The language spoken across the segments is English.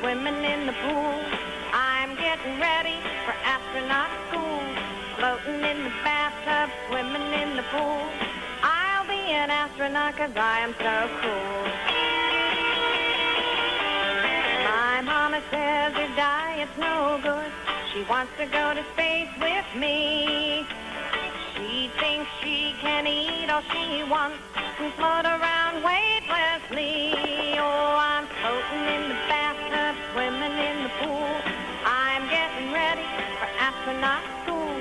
swimming in the pool. I'm getting ready for astronaut school. Floating in the bathtub, swimming in the pool. I'll be an astronaut 'cause I am so cool. My mama says her diet's no good. She wants to go to space with me. She thinks she can eat all she wants and float around weightlessly. Oh, I'm floating in the bathtub, swimming in the pool. I'm getting ready for astronaut school.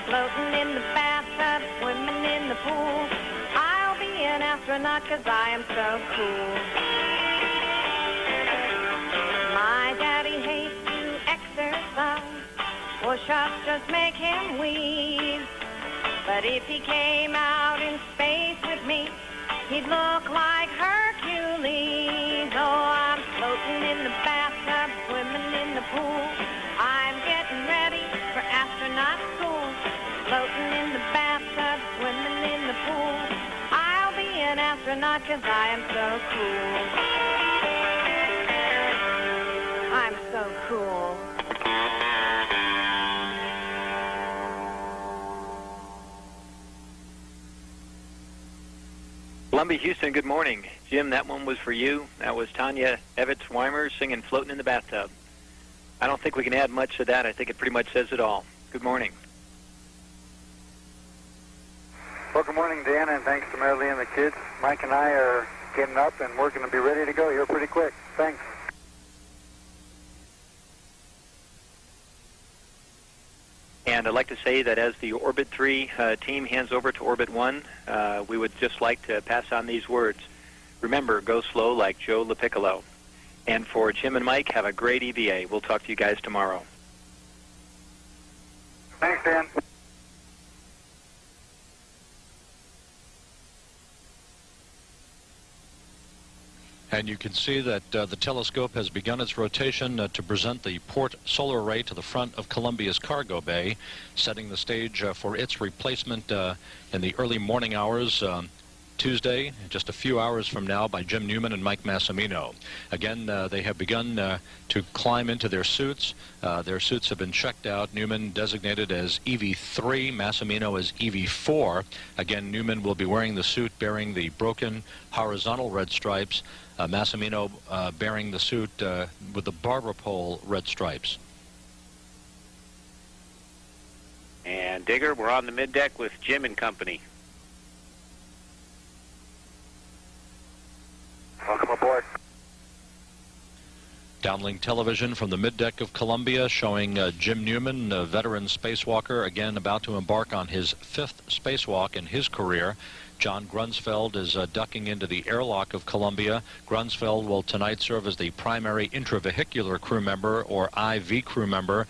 Floating in the bathtub, swimming in the pool. I'll be an astronaut 'cause I am so cool. My daddy hates to exercise. Push-ups just make him wheeze. But if he came out in space with me, he'd look like Hercules. Oh, I'm floating in the bathtub, swimming in the pool. I'm getting ready for astronaut school. Floating in the bathtub, swimming in the pool. I'll be an astronaut 'cause I am so cool. I'm so cool. Columbia, Houston, good morning. Jim, that one was for you. That was Tanya Evitz-Weimer singing Floating in the Bathtub. I don't think we can add much to that. I think it pretty much says it all. Good morning. Well, good morning, Dan, and thanks to Mary Lee and the kids. Mike and I are getting up and we're going to be ready to go here pretty quick. Thanks. And I'd like to say that as the Orbit 3 team hands over to Orbit 1, we would just like to pass on these words. Remember, go slow like Joe LaPiccolo. And for Jim and Mike, have a great EVA. We'll talk to you guys tomorrow. Thanks, Dan. And you can see that the telescope has begun its rotation to present the port solar array to the front of Columbia's cargo bay, setting the stage for its replacement in the early morning hours Tuesday, just a few hours from now, by Jim Newman and Mike Massimino. Again, they have begun to climb into their suits. Their suits have been checked out. Newman designated as EV3, Massimino as EV4. Again, Newman will be wearing the suit bearing the broken horizontal red stripes. Massimino bearing the suit with the barber pole red stripes. And Digger, we're on the middeck with Jim and company. Welcome aboard. Downlink television from the middeck of Columbia showing Jim Newman, a veteran spacewalker, again about to embark on his 5th spacewalk in his career. John Grunsfeld is ducking into the airlock of Columbia. Grunsfeld will tonight serve as the primary intravehicular crew member, or IV crew member.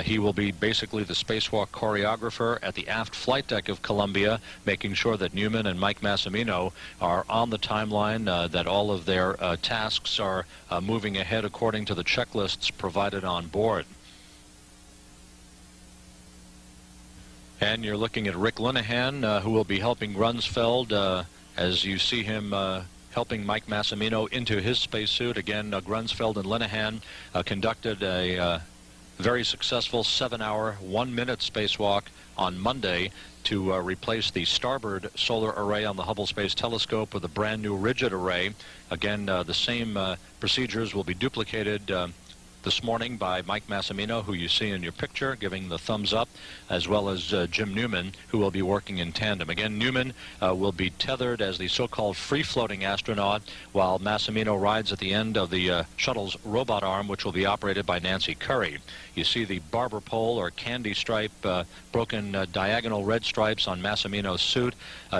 He will be basically the spacewalk choreographer at the aft flight deck of Columbia, making sure that Newman and Mike Massimino are on the timeline, that all of their tasks are moving ahead according to the checklists provided on board. And you're looking at Rick Linehan, who will be helping Grunsfeld as you see him helping Mike Massimino into his spacesuit. Again, Grunsfeld and Linehan conducted a very successful 7-hour, 1-minute spacewalk on Monday to replace the starboard solar array on the Hubble Space Telescope with a brand new rigid array. Again, the same procedures will be duplicated this morning by Mike Massimino, who you see in your picture, giving the thumbs up, as well as Jim Newman, who will be working in tandem. Again, Newman will be tethered as the so-called free-floating astronaut, while Massimino rides at the end of the shuttle's robot arm, which will be operated by Nancy Curry. You see the barber pole or candy stripe, broken diagonal red stripes on Massimino's suit.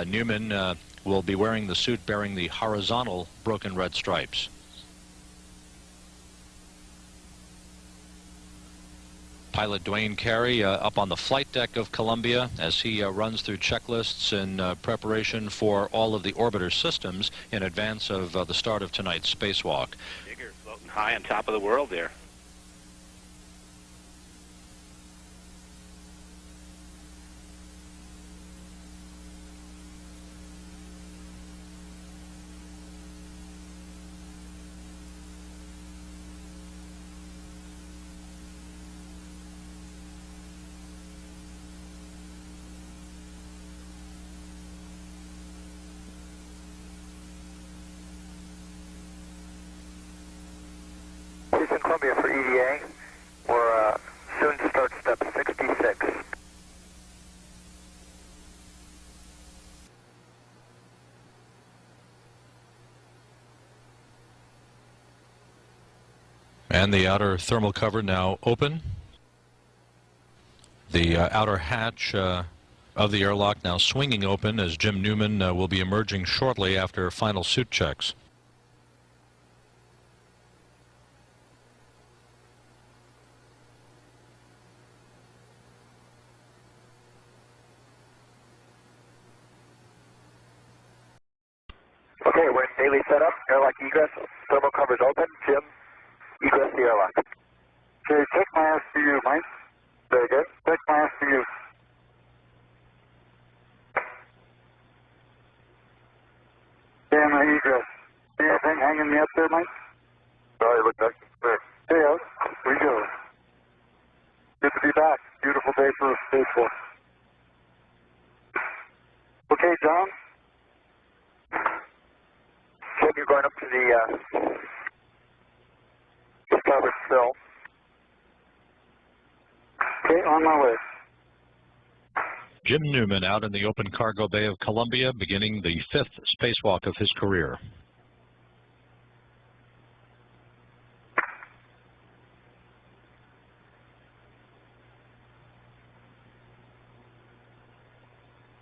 Newman will be wearing the suit bearing the horizontal broken red stripes. Pilot Dwayne Carey up on the flight deck of Columbia as he runs through checklists in preparation for all of the orbiter systems in advance of the start of tonight's spacewalk. Digger floating high on top of the world there. TA. We're soon to start step 66. And the outer thermal cover now open. The outer hatch of the airlock now swinging open as Jim Newman will be emerging shortly after final suit checks. Okay, we're in daily setup. Airlock egress. Thermal covers open. Jim, egress the airlock. Okay, check my ass for you, Mike. Very good. Check my ass for you. Damn, my egress. See anything hanging me up there, Mike? Sorry, look back. There. Hey, out. We go. Good to be back. Beautiful day for a spacewalk. Okay, John. Jim, you're going up to the starboard sill. Okay, on my way. Jim Newman out in the open cargo bay of Columbia, beginning the 5th spacewalk of his career.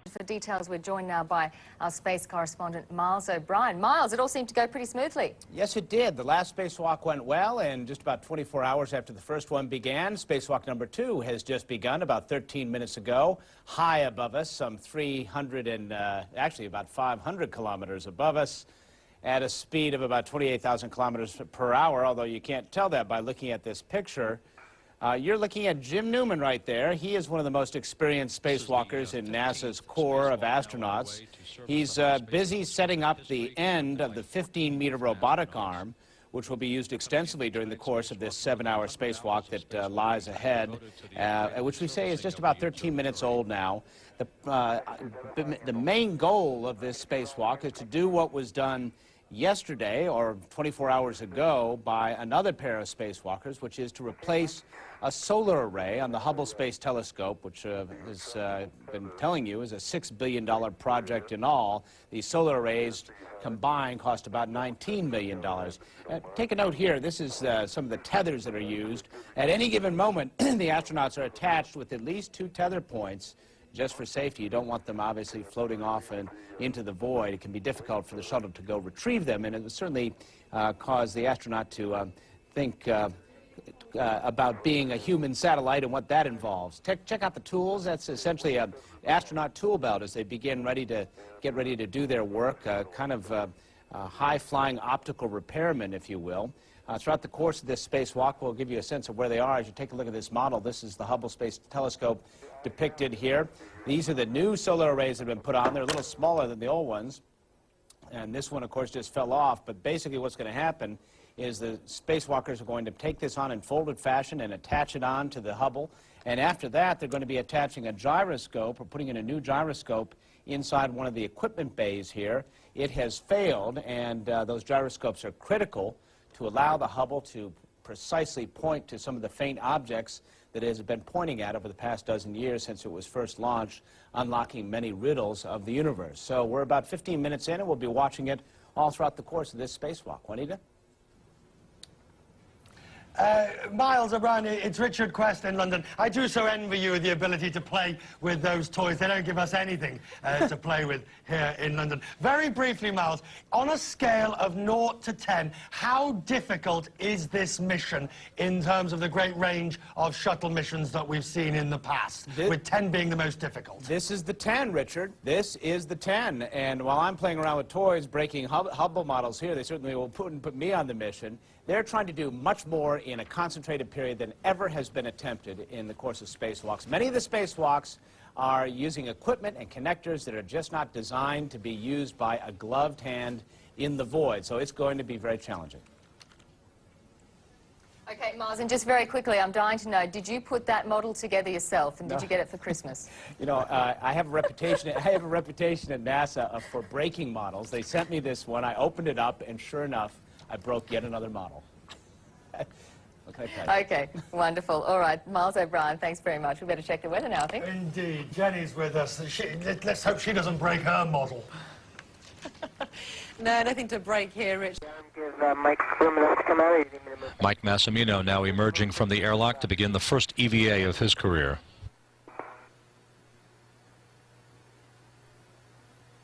For details, we're joined now by our space correspondent, Miles O'Brien. Miles, it all seemed to go pretty smoothly. Yes, it did. The last spacewalk went well, and just about 24 hours after the first one began, spacewalk number 2 has just begun about 13 minutes ago. High above us, some 300 and actually about 500 kilometers above us, at a speed of about 28,000 kilometers per hour, although you can't tell that by looking at this picture. You're looking at Jim Newman right there. He is one of the most experienced spacewalkers in NASA's Corps of Astronauts. He's busy setting up the end of the 15-meter robotic arm, which will be used extensively during the course of this 7-hour spacewalk that lies ahead, which we say is just about 13 minutes old now. The main goal of this spacewalk is to do what was done yesterday, or 24 hours ago, by another pair of spacewalkers, which is to replace a solar array on the Hubble Space Telescope, which has been telling you is a $6 billion project in all. These solar arrays combined cost about $19 million. Take a note here. This is some of the tethers that are used. At any given moment, the astronauts are attached with at least 2 tether points just for safety. You don't want them obviously floating off and into the void. It can be difficult for the shuttle to go retrieve them, and it would certainly cause the astronaut to think about being a human satellite and what that involves. Check out the tools. That's essentially an astronaut tool belt as they get ready to do their work, kind of high-flying optical repairmen, if you will. Throughout the course of this spacewalk, we'll give you a sense of where they are as you take a look at this model. This is the Hubble Space Telescope depicted here. These are the new solar arrays that have been put on. They're a little smaller than the old ones. And this one, of course, just fell off. But basically what's going to happen is the spacewalkers are going to take this on in folded fashion and attach it on to the Hubble. And after that, they're going to be attaching a gyroscope, or putting in a new gyroscope inside one of the equipment bays here. It has failed, and those gyroscopes are critical to allow the Hubble to precisely point to some of the faint objects that it has been pointing at over the past dozen years since it was first launched, unlocking many riddles of the universe. So we're about 15 minutes in, and we'll be watching it all throughout the course of this spacewalk. Juanita? Miles O'Brien, it's Richard Quest in London. I do so envy you the ability to play with those toys. They don't give us anything to play with here in London. Very briefly, Miles, on a scale of 0 to 10, how difficult is this mission in terms of the great range of shuttle missions that we've seen in the past, with 10 being the most difficult? This is the 10, Richard. This is the 10. And while I'm playing around with toys, breaking Hubble models here, they certainly will put me on the mission. They're trying to do much more in a concentrated period than ever has been attempted in the course of spacewalks. Many of the spacewalks are using equipment and connectors that are just not designed to be used by a gloved hand in the void. So it's going to be very challenging. Okay, Miles, and just very quickly, I'm dying to know, did you put that model together yourself, and did you get it for Christmas? You know, I have a reputation at NASA for breaking models. They sent me this one. I opened it up, and sure enough, I broke yet another model. Okay, wonderful. All right, Miles O'Brien, thanks very much. We better check the weather now, I think. Indeed. Jenny's with us. Let's hope she doesn't break her model. No, nothing to break here, Rich. Mike Massimino now emerging from the airlock to begin the first EVA of his career.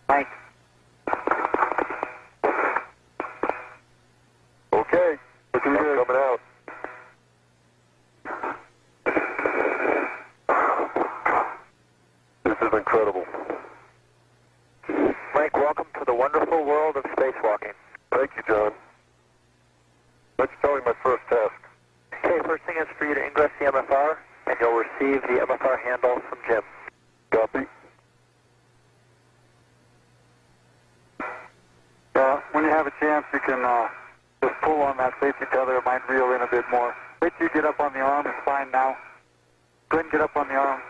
Mike. Okay. Looking good. Coming out. This is incredible. Mike, welcome to the wonderful world of spacewalking. Thank you, John. Let's tell you my first task. Okay, first thing is for you to ingress the MFR, and you'll receive the MFR handle from Jim. Copy. When you have a chance, you can just pull on that safety tether. It might reel in a bit more. Wait till you get up on the arm. It's fine now. Go ahead and get up on the arm.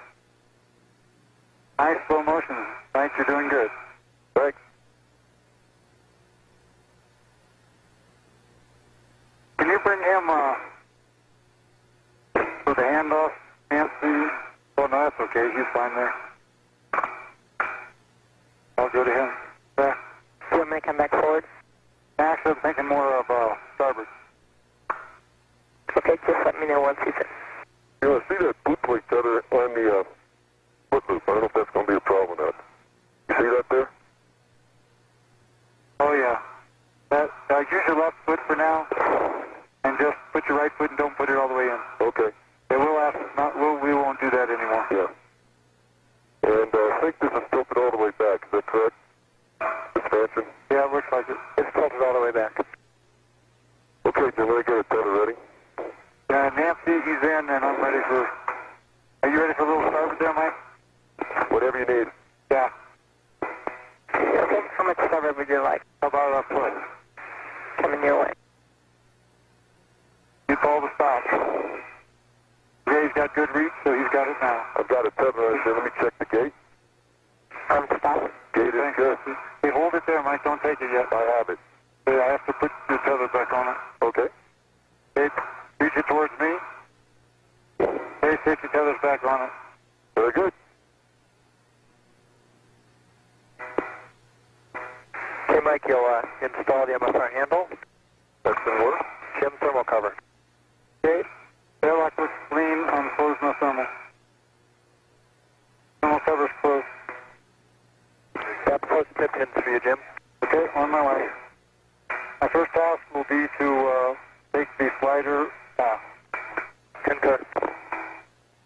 Nice slow motion. Thanks, you're doing good. Thanks. Can you bring him with the handoff, Nancy? Oh, no, that's okay. He's fine there. I'll go to him. Yeah. You want me to come back forward? Actually, I'm thinking more of starboard. Okay, just let me know once he's in. You want to see that boot plate tether on the foot loop? I don't know if that's going to be a problem or not. You see that there? Oh, yeah. Use your left foot for now, and just put your right foot and don't put it all the way in. Okay. Yeah, we won't do that anymore. Yeah. And I think this is tilted all the way back. Is that correct? Expansion? Yeah, it looks like it. It's tilted all the way back. Okay, Jim, let me get it tether ready. Nancy, he's in, and I'm ready for... Are you ready for a little starboard there, Mike? Whatever you need. Yeah. Okay, how much starboard would you like? How about a foot? Coming your way. You call the stop. Yeah, he's got good reach, so he's got it now. I've got it tether right there. Let me check the gate. Stop. Gate is good. Hey, hold it there, Mike. Don't take it yet. I have it. Yeah, I have to put the tether back on it. Okay. Hey, reach it towards me. Hey, safety tether's back on it. Very good. Okay, Mike, you'll install the MFR handle. That's going to work. Jim, thermal cover. Okay. Airlock looks clean. I'm closing the thermal. Thermal cover's closed. Got the post tip in for you, Jim. Okay, on my way. My first task will be to take the slider off. Concur.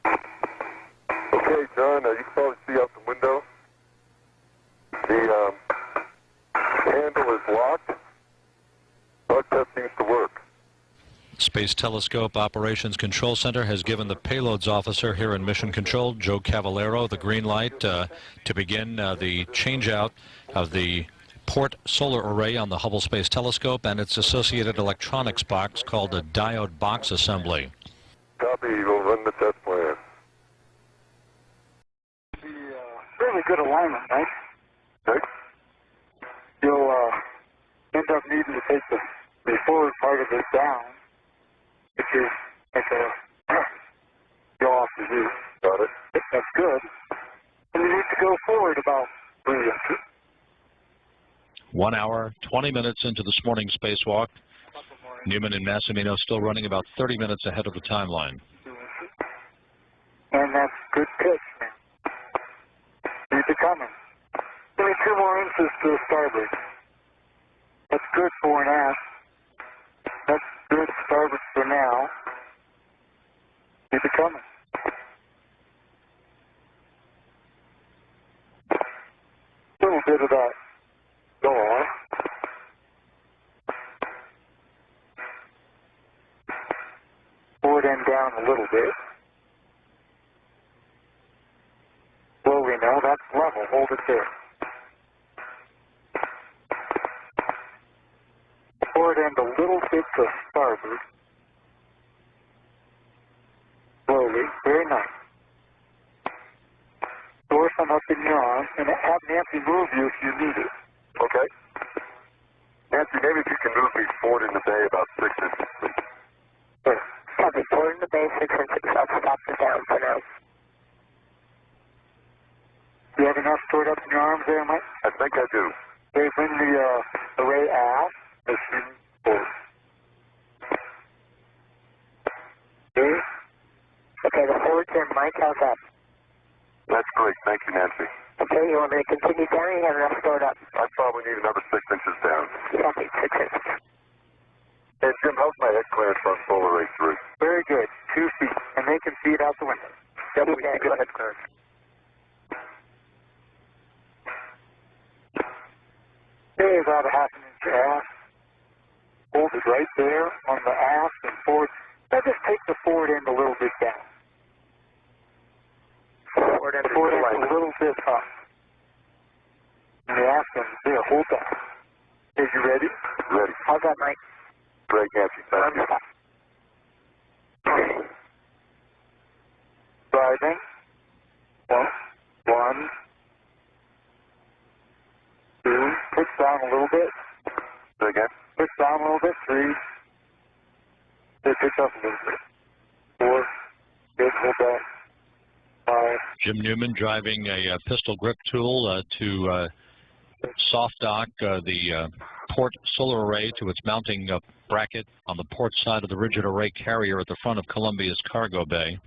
Okay, John, you can probably see out the window. The handle is locked. Bug test seems to work. Space Telescope Operations Control Center has given the payloads officer here in Mission Control, Joe Cavallero, the green light to begin the change-out of the port solar array on the Hubble Space Telescope and its associated electronics box called a diode box assembly. Copy. We'll run the test plan. Fairly good alignment, right? Okay. You'll end up needing to take the forward part of it down, which is like a go off the view. Got it. That's good. And you need to go forward about 3 inches. 1 hour, 20 minutes into this morning's spacewalk. Newman and Massimino still running about 30 minutes ahead of the timeline. And that's good pitch, man. Keep it coming. Give me 2 more inches to the starboard. That's good for an ass. That's good starboard for now. Keep it coming. A little bit of that. Go on. Forward end down a little bit. Slowly now, that's level. Hold it there. Forward end a little bit to starboard. Slowly. Very nice. Door some up in your arm and have Nancy move you if you need it. Okay. Nancy, maybe if you can move me forward in the bay about 6 inches. Sure. base, 6 and 6 I'll stop the down for now. Do you have enough stored up in your arms there, Mike? I think I do. Okay, bring the array aft. Let's shoot forward. Okay. Okay, the forward's in, Mike, how's that? That's great. Thank you, Nancy. Okay, you want me to continue down or you have enough stored up? I probably need another 6 inches down. Copy, 6 inches. Hey, Jim, how's my head clearance on Solar Ray 3? Very good. 2 feet. And they can see it out the window. Double check. Good head clearance. Okay, about a half an inch aft. Hold it right there on the aft and forward. Now just take the forward end a little bit down. Forward end a little bit up. And the aft end, there, hold that. Okay, you ready? Ready. How's that, Mike? Great, Nancy. Thank you. Driving. One. 2. Push down a little bit. Again. Push down a little bit. 3. Then push up a little bit. 4. Good. Hold that. 5. Jim Newman driving a pistol grip tool to soft dock the port solar array to its mounting bracket on the port side of the rigid array carrier at the front of Columbia's cargo bay.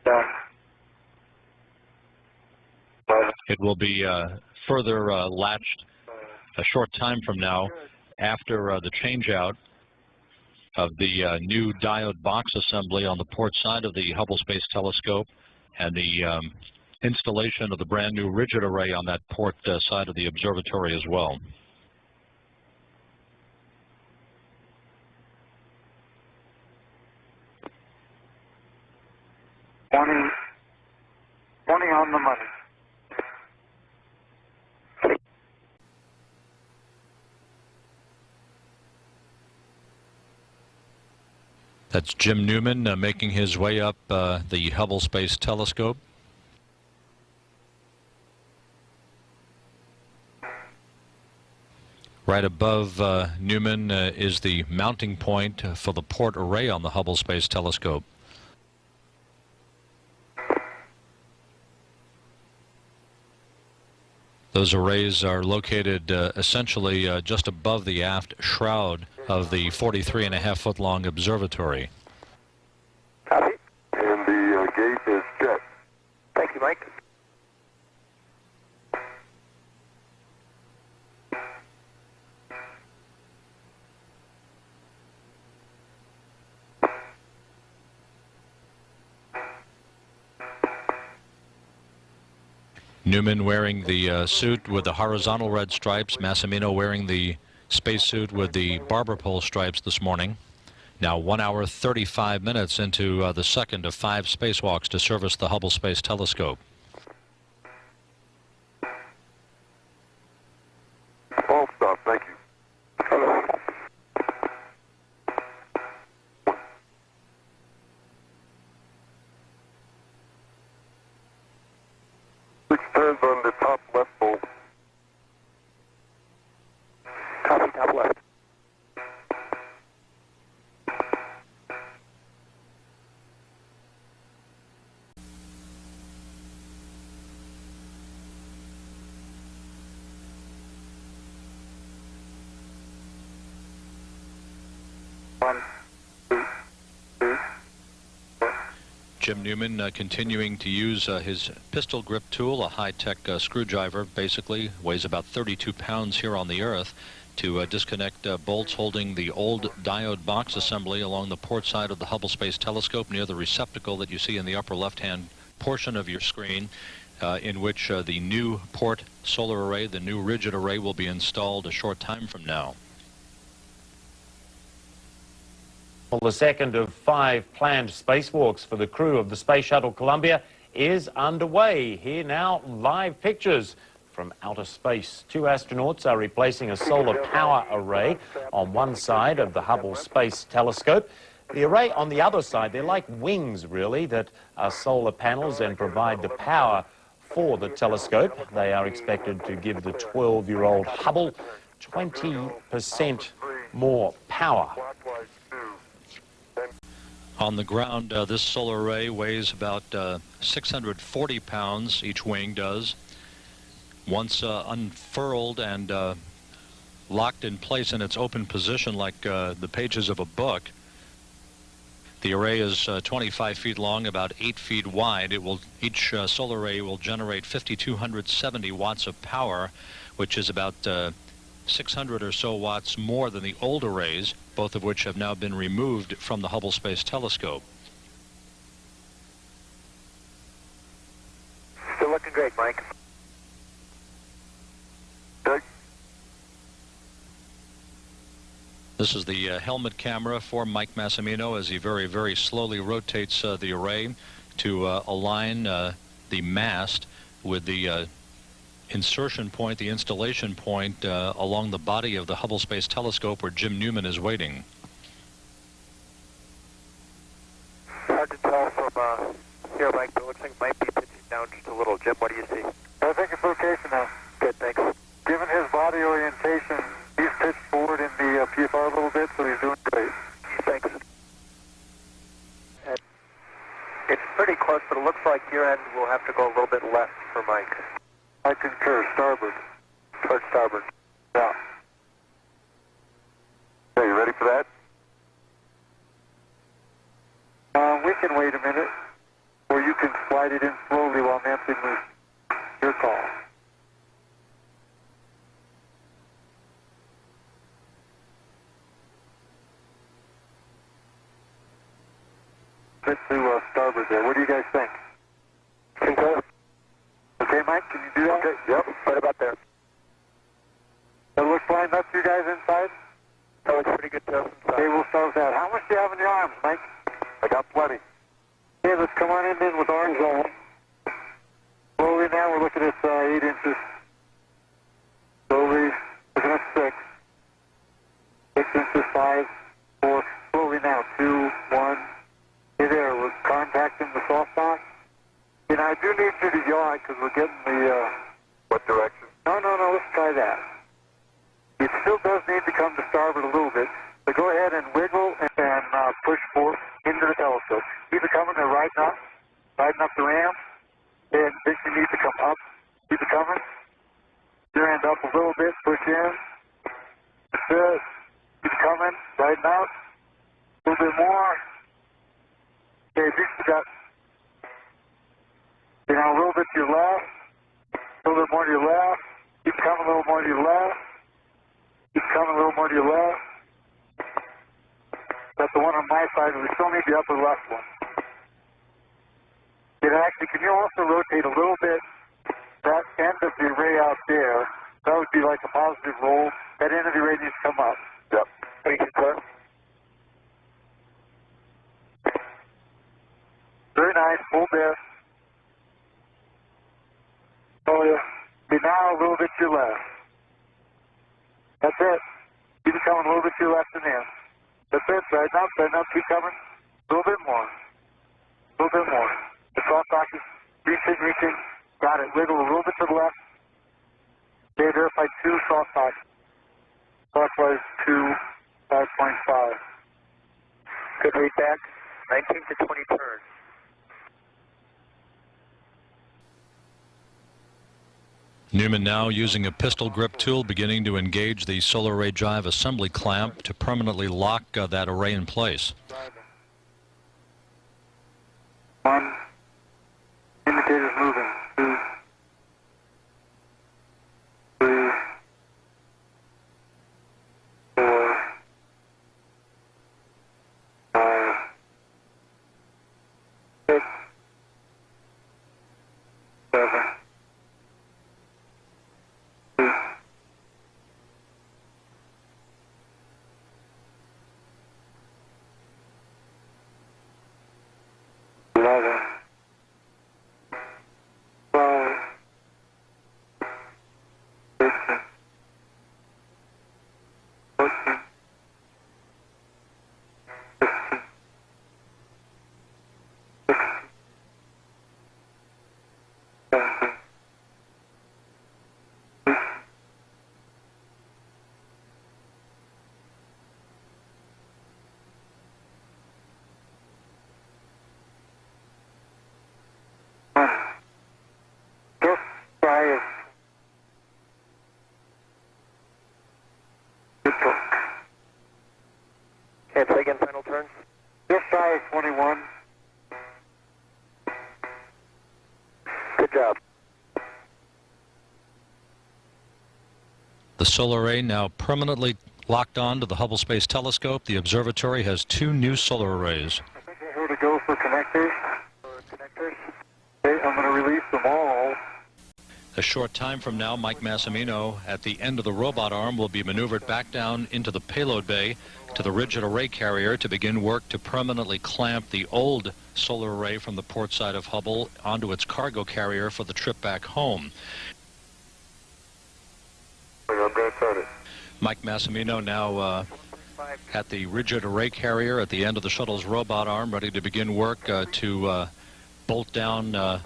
Done. It will be further latched a short time from now after the changeout of the new diode box assembly on the port side of the Hubble Space Telescope and the installation of the brand new rigid array on that port side of the observatory as well. Twenty on the money. That's Jim Newman making his way up the Hubble Space Telescope. Right above Newman is the mounting point for the port array on the Hubble Space Telescope. Those arrays are located essentially just above the aft shroud of the 43.5-foot long observatory. Copy. And the gate is jet. Thank you, Mike. Newman wearing the suit with the horizontal red stripes, Massimino wearing the spacesuit with the barber pole stripes this morning. Now 1 hour 35 minutes into the second of 5 spacewalks to service the Hubble Space Telescope. All stop, thank you. Six turns on the top left bolt. Copy, top left. One, two, three. Jim Newman continuing to use his pistol grip tool, a high-tech screwdriver, basically weighs about 32 pounds here on the Earth, to disconnect bolts holding the old diode box assembly along the port side of the Hubble Space Telescope near the receptacle that you see in the upper left-hand portion of your screen, in which the new port solar array, the new rigid array, will be installed a short time from now. Well, the second of 5 planned spacewalks for the crew of the Space Shuttle Columbia is underway. Here now, live pictures from outer space. 2 astronauts are replacing a solar power array on one side of the Hubble Space Telescope. The array on the other side, they're like wings, really, that are solar panels and provide the power for the telescope. They are expected to give the 12-year-old Hubble 20% more power. On the ground, this solar array weighs about 640 pounds, each wing does. Once unfurled and locked in place in its open position like the pages of a book, the array is 25 feet long, about 8 feet wide. Each solar array will generate 5,270 watts of power, which is about 600 or so watts more than the old arrays, both of which have now been removed from the Hubble Space Telescope. Still looking great, Mike. Doug? This is the helmet camera for Mike Massimino as he very, very slowly rotates the array to align the mast with the insertion point, the installation point along the body of the Hubble Space Telescope where Jim Newman is waiting. Hard to tell from here, Mike, but it looks like it might be pitching down just a little. Jim, what do you see? I think it's okay for now. Good, thanks. Given his body orientation, he's pitched forward in the PFR a little bit, so he's doing great. Thanks. It's pretty close, but it looks like your end will have to go a little bit left for Mike. I concur. Starboard. Towards starboard. Yeah. Okay, you ready for that? We can wait a minute, or you can slide it in slowly while Nancy moves. Your call. Fit to starboard there. What do you guys think? Concur. Okay, Mike, can you do that? Okay, yep, right about there. That looks fine. That's you guys inside? That looks pretty good to us inside. Okay, we'll start with that. How much do you have in your arms, Mike? I got plenty. Okay, let's come on in with orange on. Slowly now, we're looking at 8 inches. Slowly, looking at 6. 6 inches, 5, 4. Slowly now, 2, 1. Hey there, we're contacting the soft box. And I do need you to yaw because we're getting the... What direction? No, let's try that. It still does need to come to starboard a little bit, but go ahead and wiggle and push forward into the telescope. Keep it coming, they're riding up the ramp, and think you need to come up. Keep it coming. Your end up a little bit, push in. That's it. Keep it coming, riding out. A little bit more. Okay, you got... You know, a little bit to your left, a little bit more to your left, keep coming a little more to your left, keep coming a little more to your left. That's the one on my side, and we still need the upper left one. And actually, can you also rotate a little bit that end of the array out there? That would be like a positive roll. That end of the array needs to come up. Yep. Thank you, sir. Very nice, full bit. Oh, yeah. Be now a little bit to your left. That's it. Keep it coming a little bit to your left and in. That's it. Right now, keep coming. A little bit more. A little bit more. The soft box is reaching. Got it. Wiggle a little bit to the left. Okay, verify 2 soft box. Clockwise 2, 5.5. Good read back. 19 to 20 turns. Newman now using a pistol grip tool beginning to engage the solar array drive assembly clamp to permanently lock that array in place. 1. Indicator's moving. 2. 3. 4. 5. 6. 7. 11, 12, 13, 14, 15, 16, 17, 18, 19, And say again, final turn. Just shy of 21. Good job. The solar array now permanently locked on to the Hubble Space Telescope. The observatory has 2 new solar arrays. I think we're here to go for connectors. Okay, I'm going to release them all. A short time from now, Mike Massimino, at the end of the robot arm, will be maneuvered back down into the payload bay to the rigid array carrier to begin work to permanently clamp the old solar array from the port side of Hubble onto its cargo carrier for the trip back home. I'm going to start it. Mike Massimino now at the rigid array carrier at the end of the shuttle's robot arm, ready to begin work to bolt down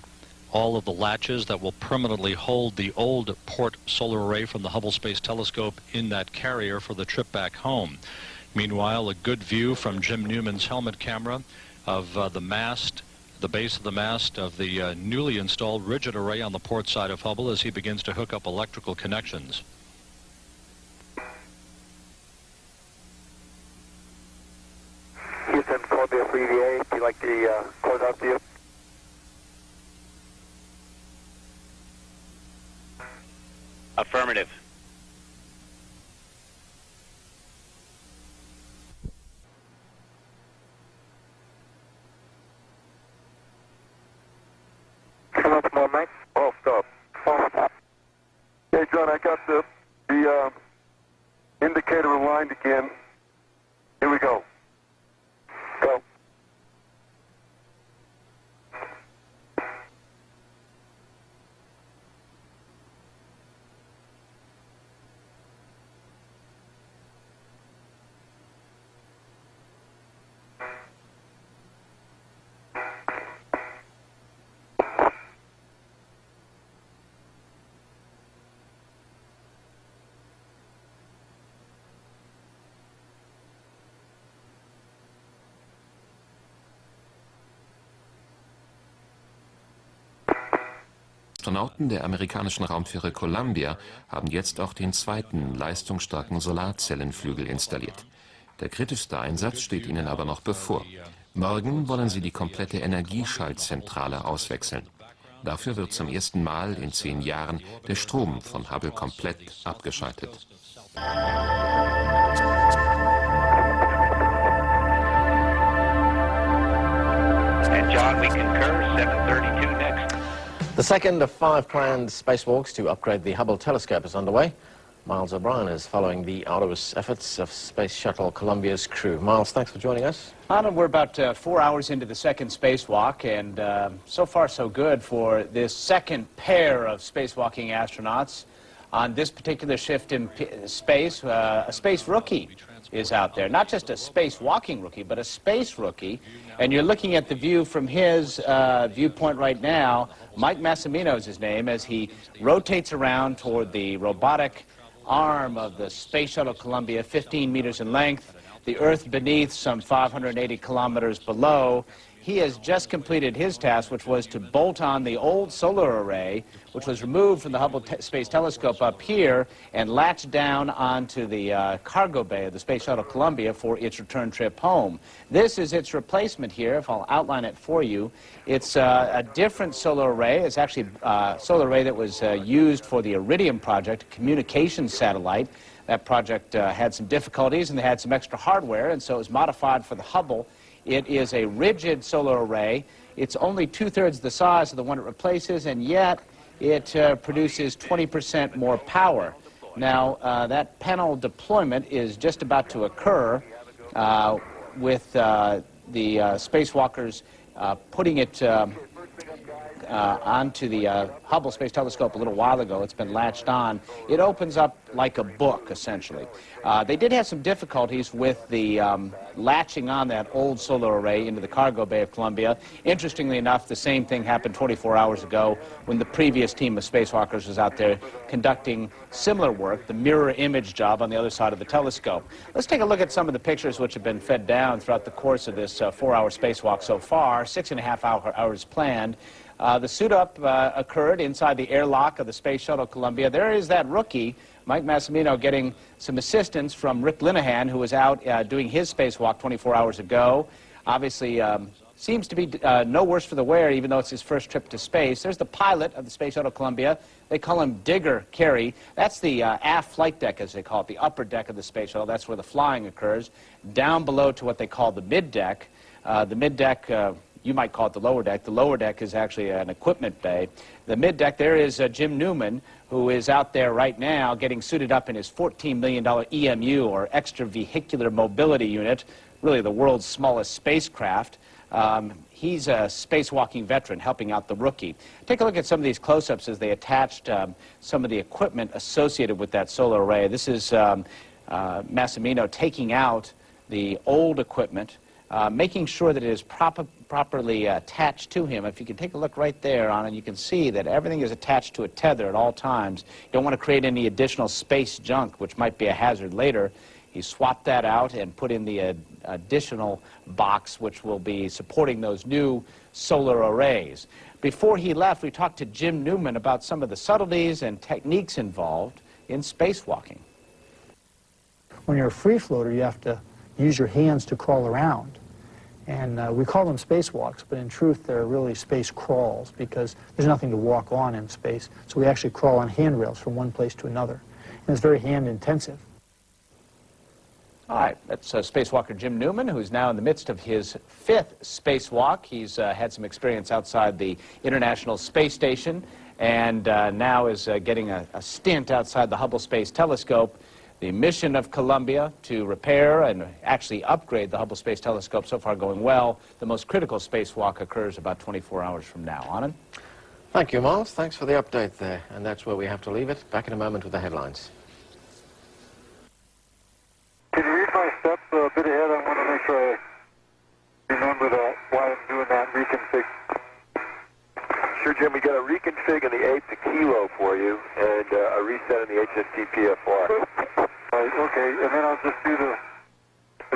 all of the latches that will permanently hold the old port solar array from the Hubble Space Telescope in that carrier for the trip back home. Meanwhile, a good view from Jim Newman's helmet camera of the mast, the base of the mast of the newly installed rigid array on the port side of Hubble as he begins to hook up electrical connections. Houston, Columbia 3VA, if you'd like the closeout view. Affirmative. Come up more, Mike. Oh, stop. Hey, John, I got the indicator aligned again. Here we go. Go. Astronauten der amerikanischen Raumfähre Columbia haben jetzt auch den zweiten leistungsstarken Solarzellenflügel installiert. Der kritischste Einsatz steht ihnen aber noch bevor. Morgen wollen sie die komplette Energieschaltzentrale auswechseln. Dafür wird zum ersten Mal in 10 Jahren der Strom von Hubble komplett abgeschaltet. And John, we concur, 7:32 next. The second of 5 planned spacewalks to upgrade the Hubble telescope is underway. Miles O'Brien is following the arduous efforts of Space Shuttle Columbia's crew. Miles, thanks for joining us. Anna, we're about 4 hours into the second spacewalk, and so far so good for this second pair of spacewalking astronauts. On this particular shift in space, a space rookie is out there. Not just a spacewalking rookie, but a space rookie. And you're looking at the view from his viewpoint right now. Mike Massimino is his name, as he rotates around toward the robotic arm of the Space Shuttle Columbia, 15 meters in length, the Earth beneath some 580 kilometers below. He has just completed his task, which was to bolt on the old solar array, which was removed from the Hubble Space Telescope up here, and latched down onto the cargo bay of the Space Shuttle Columbia for its return trip home. This is its replacement here, if I'll outline it for you. It's a different solar array. It's actually a solar array that was used for the Iridium project, a communications satellite. That project had some difficulties, and they had some extra hardware, and so it was modified for the Hubble. It is a rigid solar array. It's only 2/3 the size of the one it replaces, and yet it produces 20% more power. Now, that panel deployment is just about to occur with the spacewalkers putting it onto the Hubble Space Telescope a little while ago. It's been latched on. It opens up like a book, essentially. They did have some difficulties with the latching on that old solar array into the cargo bay of Columbia. Interestingly enough, the same thing happened 24 hours ago when the previous team of spacewalkers was out there conducting similar work, the mirror image job on the other side of the telescope. Let's take a look at some of the pictures which have been fed down throughout the course of this 4-hour spacewalk so far, 6.5 hours planned. The suit-up occurred inside the airlock of the Space Shuttle Columbia. There is that rookie Mike Massimino getting some assistance from Rick Linehan, who was out doing his spacewalk 24 hours ago. Obviously, seems to be no worse for the wear, even though it's his first trip to space. There's the pilot of the Space Shuttle Columbia. They call him Digger Carey. That's the aft flight deck, as they call it, the upper deck of the Space Shuttle. That's where the flying occurs. Down below to what they call the mid-deck. The mid-deck, you might call it the lower deck. The lower deck is actually an equipment bay. The mid-deck, there is Jim Newman, who is out there right now getting suited up in his $14 million EMU, or extravehicular mobility unit, really the world's smallest spacecraft. He's a spacewalking veteran helping out the rookie. Take a look at some of these close-ups as they attached some of the equipment associated with that solar array. This is Massimino taking out the old equipment, making sure that it is properly attached to him. If you can take a look right there on it, you can see that everything is attached to a tether at all times. You don't want to create any additional space junk, which might be a hazard later. He swapped that out and put in the additional box, which will be supporting those new solar arrays. Before he left, we talked to Jim Newman about some of the subtleties and techniques involved in spacewalking. When you're a free floater, you have to use your hands to crawl around. And we call them spacewalks, but in truth, they're really space crawls because there's nothing to walk on in space. So we actually crawl on handrails from one place to another. And it's very hand-intensive. All right, that's spacewalker Jim Newman, who's now in the midst of his 5th spacewalk. He's had some experience outside the International Space Station and now is getting a stint outside the Hubble Space Telescope. The mission of Columbia to repair and actually upgrade the Hubble Space Telescope so far going well. The most critical spacewalk occurs about 24 hours from now. Anand? Thank you, Miles. Thanks for the update there. And that's where we have to leave it. Back in a moment with the headlines. Can you read my steps a bit ahead? I want to make sure I remember that why I'm doing that reconfig. Sure, Jim. We got a reconfig in the 8 to kilo for you, and a reset in the HST PFR. Right, okay, and then I'll just do the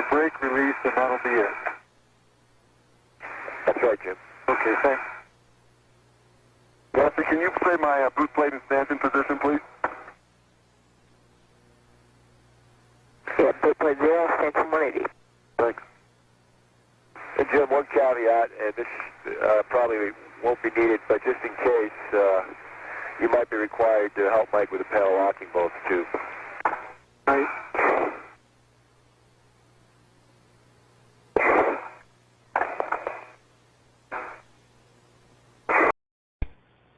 brake release, and that'll be it. That's right, Jim. Okay, thanks. Nancy, can you play my boot plate and stanchion position, please? Yeah, boot plate 0, stanchion 180. Thanks. And Jim, one caveat, and this probably won't be needed, but just in case, you might be required to help Mike with the pedal locking bolts, too. Right.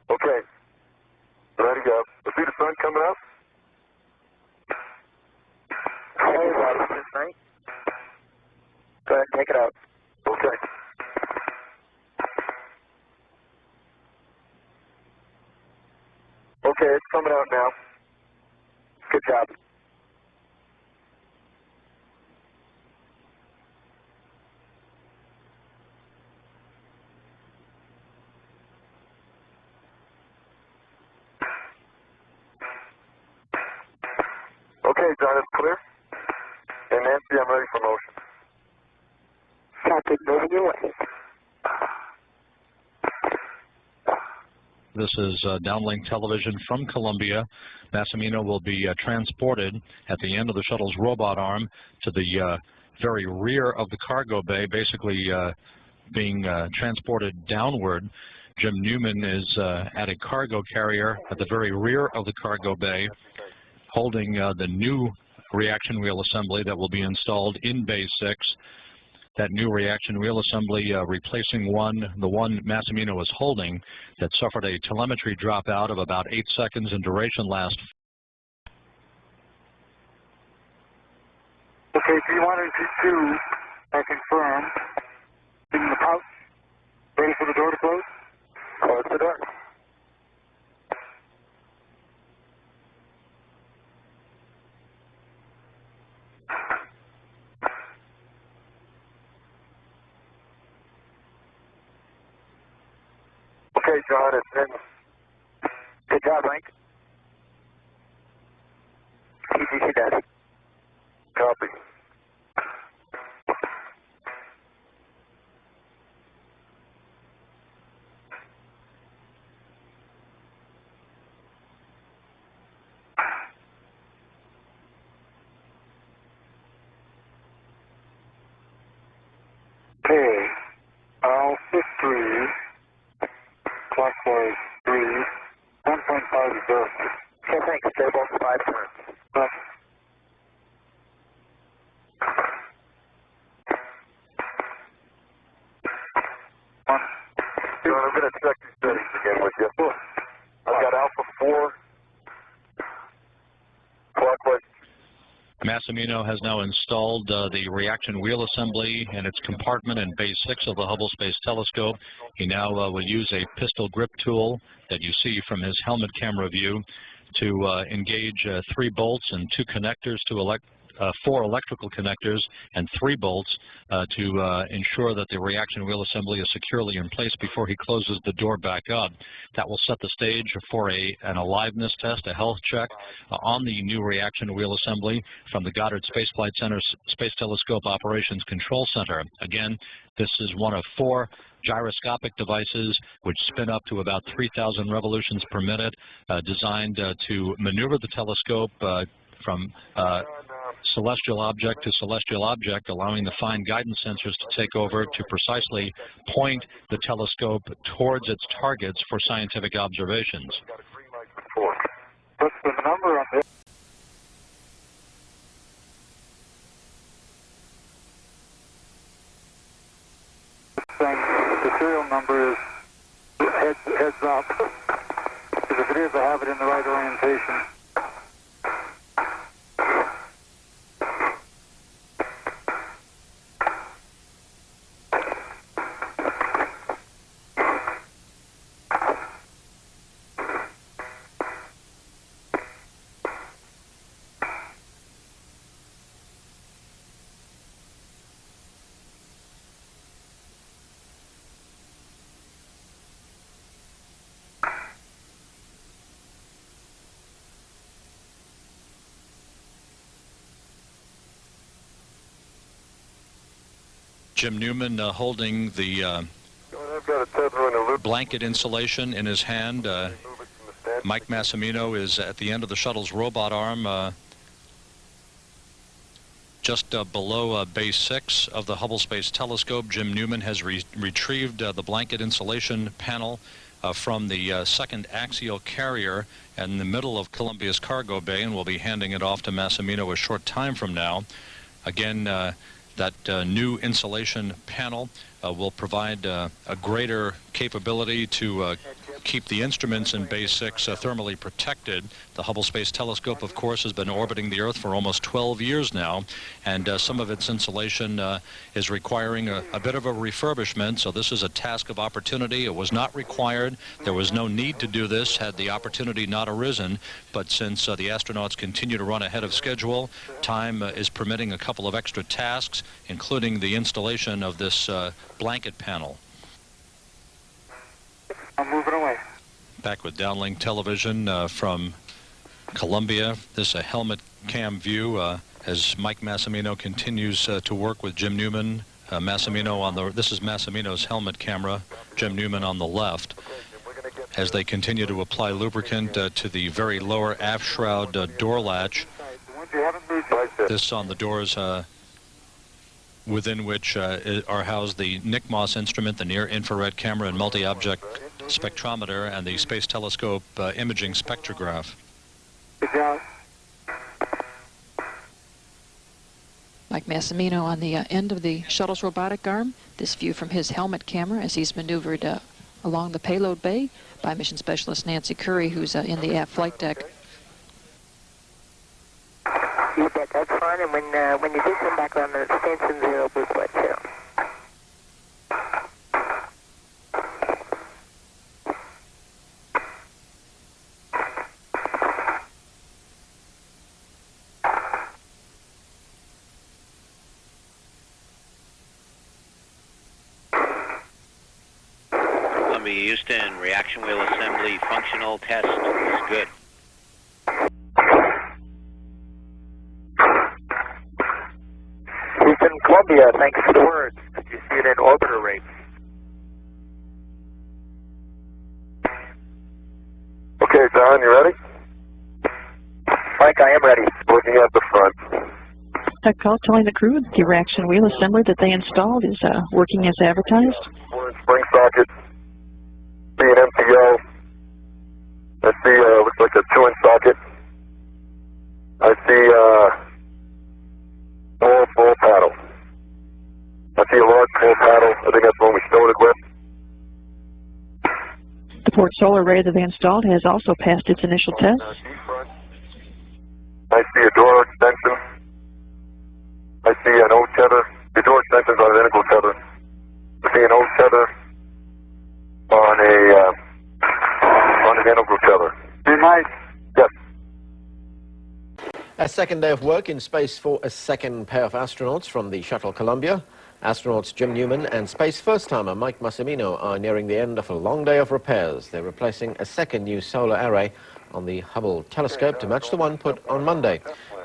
Okay. Ready to go. I see the sun coming up. Hey, Rob, this night. Go ahead, take it out. Okay. Okay, it's coming out now. Good job. Okay, John, it's clear. And Nancy, I'm ready for motion. Copy, moving your way. This is downlink television from Columbia. Massimino will be transported at the end of the shuttle's robot arm to the very rear of the cargo bay, basically being transported downward. Jim Newman is at a cargo carrier at the very rear of the cargo bay, holding the new reaction wheel assembly that will be installed in Bay 6. That new reaction wheel assembly replacing the one Massimino was holding that suffered a telemetry dropout of about 8 seconds in duration last. Okay, P1 and P2, I confirm. In the pouch. Ready for the door to close? Close the door. Okay, John, it's in. Good job, Mike. TCC desk. Copy. 3. Clockwise 3. 1.5 is go. Okay, thanks. Stable, 5 turns. Left. I'm going to check these settings again with you. I've got Alpha 4. Clockwise. Massimino has now installed the reaction wheel assembly in its compartment in Bay 6 of the Hubble Space Telescope. He now will use a pistol grip tool that you see from his helmet camera view to engage 3 bolts and 2 connectors to 4 electrical connectors and 3 bolts to ensure that the reaction wheel assembly is securely in place before he closes the door back up. That will set the stage for an aliveness test, a health check on the new reaction wheel assembly from the Goddard Space Flight Center's Space Telescope Operations Control Center. Again, this is one of 4 gyroscopic devices which spin up to about 3,000 revolutions per minute, designed to maneuver the telescope from celestial object to celestial object, allowing the fine guidance sensors to take over to precisely point the telescope towards its targets for scientific observations. What's the number on this thing? The serial number is heads up. Because if it is, I have it in the right orientation. Jim Newman holding the blanket insulation in his hand. Mike Massimino is at the end of the shuttle's robot arm, just below Bay 6 of the Hubble Space Telescope. Jim Newman has retrieved the blanket insulation panel from the second axial carrier in the middle of Columbia's cargo bay, and will be handing it off to Massimino a short time from now. Again, that new insulation panel will provide a greater capability to keep the instruments in Bay 6 thermally protected. The Hubble Space Telescope, of course, has been orbiting the Earth for almost 12 years now, and some of its insulation is requiring a bit of a refurbishment, so this is a task of opportunity. It was not required. There was no need to do this had the opportunity not arisen, but since the astronauts continue to run ahead of schedule, time is permitting a couple of extra tasks, including the installation of this blanket panel. I'm moving away. Back with downlink television from Columbia. This is a helmet cam view as Mike Massimino continues to work with Jim Newman. Massimino on the, this is Massimino's helmet camera, Jim Newman on the left, as they continue to apply lubricant to the very lower aft shroud door latch. This on the doors within which are housed the NICMOS instrument, the near-infrared camera and multi-object spectrometer, and the Space Telescope imaging spectrograph. Mike Massimino on the end of the shuttle's robotic arm. This view from his helmet camera as he's maneuvered along the payload bay by mission specialist Nancy Curry, who's in the aft flight deck. You bet, that's fine. And when you do come back on the extension 0 boost light zero. Columbia Houston, reaction wheel assembly functional test is good. Houston, Columbia, thanks for the words. Did you see it in orbiter rates? Okay, Don, you ready? Mike, I am ready. Looking at the front. contact call telling the crew the reaction wheel assembly that they installed is working as advertised. Spring socket. See an MTO. I see looks like a 2-inch socket. I see full paddle. I see a large full paddle. I think that's the one we started with. The port solar array that they installed has also passed its initial tests. I see a door extension. I see an O tether. The door extension's on an integral tether. I see an O tether on an integral tether. Be nice. Yes. A second day of work in space for a second pair of astronauts from the Shuttle Columbia. Astronauts Jim Newman and space first-timer Mike Massimino are nearing the end of a long day of repairs. They're replacing a second new solar array on the Hubble telescope to match the one put on Monday.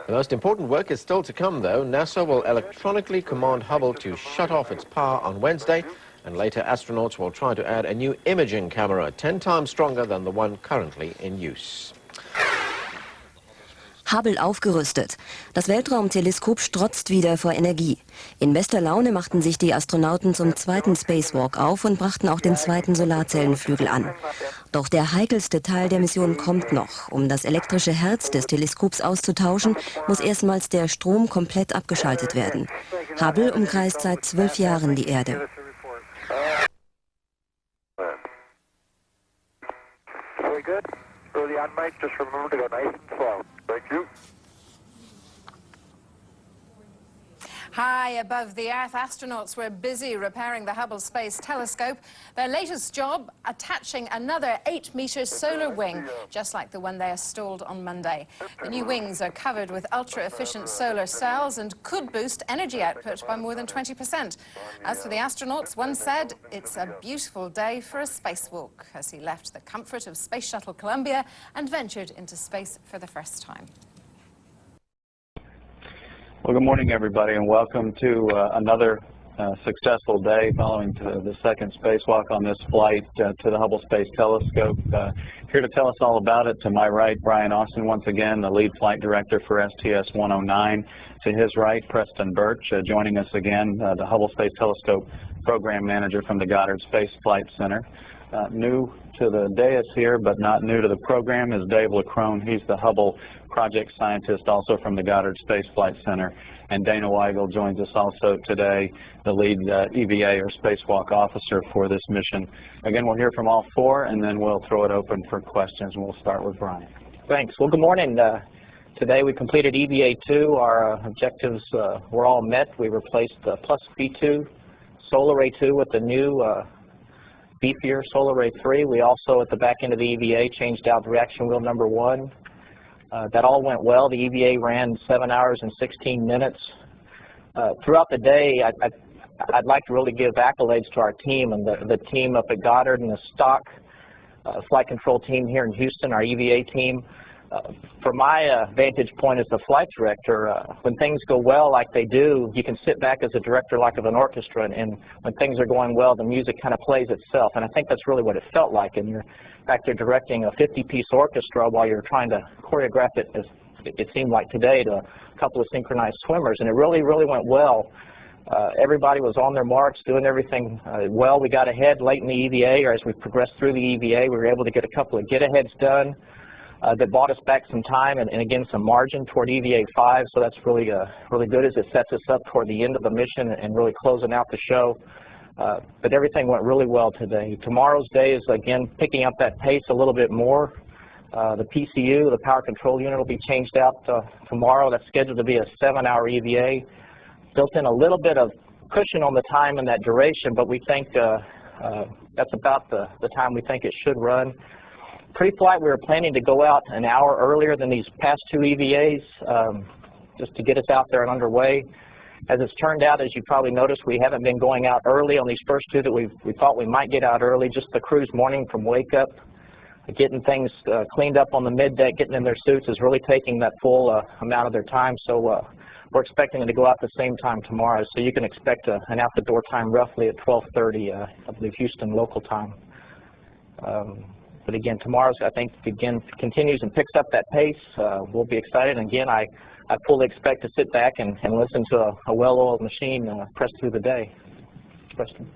The most important work is still to come, though. NASA will electronically command Hubble to shut off its power on Wednesday, and later astronauts will try to add a new imaging camera 10 times stronger than the one currently in use. Hubble aufgerüstet. Das Weltraumteleskop strotzt wieder vor Energie. In bester Laune machten sich die Astronauten zum zweiten Spacewalk auf und brachten auch den zweiten Solarzellenflügel an. Doch der heikelste Teil der Mission kommt noch. Um das elektrische Herz des Teleskops auszutauschen, muss erstmals der Strom komplett abgeschaltet werden. Hubble umkreist seit 12 Jahren die Erde. Very good. Early on, Mike, just remember to go nice and slow. Thank you. High above the Earth, astronauts were busy repairing the Hubble Space Telescope. Their latest job, attaching another 8-meter solar wing, just like the one they installed on Monday. The new wings are covered with ultra-efficient solar cells and could boost energy output by more than 20%. As for the astronauts, one said, "It's a beautiful day for a spacewalk," as he left the comfort of Space Shuttle Columbia and ventured into space for the first time. Well, good morning, everybody, and welcome to another successful day following the second spacewalk on this flight to the Hubble Space Telescope. Here to tell us all about it, to my right, Brian Austin, once again, the lead flight director for STS-109. To his right, Preston Birch, joining us again, the Hubble Space Telescope program manager from the Goddard Space Flight Center. New to the dais here, but not new to the program, is Dave LaCrone. He's the Hubble project scientist, also from the Goddard Space Flight Center. And Dana Weigel joins us also today, the lead EVA or spacewalk officer for this mission. Again, we'll hear from all four, and then we'll throw it open for questions, and we'll start with Brian. Thanks. Well, good morning. Today we completed EVA-2. Our objectives were all met. We replaced plus B2 Solar Ray 2 with the new beefier Solar Ray 3. We also, at the back end of the EVA, changed out the reaction wheel number 1. That all went well. The EVA ran 7 hours and 16 minutes. Throughout the day, I'd like to really give accolades to our team and the team up at Goddard and the stock flight control team here in Houston, our EVA team. From my vantage point as the flight director, when things go well like they do, you can sit back as a director like of an orchestra, and when things are going well, the music kind of plays itself. And I think that's really what it felt like. And you're back there directing a 50-piece orchestra while you're trying to choreograph it, as it seemed like today, to a couple of synchronized swimmers. And it really, really went well. Everybody was on their marks, doing everything well. We got ahead late in the EVA, or as we progressed through the EVA, we were able to get a couple of get-aheads done. That bought us back some time and again some margin toward EVA-5, so that's really really good as it sets us up toward the end of the mission and really closing out the show. But everything went really well today. Tomorrow's day is again picking up that pace a little bit more. The PCU, the power control unit, will be changed out tomorrow. That's scheduled to be a 7-hour EVA. Built in a little bit of cushion on the time and that duration, but we think that's about the time we think it should run. Pre-flight, we were planning to go out an hour earlier than these past 2 EVAs, just to get us out there and underway. As it's turned out, as you probably noticed, we haven't been going out early on these first 2 that we thought we might get out early. Just the crew's morning from wake up, getting things cleaned up on the mid-deck, getting in their suits is really taking that full amount of their time. So we're expecting them to go out the same time tomorrow. So you can expect an out-the-door time roughly at 12:30, I believe, Houston local time. But again, tomorrow's, I think, again, continues and picks up that pace. We'll be excited. And again, I I fully expect to sit back and listen to a well-oiled machine press through the day. Preston.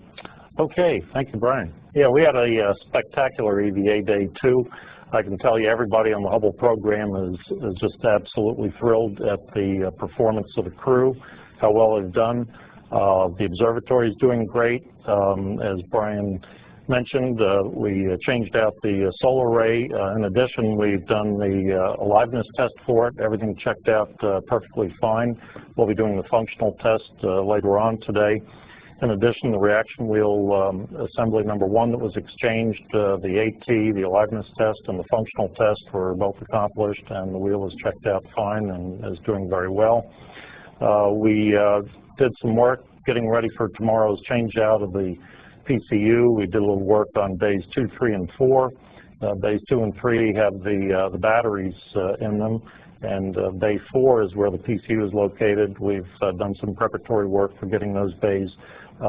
Okay, thank you, Brian. Yeah, we had a spectacular EVA Day 2. I can tell you everybody on the Hubble program is just absolutely thrilled at the performance of the crew, how well they've done. The observatory is doing great. As Brian mentioned, we changed out the solar array. In addition, we've done the aliveness test for it. Everything checked out perfectly fine. We'll be doing the functional test later on today. In addition, the reaction wheel assembly number 1 that was exchanged, the AT, the aliveness test, and the functional test were both accomplished, and the wheel is checked out fine and is doing very well. We did some work getting ready for tomorrow's change out of the PCU. We did a little work on bays 2, 3, and 4. Bays 2 and 3 have the batteries in them, and bay 4 is where the PCU is located. We've done some preparatory work for getting those bays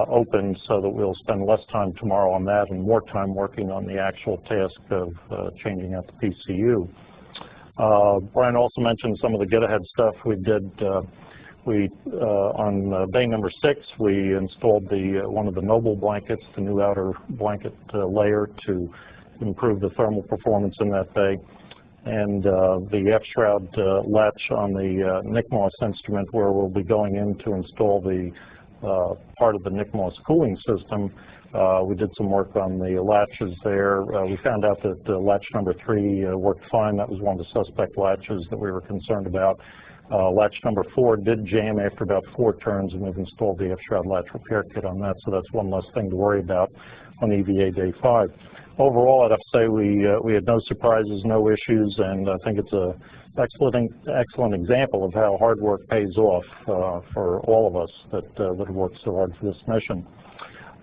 open so that we'll spend less time tomorrow on that and more time working on the actual task of changing out the PCU. Brian also mentioned some of the get-ahead stuff we did. On bay number 6, we installed one of the Noble blankets, the new outer blanket layer, to improve the thermal performance in that bay. And the F-shroud latch on the NICMOS instrument, where we'll be going in to install the part of the NICMOS cooling system. We did some work on the latches there. We found out that latch number 3 worked fine. That was one of the suspect latches that we were concerned about. Latch number 4 did jam after about 4 turns, and we've installed the F-shroud latch repair kit on that, so that's one less thing to worry about on EVA Day 5. Overall, I'd have to say we had no surprises, no issues, and I think it's an excellent example of how hard work pays off for all of us that have worked so hard for this mission.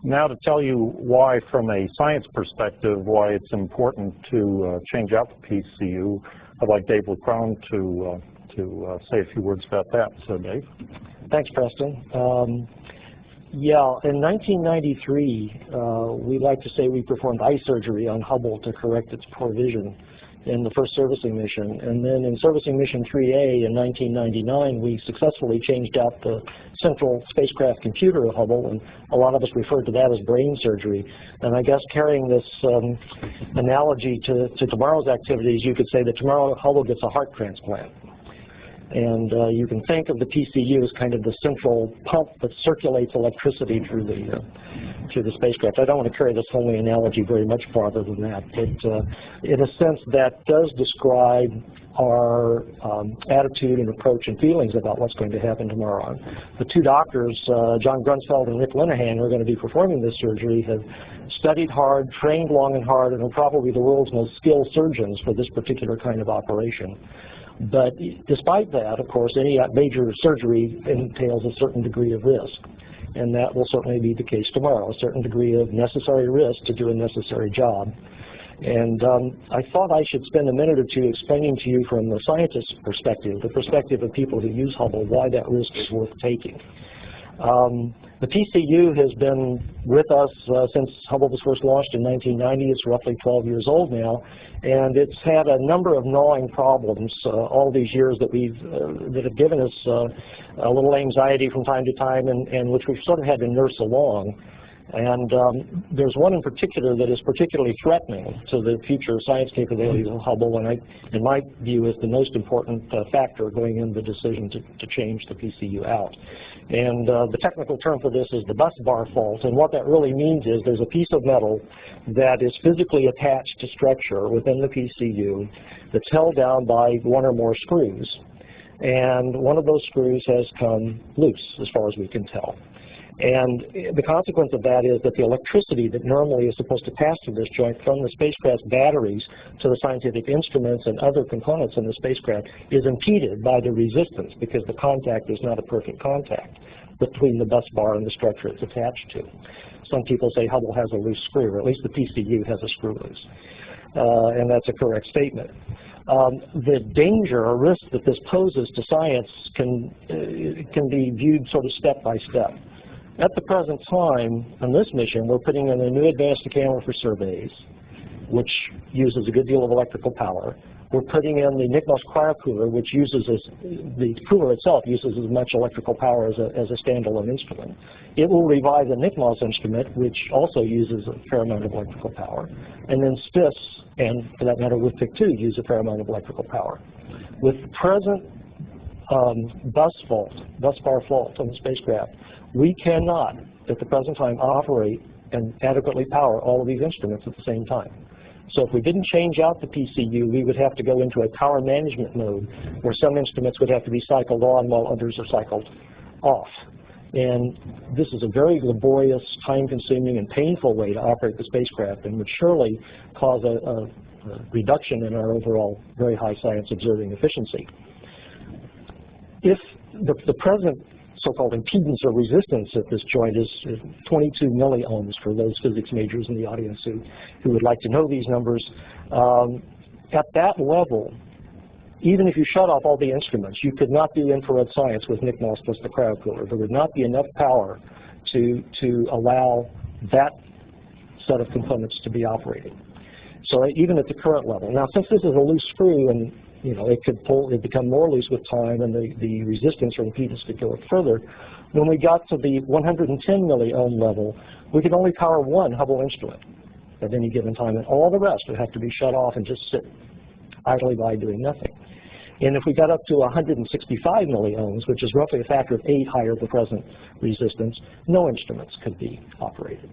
Now to tell you why, from a science perspective, why it's important to change out the PCU, I'd like Dave Leckrone to say a few words about that. So, Dave. Thanks, Preston. Yeah, in 1993, we like to say we performed eye surgery on Hubble to correct its poor vision in the first servicing mission. And then in servicing mission 3A in 1999, we successfully changed out the central spacecraft computer of Hubble, and a lot of us referred to that as brain surgery. And I guess carrying this analogy to tomorrow's activities, you could say that tomorrow Hubble gets a heart transplant. And you can think of the PCU as kind of the central pump that circulates electricity through the spacecraft. I don't want to carry this homely analogy very much farther than that, but in a sense that does describe our attitude and approach and feelings about what's going to happen tomorrow. The 2 doctors, John Grunsfeld and Rick Linehan, who are going to be performing this surgery, have studied hard, trained long and hard, and are probably the world's most skilled surgeons for this particular kind of operation. But despite that, of course, any major surgery entails a certain degree of risk. And that will certainly be the case tomorrow, a certain degree of necessary risk to do a necessary job. And I thought I should spend a minute or two explaining to you from the scientist's perspective, the perspective of people who use Hubble, why that risk is worth taking. The PCU has been with us since Hubble was first launched in 1990. It's roughly 12 years old now, and it's had a number of gnawing problems all these years that have given us a little anxiety from time to time, and which we've sort of had to nurse along. And there's one in particular that is particularly threatening to the future science capabilities of Hubble, and in my view, is the most important factor going into the decision to change the PCU out. And the technical term for this is the bus bar fault, and what that really means is there's a piece of metal that is physically attached to structure within the PCU that's held down by 1 or more screws. And one of those screws has come loose, as far as we can tell. And the consequence of that is that the electricity that normally is supposed to pass through this joint from the spacecraft's batteries to the scientific instruments and other components in the spacecraft is impeded by the resistance, because the contact is not a perfect contact between the bus bar and the structure it's attached to. Some people say Hubble has a loose screw, or at least the PCU has a screw loose. And that's a correct statement. The danger or risk that this poses to science can be viewed sort of step by step. At the present time, on this mission, we're putting in a new advanced camera for surveys, which uses a good deal of electrical power. we're putting in the NICMOS cryocooler, which uses the cooler itself uses as much electrical power as a standalone instrument. It will revive the NICMOS instrument, which also uses a fair amount of electrical power. And then STS, and for that matter with PIC2, use a fair amount of electrical power. With the present bus bar fault on the spacecraft, we cannot, at the present time, operate and adequately power all of these instruments at the same time. So if we didn't change out the PCU, we would have to go into a power management mode where some instruments would have to be cycled on while others are cycled off. And this is a very laborious, time-consuming, and painful way to operate the spacecraft, and would surely cause a reduction in our overall very high science observing efficiency. If the present so-called impedance or resistance at this joint is 22 milliohms for those physics majors in the audience who would like to know these numbers. At that level, even if you shut off all the instruments, you could not do infrared science with NICMOS plus the cryocooler. There would not be enough power to allow that set of components to be operated. So even at the current level. Now, since this is a loose screw and it become more loose with time, and the resistance or impedance could go further. When we got to the 110 milliohm level, we could only power one Hubble instrument at any given time, and all the rest would have to be shut off and just sit idly by doing nothing. And if we got up to 165 milliohms, which is roughly a factor of 8 higher than the present resistance, no instruments could be operated.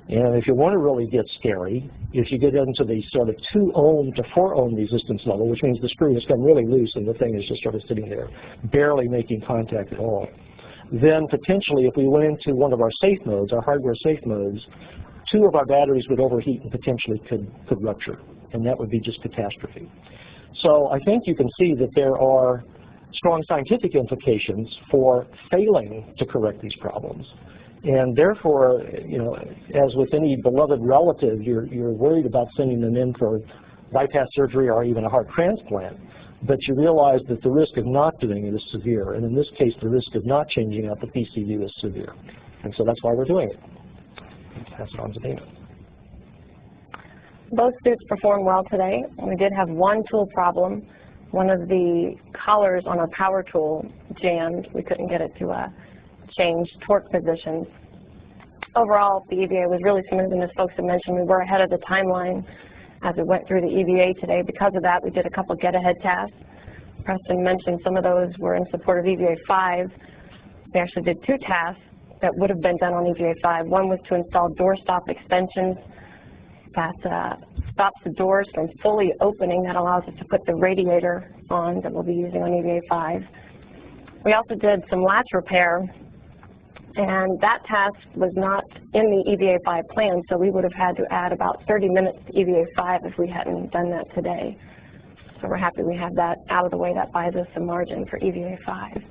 And if you want to really get scary, if you get into the sort of 2 ohm to 4 ohm resistance level, which means the screw has come really loose and the thing is just sort of sitting there, barely making contact at all, then potentially if we went into one of our safe modes, our hardware safe modes, 2 of our batteries would overheat and potentially could rupture, and that would be just catastrophe. So I think you can see that there are strong scientific implications for failing to correct these problems. And therefore, as with any beloved relative, you're worried about sending them in for bypass surgery or even a heart transplant, but you realize that the risk of not doing it is severe. And in this case, the risk of not changing out the PCU is severe. And so that's why we're doing it. Pass it on to Dana. Both suits performed well today. We did have one tool problem. One of the collars on our power tool jammed. We couldn't get it to change torque positions. Overall, the EVA was really smooth, and as folks have mentioned, we were ahead of the timeline as we went through the EVA today. Because of that, we did a couple get-ahead tasks. Preston mentioned some of those were in support of EVA 5. We actually did 2 tasks that would have been done on EVA 5. One was to install door stop extensions that stops the doors from fully opening. That allows us to put the radiator on that we'll be using on EVA 5. We also did some latch repair, and that task was not in the EVA 5 plan, so we would have had to add about 30 minutes to EVA 5 if we hadn't done that today. So we're happy we have that out of the way. That buys us some margin for EVA 5.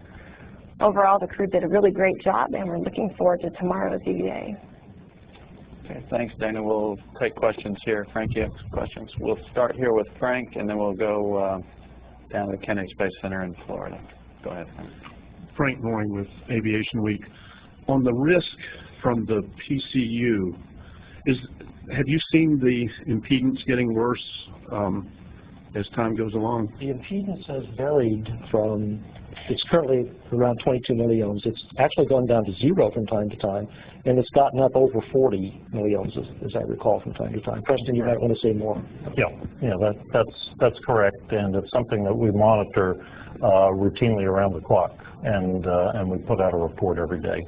Overall, the crew did a really great job, and we're looking forward to tomorrow's EVA. Okay, thanks, Dana. We'll take questions here. Frank, you have questions? We'll start here with Frank, and then we'll go down to the Kennedy Space Center in Florida. Go ahead, Frank. Frank Mooring with Aviation Week. On the risk from the PCU, have you seen the impedance getting worse as time goes along? The impedance has varied from, it's currently around 22 milliohms. It's actually gone down to 0 from time to time, and it's gotten up over 40 milliohms, as I recall, from time to time. Preston, you might want to say more. Yeah, that's correct, and it's something that we monitor routinely around the clock, and we put out a report every day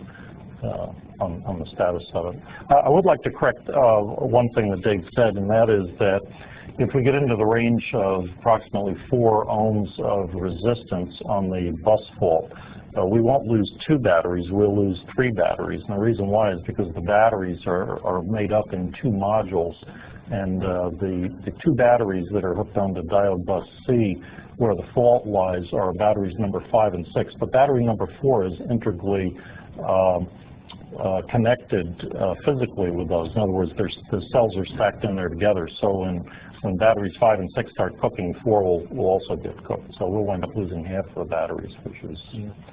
on the status of it. I would like to correct one thing that Dave said, and that is that if we get into the range of approximately 4 ohms of resistance on the bus fault, we won't lose 2 batteries, we'll lose 3 batteries. And the reason why is because the batteries are made up in 2 modules, and the 2 batteries that are hooked onto diode bus C, where the fault lies, are batteries number 5 and 6. But battery number 4 is integrally connected physically with those. In other words, the cells are stacked in there together. So in when batteries 5 and 6 start cooking, 4 will also get cooked. So we'll wind up losing half of the batteries, which is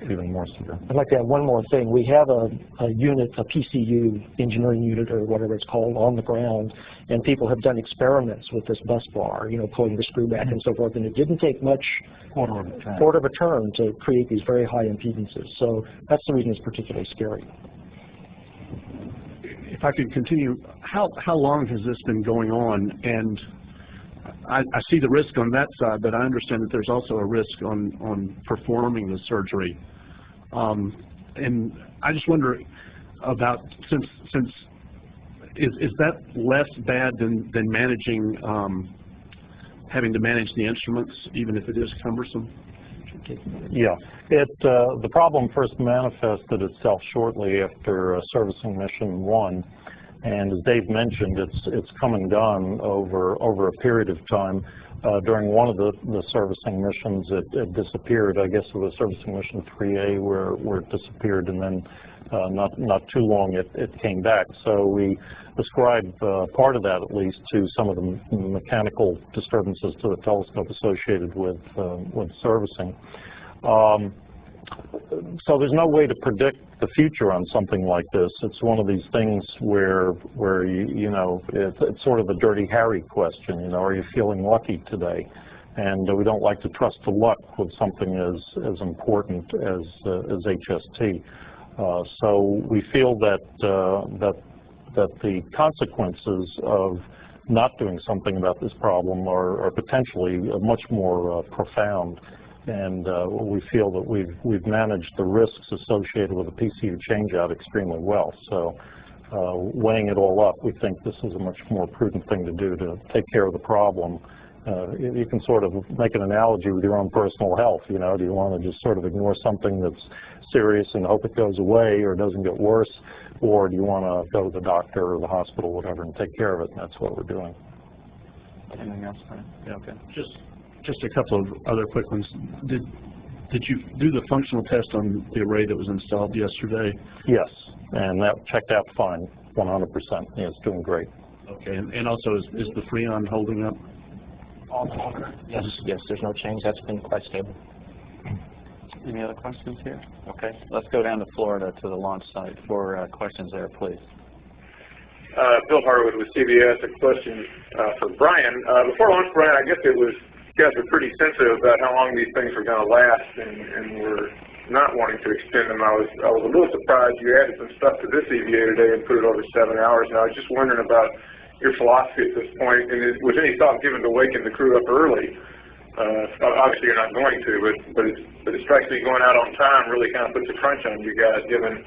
even more severe. I'd like to add one more thing. We have a unit, a PCU engineering unit or whatever it's called, on the ground, and people have done experiments with this bus bar, you know, pulling the screw back and so forth, and it didn't take much quarter of a turn to create these very high impedances. So that's the reason it's particularly scary. If I could continue, how long has this been going on? And I see the risk on that side, but I understand that there's also a risk on performing the surgery. And I just wonder about, since is that less bad than managing, having to manage the instruments, even if it is cumbersome? Yeah, the problem first manifested itself shortly after servicing mission 1, and as Dave mentioned, it's come and gone over a period of time. During one of the servicing missions, it disappeared. I guess it was servicing mission 3A where it disappeared, and then not too long it came back. So we ascribe part of that, at least, to some of the mechanical disturbances to the telescope associated with servicing. So there's no way to predict the future on something like this. It's one of these things where you know, it's sort of a Dirty Harry question. You know, are you feeling lucky today? And we don't like to trust to luck with something as important as HST. So we feel that the consequences of not doing something about this problem are potentially much more profound. And we feel that we've managed the risks associated with a PCU changeout extremely well. So weighing it all up, we think this is a much more prudent thing to do to take care of the problem. You can sort of make an analogy with your own personal health. You know, do you want to just sort of ignore something that's serious and hope it goes away or doesn't get worse, or do you want to go to the doctor or the hospital, whatever, and take care of it? And that's what we're doing. Anything else? Yeah, okay. Just a couple of other quick ones. Did you do the functional test on the array that was installed yesterday? Yes, and that checked out fine, 100%. Yeah, it's doing great. Okay, and also is the Freon holding up? Yes, there's no change. That's been quite stable. Any other questions here? Okay, let's go down to Florida to the launch site for questions there, please. Bill Harwood with CBS. A question for Brian. Before launch, Brian, I guess you guys were pretty sensitive about how long these things were going to last, and were not wanting to extend them. I was a little surprised you added some stuff to this EVA today and put it over 7 hours. And I was just wondering about your philosophy at this point, and was any thought given to waking the crew up early? Obviously you're not going to, but it strikes me going out on time really kind of puts a crunch on you guys, given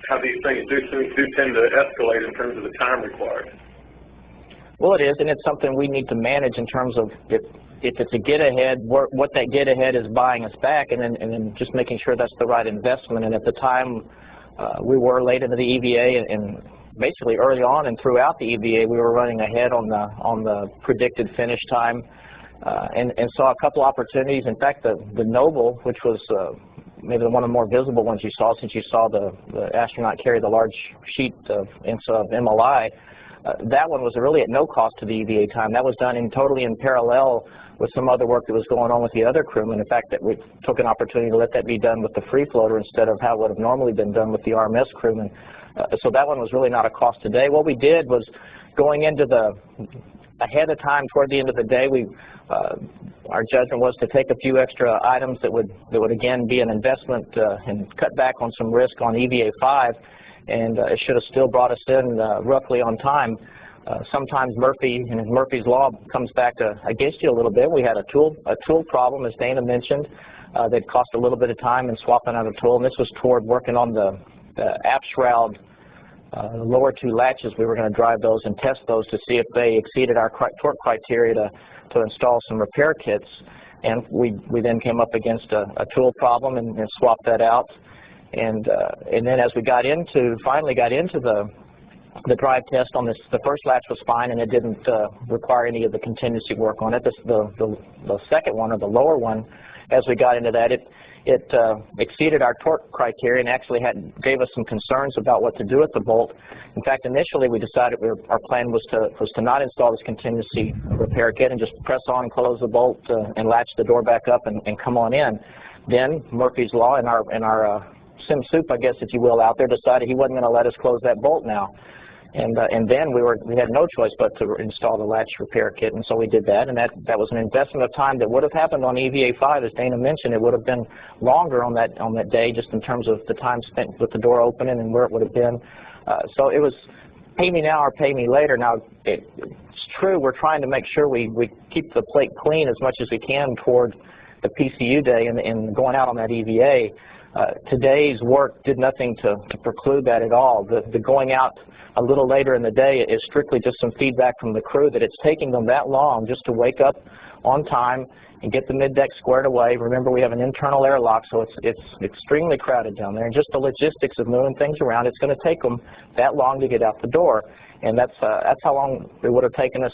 how these things do tend to escalate in terms of the time required. Well, it is, and it's something we need to manage in terms of if it's a get-ahead, what that get-ahead is buying us back, and then just making sure that's the right investment. And at the time, we were late into the EVA, and basically early on and throughout the EVA, we were running ahead on the predicted finish time, and saw a couple opportunities. In fact, the Noble, which was maybe one of the more visible ones you saw, since you saw the astronaut carry the large sheet of MLI, that one was really at no cost to the EVA time. That was done totally in parallel with some other work that was going on with the other crewmen. In fact, that we took an opportunity to let that be done with the free floater instead of how it would have normally been done with the RMS crewmen. So that one was really not a cost today. What we did was, going into ahead of time toward the end of the day, our judgment was to take a few extra items that would again be an investment and cut back on some risk on EVA 5, and it should have still brought us in roughly on time. Sometimes Murphy's Law comes back against you a little bit. We had a tool problem, as Dana mentioned, that cost a little bit of time in swapping out a tool, and this was toward working on the app shroud, the lower 2 latches. We were going to drive those and test those to see if they exceeded our torque criteria to install some repair kits, and we then came up against a tool problem and swapped that out. And then as we finally got into the drive test on this, the first latch was fine, and it didn't require any of the contingency work on it. The second one, or the lower one, as we got into that, it exceeded our torque criteria and actually gave us some concerns about what to do with the bolt. In fact, initially we decided our plan was to not install this contingency repair kit and just press on and close the bolt and latch the door back up and come on in. Then Murphy's Law and our sim soup, I guess if you will, out there decided he wasn't going to let us close that bolt now. And then we had no choice but to install the latch repair kit, and so we did that, and that was an investment of time that would have happened on EVA 5, as Dana mentioned. It would have been longer on that day, just in terms of the time spent with the door opening and where it would have been. So it was pay me now or pay me later. Now it's true we're trying to make sure we keep the plate clean as much as we can toward the PCU day and going out on that EVA. Today's work did nothing to preclude that at all. The going out a little later in the day is strictly just some feedback from the crew that it's taking them that long just to wake up on time and get the mid-deck squared away. Remember, we have an internal airlock, so it's extremely crowded down there. And just the logistics of moving things around, it's going to take them that long to get out the door. And that's how long it would have taken us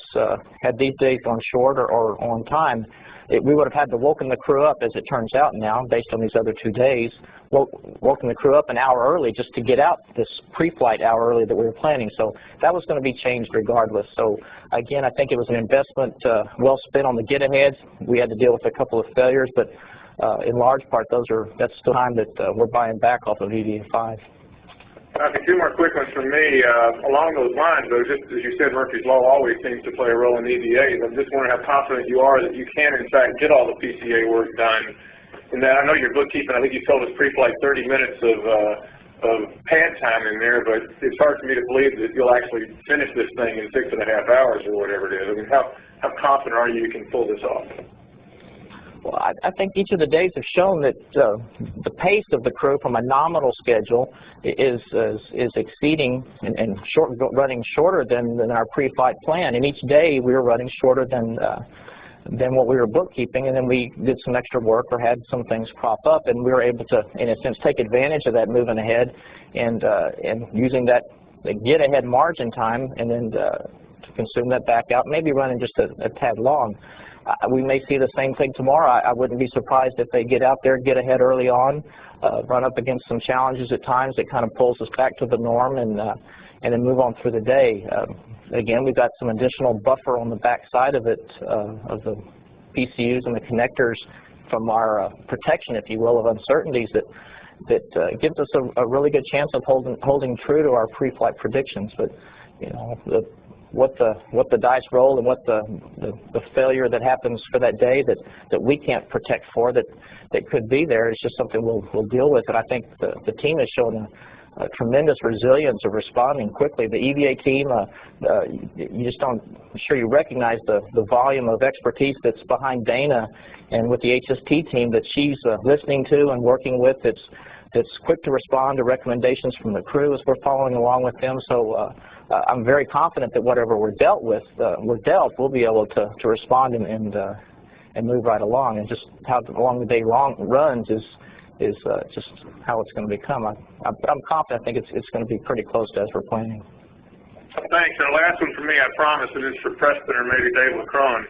had these days gone short or on time. We would have had to woken the crew up, as it turns out now, based on these other 2 days, woken the crew up an hour early just to get out this pre-flight hour early that we were planning. So that was going to be changed regardless. So again, I think it was an investment well spent on the get-aheads. We had to deal with a couple of failures, but in large part, that's the time that we're buying back off of EVA 5. Okay, 2 more quick ones from me. Along those lines, though, just as you said, Murphy's Law always seems to play a role in EVAs. I'm just wondering how confident you are that you can, in fact, get all the PCA work done. And that I know your bookkeeping, I think you told us pre-flight 30 minutes of pad time in there, but it's hard for me to believe that you'll actually finish this thing in 6.5 hours or whatever it is. I mean, how confident are you can pull this off? Well, I think each of the days have shown that the pace of the crew from a nominal schedule is exceeding and running shorter than our pre-flight plan. And each day we were running shorter than what we were bookkeeping, and then we did some extra work or had some things crop up, and we were able to, in a sense, take advantage of that moving ahead and using that get ahead margin time, and then to consume that back out, maybe running just a tad long. We may see the same thing tomorrow. I wouldn't be surprised if they get out there, get ahead early on, run up against some challenges at times that kind of pulls us back to the norm, and then move on through the day. Again, we've got some additional buffer on the back side of it, of the PCUs and the connectors from our protection, if you will, of uncertainties that gives us a really good chance of holding true to our pre-flight predictions. But you know, what the dice roll and what the failure that happens for that day that we can't protect for, that could be there, is just something we'll deal with. And I think the team has shown a tremendous resilience of responding quickly. The EVA team, you just don't, I'm sure you recognize the volume of expertise that's behind Dana and with the HST team that she's listening to and working with. That's quick to respond to recommendations from the crew as we're following along with them. So I'm very confident that whatever we're dealt with, we'll be able to respond and move right along. And just how long the day runs is just how it's going to become. But I'm confident. I think it's going to be pretty close to as we're planning. Thanks. And the last one for me, I promise, and it's for Preston or maybe Dave LeCron.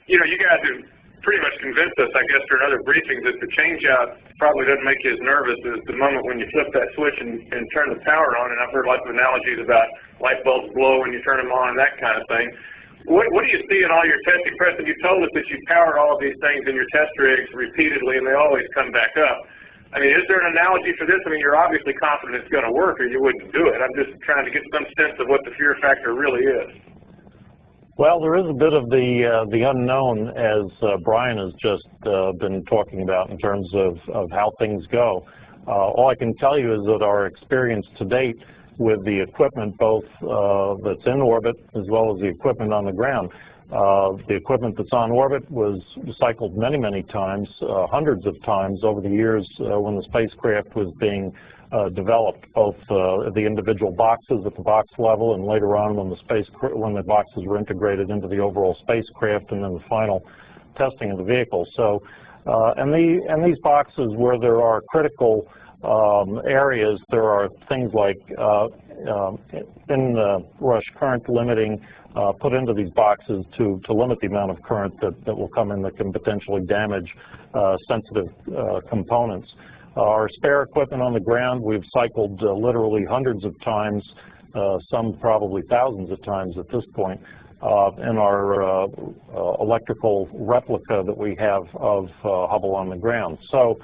You know, you guys have pretty much convinced us, I guess, during other briefings that the change-out probably doesn't make you as nervous as the moment when you flip that switch and turn the power on. And I've heard lots of analogies about light bulbs glow when you turn them on and that kind of thing. What do you see in all your testing? Preston, you told us that you powered all of these things in your test rigs repeatedly, and they always come back up. I mean, is there an analogy for this? I mean, you're obviously confident it's going to work, or you wouldn't do it. I'm just trying to get some sense of what the fear factor really is. Well, there is a bit of the unknown, as Brian has just been talking about, in terms of how things go. All I can tell you is that our experience to date with the equipment, both that's in orbit as well as the equipment on the ground. The equipment that's on orbit was cycled many, many times, hundreds of times over the years when the spacecraft was being developed, both the individual boxes at the box level, and later on when the boxes were integrated into the overall spacecraft, and then the final testing of the vehicle. So, and these boxes, where there are critical areas, there are things like in-rush current limiting put into these boxes to limit the amount of current that will come in that can potentially damage sensitive components. Our spare equipment on the ground, we've cycled literally hundreds of times, some probably thousands of times at this point, in our electrical replica that we have of Hubble on the ground. So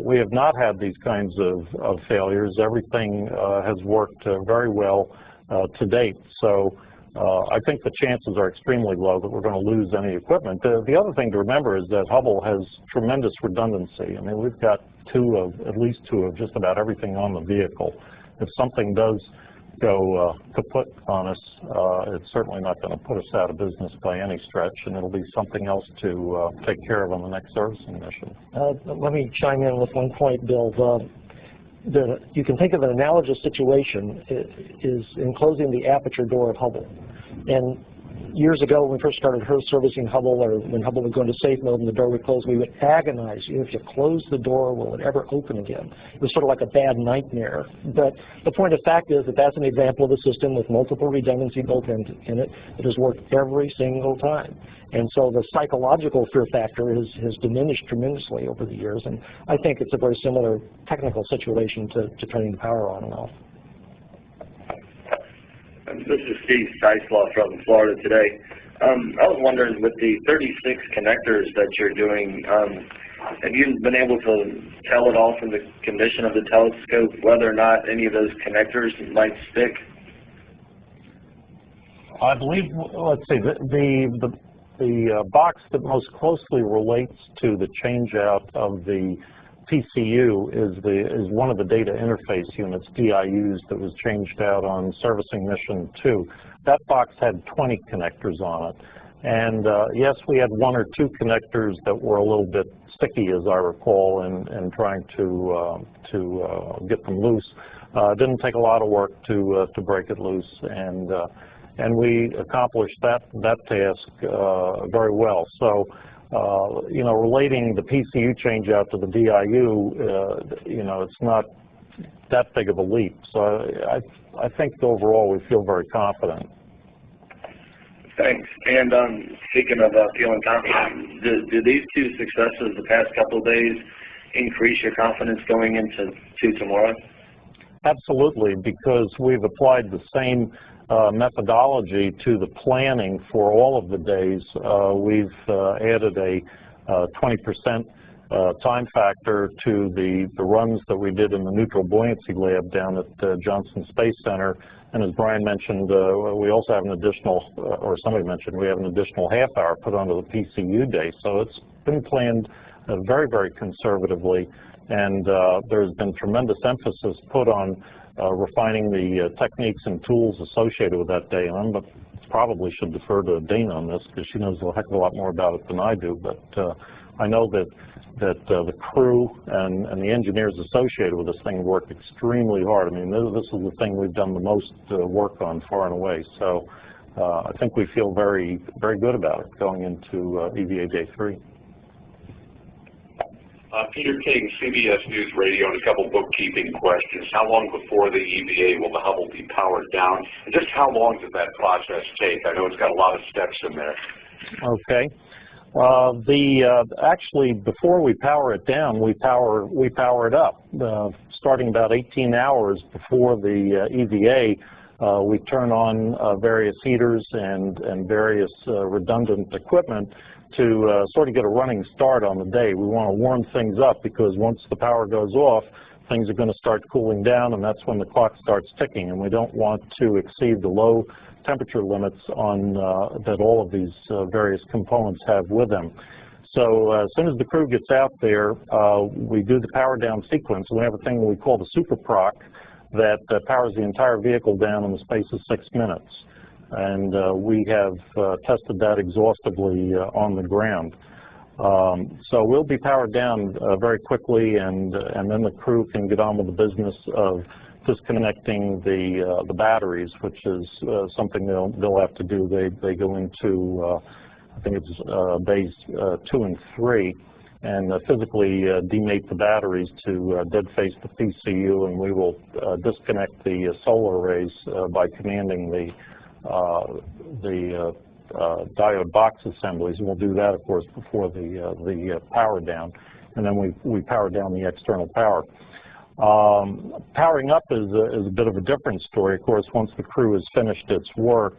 we have not had these kinds of failures. Everything has worked very well to date. So I think the chances are extremely low that we're going to lose any equipment. The other thing to remember is that Hubble has tremendous redundancy. I mean, we've got at least two of just about everything on the vehicle. If something does go kaput on us, it's certainly not going to put us out of business by any stretch, and it'll be something else to take care of on the next servicing mission. Let me chime in with one point, Bill. You can think of an analogous situation is enclosing the aperture door of Hubble. And years ago, when we first started servicing Hubble, or when Hubble would go into safe mode and the door would close, we would agonize. If you close the door, will it ever open again? It was sort of like a bad nightmare. But the point of fact is that that's an example of a system with multiple redundancy built in it that has worked every single time. And so the psychological fear factor has diminished tremendously over the years. And I think it's a very similar technical situation to turning the power on and off. This is Steve Steislaw from Florida today. I was wondering, with the 36 connectors that you're doing, have you been able to tell at all from the condition of the telescope whether or not any of those connectors might stick? I believe, let's see, the box that most closely relates to the change-out of the PCU is one of the data interface units, DIUs, that was changed out on servicing mission 2. That box had 20 connectors on it. And yes, we had one or two connectors that were a little bit sticky, as I recall, in trying to get them loose. It didn't take a lot of work to break it loose, and we accomplished that task very well. So, you know, relating the PCU change out to the DIU, you know, it's not that big of a leap. So I think overall we feel very confident. Thanks. And speaking of feeling confident, do these two successes the past couple of days increase your confidence going into tomorrow? Absolutely, because we've applied the same methodology to the planning for all of the days. We've added a 20% time factor to the runs that we did in the neutral buoyancy lab down at Johnson Space Center. And as Brian mentioned, we also have an additional, or somebody mentioned, we have an additional half hour put onto the PCU day. So it's been planned very, very conservatively, and there's been tremendous emphasis put on refining the techniques and tools associated with that day. And I probably should defer to Dana on this because she knows a heck of a lot more about it than I do. But I know that the crew and the engineers associated with this thing worked extremely hard. I mean, this is the thing we've done the most work on far and away. So I think we feel very, very good about it going into EVA Day 3. Peter King, CBS News Radio, and a couple bookkeeping questions. How long before the EVA will the Hubble be powered down? And just how long does that process take? I know it's got a lot of steps in there. Okay. Actually, before we power it down, we power it up. Starting about 18 hours before the EVA, we turn on various heaters and various redundant equipment to sort of get a running start on the day. We want to warm things up because once the power goes off, things are going to start cooling down, and that's when the clock starts ticking. And we don't want to exceed the low temperature limits on that all of these various components have with them. So as soon as the crew gets out there, we do the power down sequence. We have a thing we call the super proc that powers the entire vehicle down in the space of 6 minutes. And we have tested that exhaustively on the ground. So we'll be powered down very quickly, and then the crew can get on with the business of disconnecting the batteries, which is something they'll have to do. They go into I think it's bays 2 and 3, and physically demate the batteries to dead face the PCU, and we will disconnect the solar arrays by commanding the diode box assemblies. And we'll do that, of course, before the power down, and then we power down the external power. Powering up is a bit of a different story. Of course, once the crew has finished its work,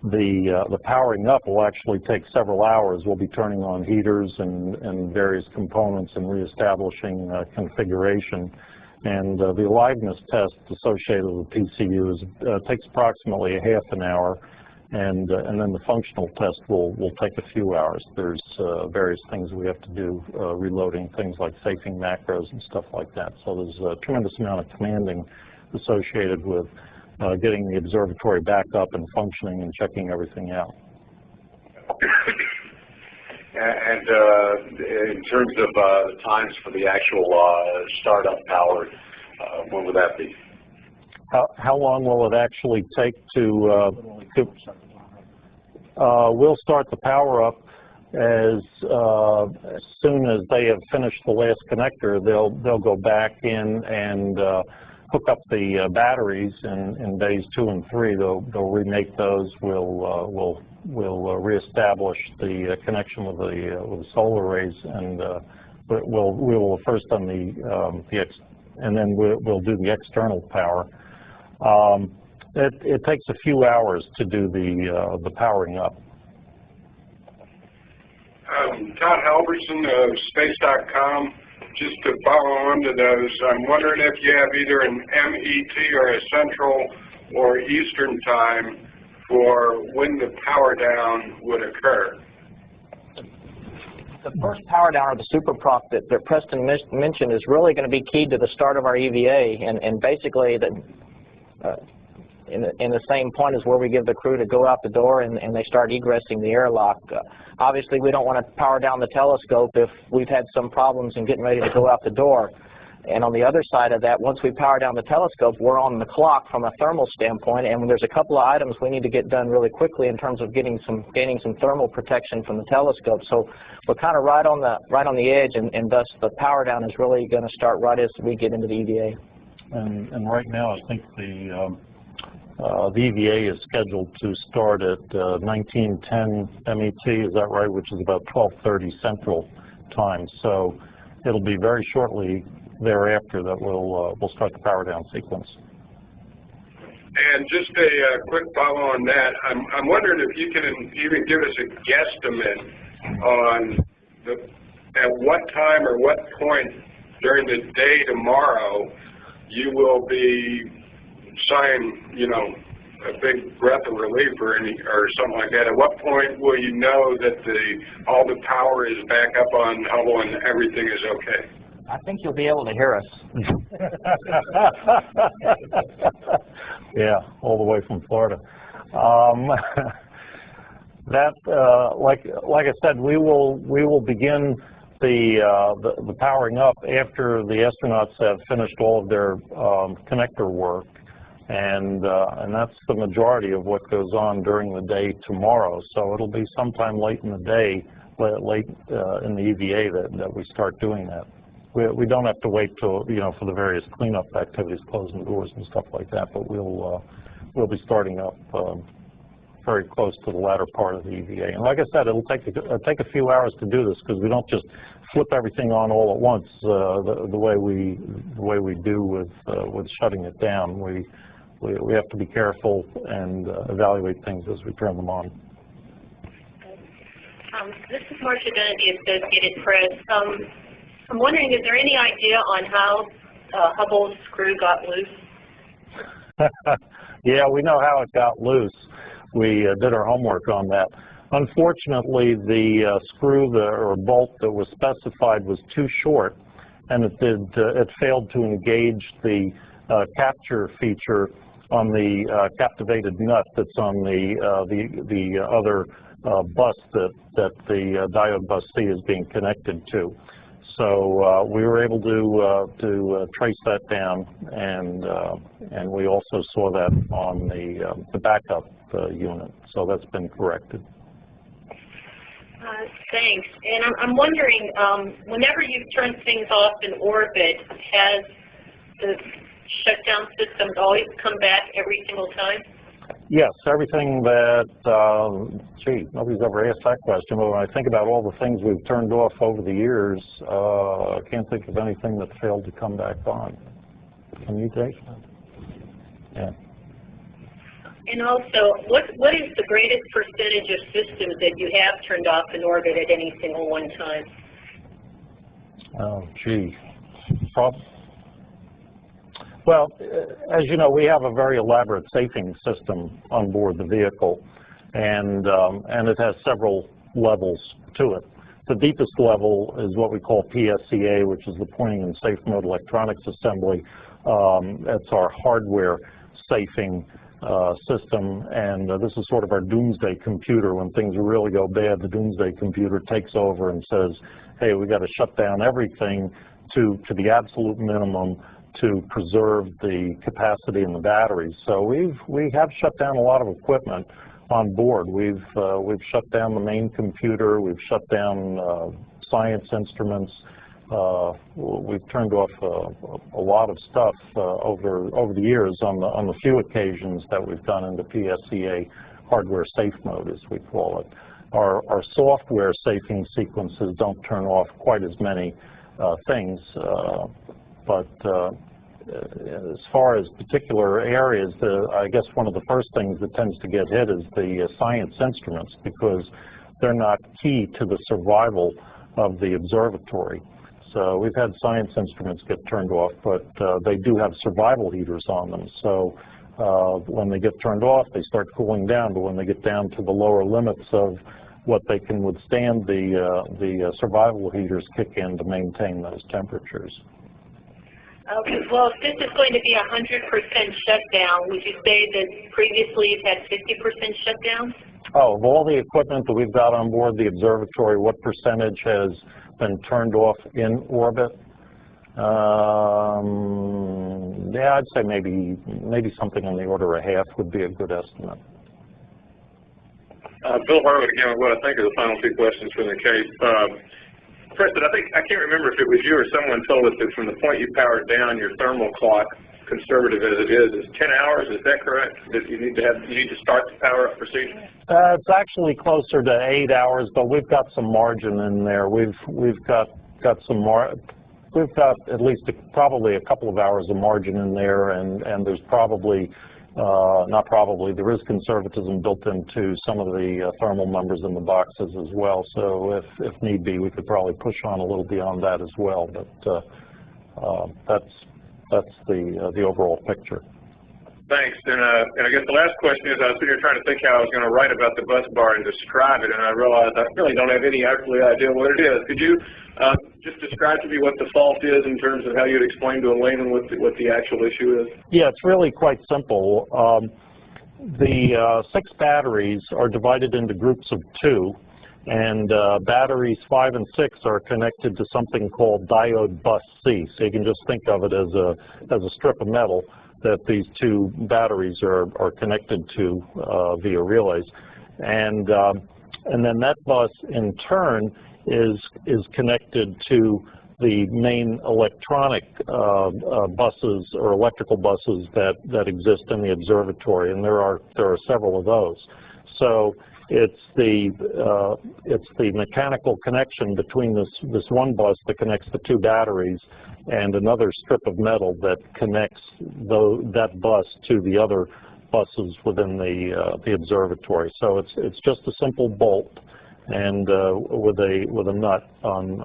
the powering up will actually take several hours. We'll be turning on heaters and various components and reestablishing configuration. And the aliveness test associated with the PCUs takes approximately a half an hour, and then the functional test will take a few hours. There's various things we have to do, reloading things like safing macros and stuff like that. So there's a tremendous amount of commanding associated with getting the observatory back up and functioning and checking everything out. And in terms of the times for the actual startup power, when would that be? How long will it actually take to we'll start the power up as soon as they have finished the last connector. They'll go back in and hook up the batteries in days 2 and 3. They'll remake those. We'll reestablish the connection with the solar arrays, and we will first on and then we'll do the external power. It takes a few hours to do the powering up. Todd Halverson of Space.com. Just to follow on to those, I'm wondering if you have either an MET or a Central or Eastern time for when the power down would occur. The first power down, or the super prop that Preston mentioned, is really going to be key to the start of our EVA, and basically in the same point as where we give the crew to go out the door and they start egressing the airlock. Obviously, we don't want to power down the telescope if we've had some problems in getting ready to go out the door. And on the other side of that, once we power down the telescope, we're on the clock from a thermal standpoint, and there's a couple of items we need to get done really quickly in terms of gaining some thermal protection from the telescope. So we're kind of right on the edge, and thus the power down is really going to start right as we get into the EVA. And right now, I think the EVA is scheduled to start at 1910 MET, is that right? Which is about 12:30 Central Time. So it'll be very shortly thereafter that we'll start the power down sequence. And just a quick follow on that, I'm wondering if you can even give us a guesstimate on at what time or what point during the day tomorrow you will be sighing, a big breath of relief or something like that. At what point will you know that all the power is back up on Hubble and everything is okay? I think you'll be able to hear us. Yeah, all the way from Florida. Like I said, we will begin the powering up after the astronauts have finished all of their connector work, and that's the majority of what goes on during the day tomorrow. So it'll be sometime late in the day, late in the EVA that we start doing that. We don't have to wait till for the various cleanup activities, closing doors and stuff like that. But we'll be starting up very close to the latter part of the EVA. And like I said, it'll take a few hours to do this because we don't just flip everything on all at once the way we do with shutting it down. We have to be careful and evaluate things as we turn them on. This is Marcia Dennedy, Associated Press. I'm wondering, is there any idea on how Hubble's screw got loose? Yeah, we know how it got loose. We did our homework on that. Unfortunately, the screw or bolt that was specified was too short, and it failed to engage the capture feature on the captivated nut that's on the other bus that the diode bus C is being connected to. So we were able to trace that down, and we also saw that on the backup unit. So that's been corrected. Thanks. And I'm wondering, whenever you've turned things off in orbit, has the shutdown systems always come back every single time? Yes, everything that, gee, nobody's ever asked that question, but when I think about all the things we've turned off over the years, I can't think of anything that failed to come back on. Can you, Dave? Yeah. And also, what is the greatest percentage of systems that you have turned off in orbit at any single one time? Oh, gee. Well, as you know, we have a very elaborate safing system on board the vehicle, and it has several levels to it. The deepest level is what we call PSCA, which is the Pointing and Safe Mode Electronics Assembly. That's our hardware safing system, and this is sort of our doomsday computer. When things really go bad, the doomsday computer takes over and says, hey, we got to shut down everything to the absolute minimum to preserve the capacity in the batteries. So we have shut down a lot of equipment on board. We've shut down the main computer. We've shut down science instruments. We've turned off a lot of stuff over the years on the few occasions that we've gone into PSCA hardware safe mode, as we call it. Our software safing sequences don't turn off quite as many things, but as far as particular areas, I guess one of the first things that tends to get hit is the science instruments, because they're not key to the survival of the observatory. So we've had science instruments get turned off, but they do have survival heaters on them. So when they get turned off, they start cooling down, but when they get down to the lower limits of what they can withstand, the survival heaters kick in to maintain those temperatures. Okay, well, if this is going to be 100% shutdown, would you say that previously you've had 50% shutdown? Oh, of all the equipment that we've got on board the observatory, what percentage has been turned off in orbit? Yeah, I'd say maybe something on the order of half would be a good estimate. Bill Harwood again with what I think are the final two questions from the case. Preston, I can't remember if it was you or someone told us that from the point you powered down, your thermal clock, conservative as it is 10 hours. Is that correct? That you need to start the power up procedure? It's actually closer to 8 hours, but we've got some margin in there. We've got at least probably a couple of hours of margin in there, and there's probably there is conservatism built into some of the thermal numbers in the boxes as well. So if need be, we could probably push on a little beyond that as well. But that's the overall picture. Thanks. And I guess the last question is, I was sitting here trying to think how I was going to write about the bus bar and describe it, and I realized I really don't have any actually idea what it is. Could you just describe to me what the fault is in terms of how you'd explain to a layman what the actual issue is? Yeah, it's really quite simple. The 6 batteries are divided into groups of 2, and batteries 5 and 6 are connected to something called diode bus C. So you can just think of it as a strip of metal that these 2 batteries are connected to via relays, and then that bus in turn is connected to the main electronic buses or electrical buses that exist in the observatory, and there are several of those. So it's the mechanical connection between this one bus that connects the 2 batteries and another strip of metal that connects that bus to the other buses within the observatory. So it's just a simple bolt, and with a nut on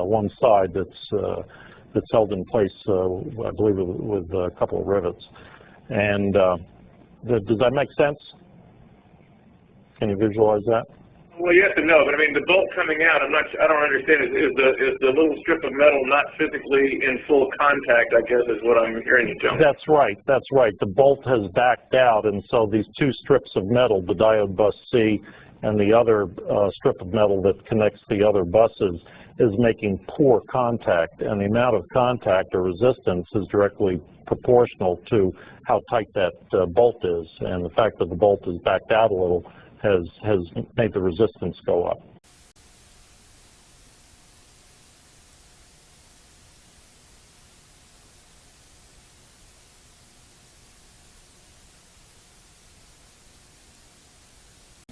one side that's held in place, I believe, with a couple of rivets. And does that make sense? Can you visualize that? Well, yes and no, but I mean, the bolt coming out, I don't understand. Is the little strip of metal not physically in full contact, I guess, is what I'm hearing you tell me. That's right. The bolt has backed out, and so these 2 strips of metal, the diode bus C and the other strip of metal that connects the other buses, is making poor contact, and the amount of contact or resistance is directly proportional to how tight that bolt is, and the fact that the bolt is backed out a little has made the resistance go up.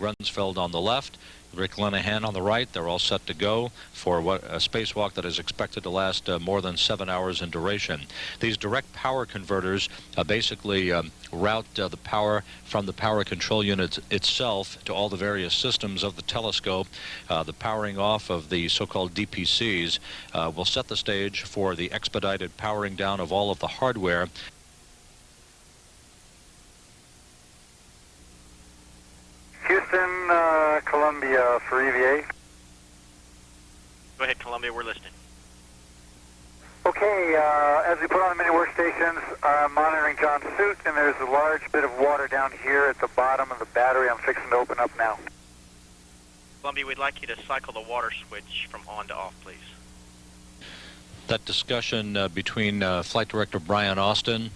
Grunsfeld on the left, Rick Linehan on the right. They're all set to go for a spacewalk that is expected to last more than 7 hours in duration. These direct power converters basically route the power from the power control unit itself to all the various systems of the telescope. The powering off of the so-called DPCs will set the stage for the expedited powering down of all of the hardware. Houston, Columbia for EVA. Go ahead, Columbia, we're listening. Okay, as we put on the many workstations, I'm monitoring John's suit, and there's a large bit of water down here at the bottom of the battery. I'm fixing to open up now. Columbia, we'd like you to cycle the water switch from on to off, please. That discussion between Flight Director Brian Austin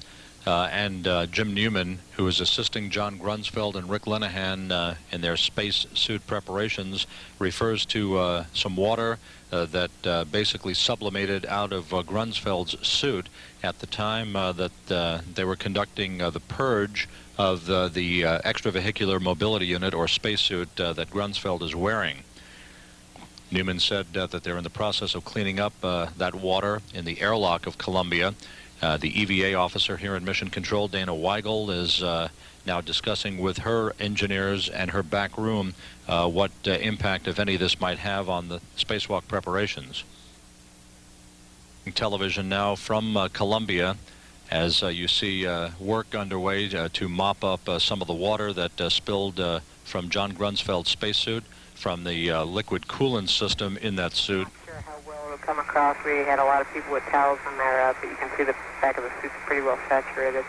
and Jim Newman, who is assisting John Grunsfeld and Rick Linehan in their space suit preparations, refers to some water that basically sublimated out of Grunsfeld's suit at the time that they were conducting the purge of the extravehicular mobility unit or spacesuit that Grunsfeld is wearing. Newman said that they're in the process of cleaning up that water in the airlock of Columbia. The EVA officer here in Mission Control, Dana Weigel, is now discussing with her engineers and her back room what impact, if any, this might have on the spacewalk preparations. Television now from Columbia, as you see work underway to mop up some of the water that spilled from John Grunsfeld's spacesuit from the liquid coolant system in that suit. Not sure how well it'll come across. We had a lot of people with towels in there, but you can see the back of the suit's pretty well saturated.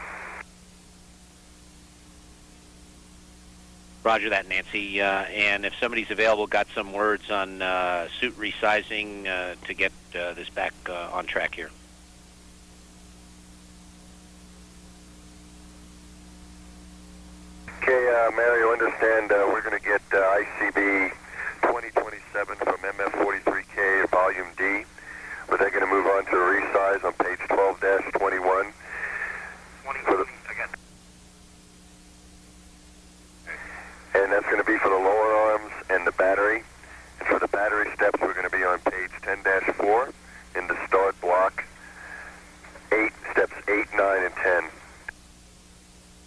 Roger that, Nancy. And if somebody's available, got some words on suit resizing to get this back on track here. Okay, Mary, you understand we're going to get ICB 2027 from MF43K Volume D. But they're going to move on to a resize on page 12-21. And that's going to be for the lower arms and the battery. And for the battery steps, we're going to be on page 10-4 in the start block. Steps 8, 9, and 10.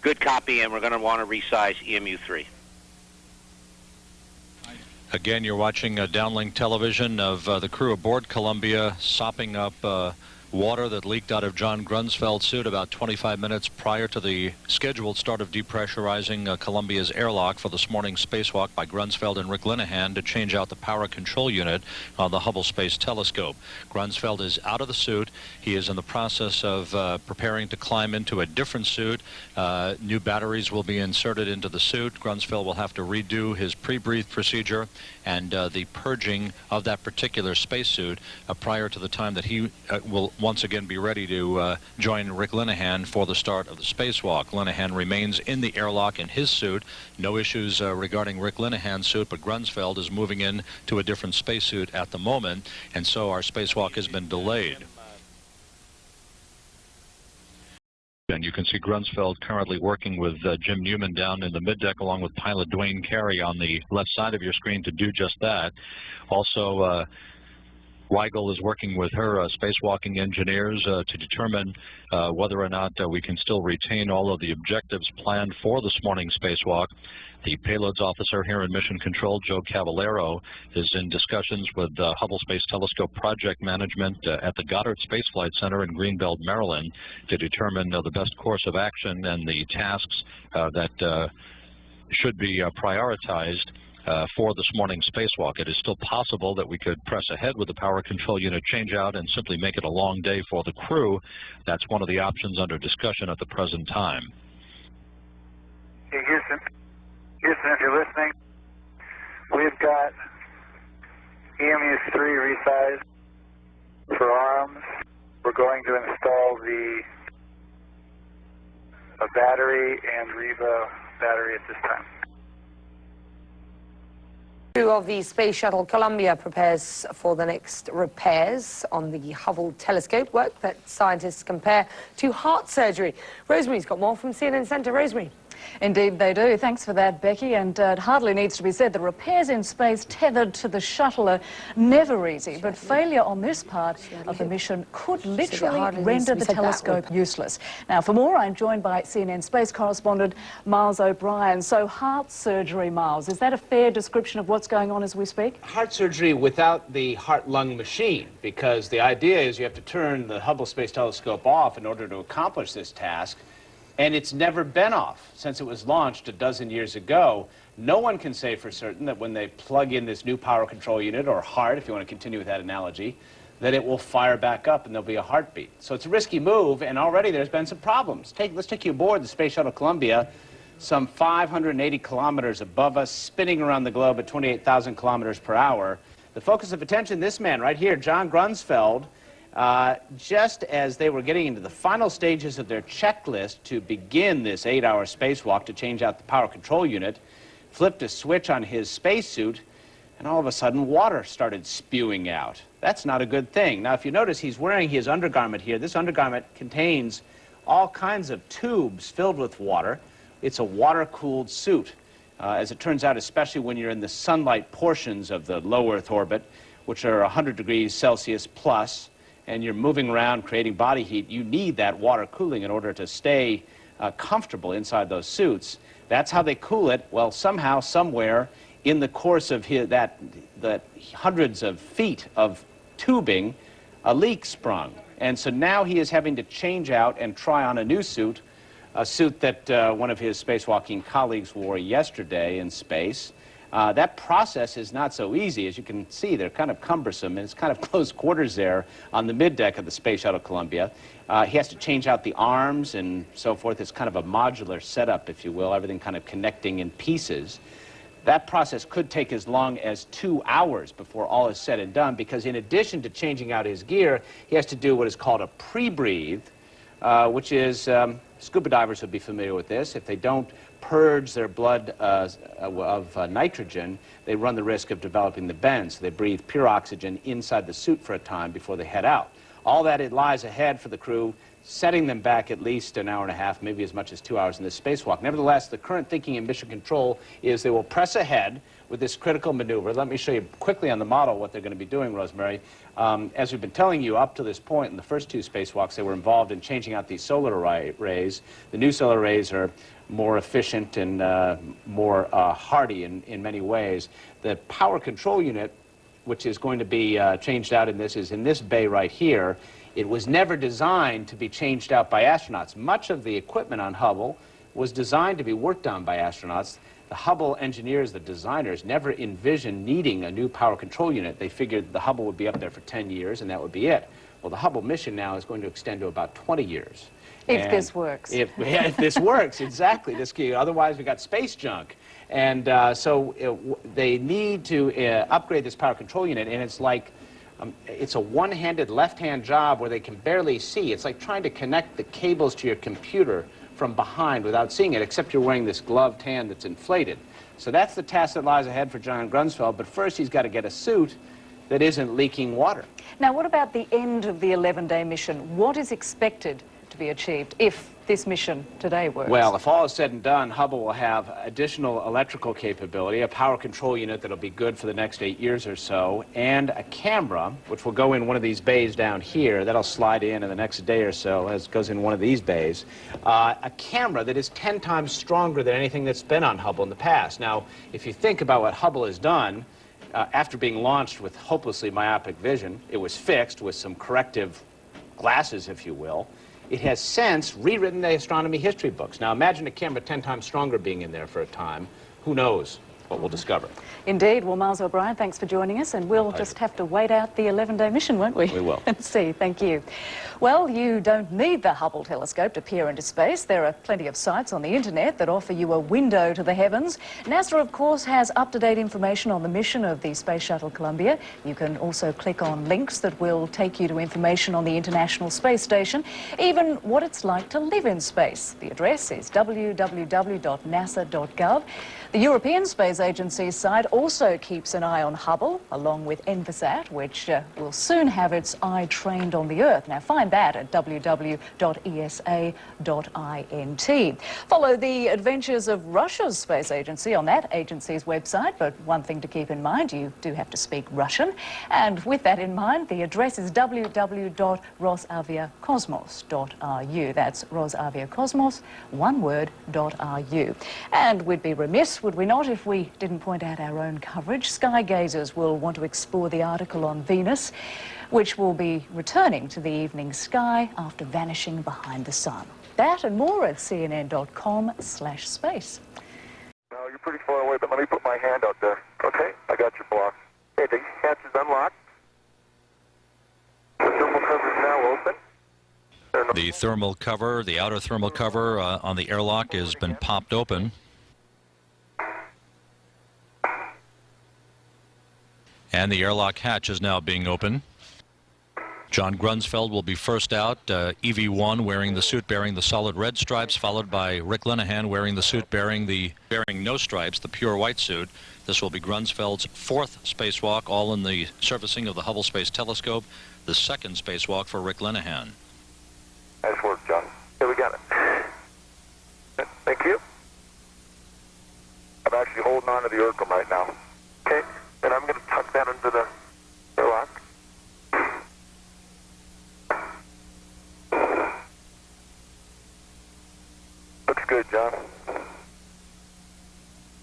Good copy, and we're going to want to resize EMU3. Again, you're watching downlink television of the crew aboard Columbia sopping up water that leaked out of John Grunsfeld's suit about 25 minutes prior to the scheduled start of depressurizing Columbia's airlock for this morning's spacewalk by Grunsfeld and Rick Linehan to change out the power control unit on the Hubble Space Telescope. Grunsfeld is out of the suit. He is in the process of preparing to climb into a different suit. New batteries will be inserted into the suit. Grunsfeld will have to redo his pre-breathe procedure and the purging of that particular spacesuit prior to the time that he will once again be ready to join Rick Linehan for the start of the spacewalk. Linehan remains in the airlock in his suit. No issues regarding Rick Linehan's suit, but Grunsfeld is moving in to a different spacesuit at the moment, and so our spacewalk has been delayed. And you can see Grunsfeld currently working with Jim Newman down in the middeck along with pilot Dwayne Carey on the left side of your screen to do just that. Also, Weigel is working with her spacewalking engineers to determine whether or not we can still retain all of the objectives planned for this morning's spacewalk. The payloads officer here in Mission Control, Joe Cavallero, is in discussions with Hubble Space Telescope project management at the Goddard Space Flight Center in Greenbelt, Maryland, to determine the best course of action and the tasks that should be prioritized for this morning's spacewalk. It is still possible that we could press ahead with the power control unit changeout and simply make it a long day for the crew. That's one of the options under discussion at the present time. Hey, Houston, if you're listening, we've got EMU3 resized for arms. We're going to install a battery and Riva battery at this time. Crew of the Space Shuttle Columbia prepares for the next repairs on the Hubble telescope, work that scientists compare to heart surgery. Rosemary's got more from CNN Center. Rosemary. Indeed they do. Thanks for that, Becky. And it hardly needs to be said, the repairs in space tethered to the shuttle are never easy, but failure on this part of the mission could literally render the telescope useless. Now, for more, I'm joined by CNN space correspondent Miles O'Brien. So, heart surgery, Miles, is that a fair description of what's going on as we speak? Heart surgery without the heart-lung machine, because the idea is you have to turn the Hubble Space Telescope off in order to accomplish this task. And it's never been off since it was launched a dozen years ago. No one can say for certain that when they plug in this new power control unit, or heart, if you want to continue with that analogy, that it will fire back up and there'll be a heartbeat. So it's a risky move, and already there's been some problems. Let's take you aboard the Space Shuttle Columbia, some 580 kilometers above us, spinning around the globe at 28,000 kilometers per hour. The focus of attention, this man right here, John Grunsfeld, just as they were getting into the final stages of their checklist to begin this 8-hour spacewalk to change out the power control unit, flipped a switch on his spacesuit, and all of a sudden water started spewing out. That's not a good thing. Now, if you notice, he's wearing his undergarment here. This undergarment contains all kinds of tubes filled with water. It's a water-cooled suit. As it turns out, especially when you're in the sunlight portions of the low Earth orbit, which are 100 degrees Celsius plus, and you're moving around creating body heat, you need that water cooling in order to stay comfortable inside those suits. That's how they cool it. Well, somehow, somewhere, in the course of the hundreds of feet of tubing, a leak sprung. And so now he is having to change out and try on a new suit, a suit that one of his spacewalking colleagues wore yesterday in space. That process is not so easy. As you can see, they're kind of cumbersome, and it's kind of close quarters there on the middeck of the Space Shuttle Columbia. He has to change out the arms and so forth. It's kind of a modular setup, if you will, everything kind of connecting in pieces. That process could take as long as 2 hours before all is said and done, because in addition to changing out his gear, he has to do what is called a pre-breathe, which is, scuba divers would be familiar with this. If they don't purge their blood of nitrogen, they run the risk of developing the bend. So they breathe pure oxygen inside the suit for a time before they head out. All that it lies ahead for the crew, setting them back at least an hour and a half, maybe as much as 2 hours in this spacewalk. Nevertheless, the current thinking in Mission Control is they will press ahead with this critical maneuver. Let me show you quickly on the model what they're going to be doing, Rosemary. As we've been telling you up to this point in the first 2 spacewalks, they were involved in changing out these solar rays. The new solar rays are more efficient and more hardy in many ways. The power control unit, which is going to be changed out in this, is in this bay right here. It was never designed to be changed out by astronauts. Much of the equipment on Hubble was designed to be worked on by astronauts. The Hubble engineers, the designers, never envisioned needing a new power control unit. They figured the Hubble would be up there for 10 years and that would be it. Well, the Hubble mission now is going to extend to about 20 years. If this works. If this works, exactly. Otherwise, we got space junk. And they need to upgrade this power control unit, and it's like, it's a one-handed left-hand job where they can barely see. It's like trying to connect the cables to your computer from behind without seeing it, except you're wearing this gloved hand that's inflated. So that's the task that lies ahead for John Grunsfeld, but first he's got to get a suit that isn't leaking water. Now, what about the end of the 11-day mission? What is expected to be achieved if this mission today works? Well, if all is said and done, Hubble will have additional electrical capability, a power control unit that'll be good for the next 8 years or so, and a camera, which will go in one of these bays down here. That'll slide in the next day or so, as it goes in one of these bays. A camera that is 10 times stronger than anything that's been on Hubble in the past. Now, if you think about what Hubble has done, after being launched with hopelessly myopic vision, it was fixed with some corrective glasses, if you will. It has since rewritten the astronomy history books. Now imagine a camera 10 times stronger being in there for a time. Who knows what we'll discover. Indeed. Well, Miles O'Brien, thanks for joining us, and we'll just have to wait out the 11-day mission, won't we? We will. And see. Thank you. Well, you don't need the Hubble telescope to peer into space. There are plenty of sites on the internet that offer you a window to the heavens. NASA, of course, has up-to-date information on the mission of the Space Shuttle Columbia. You can also click on links that will take you to information on the International Space Station, even what it's like to live in space. The address is www.nasa.gov. The European Space Space Agency's side also keeps an eye on Hubble, along with Envisat, which will soon have its eye trained on the Earth. Now, find that at www.esa.int. Follow the adventures of Russia's space agency on that agency's website, but one thing to keep in mind, you do have to speak Russian. And with that in mind, the address is www.rosaviakosmos.ru. That's rosaviakosmos, one word, .ru. And we'd be remiss, would we not, if we didn't point out our own coverage. Sky gazers will want to explore the article on Venus, which will be returning to the evening sky after vanishing behind the sun. That and more at cnn.com/space. No, you're pretty far away, but let me put my hand out there. Okay, I got your block. Okay, the hatch is unlocked. The thermal cover is now open. The thermal cover, the outer thermal cover on the airlock has been popped open. And the airlock hatch is now being opened. John Grunsfeld will be first out, EV1 wearing the suit bearing the solid red stripes, followed by Rick Linehan wearing the suit bearing no stripes, the pure white suit. This will be Grunsfeld's fourth spacewalk, all in the servicing of the Hubble Space Telescope, the second spacewalk for Rick Linehan. Nice work, John. Okay, we got it. Thank you. I'm actually holding on to the Urkel right now. Okay, and I'm going to tuck that into the airlock. Looks good, John.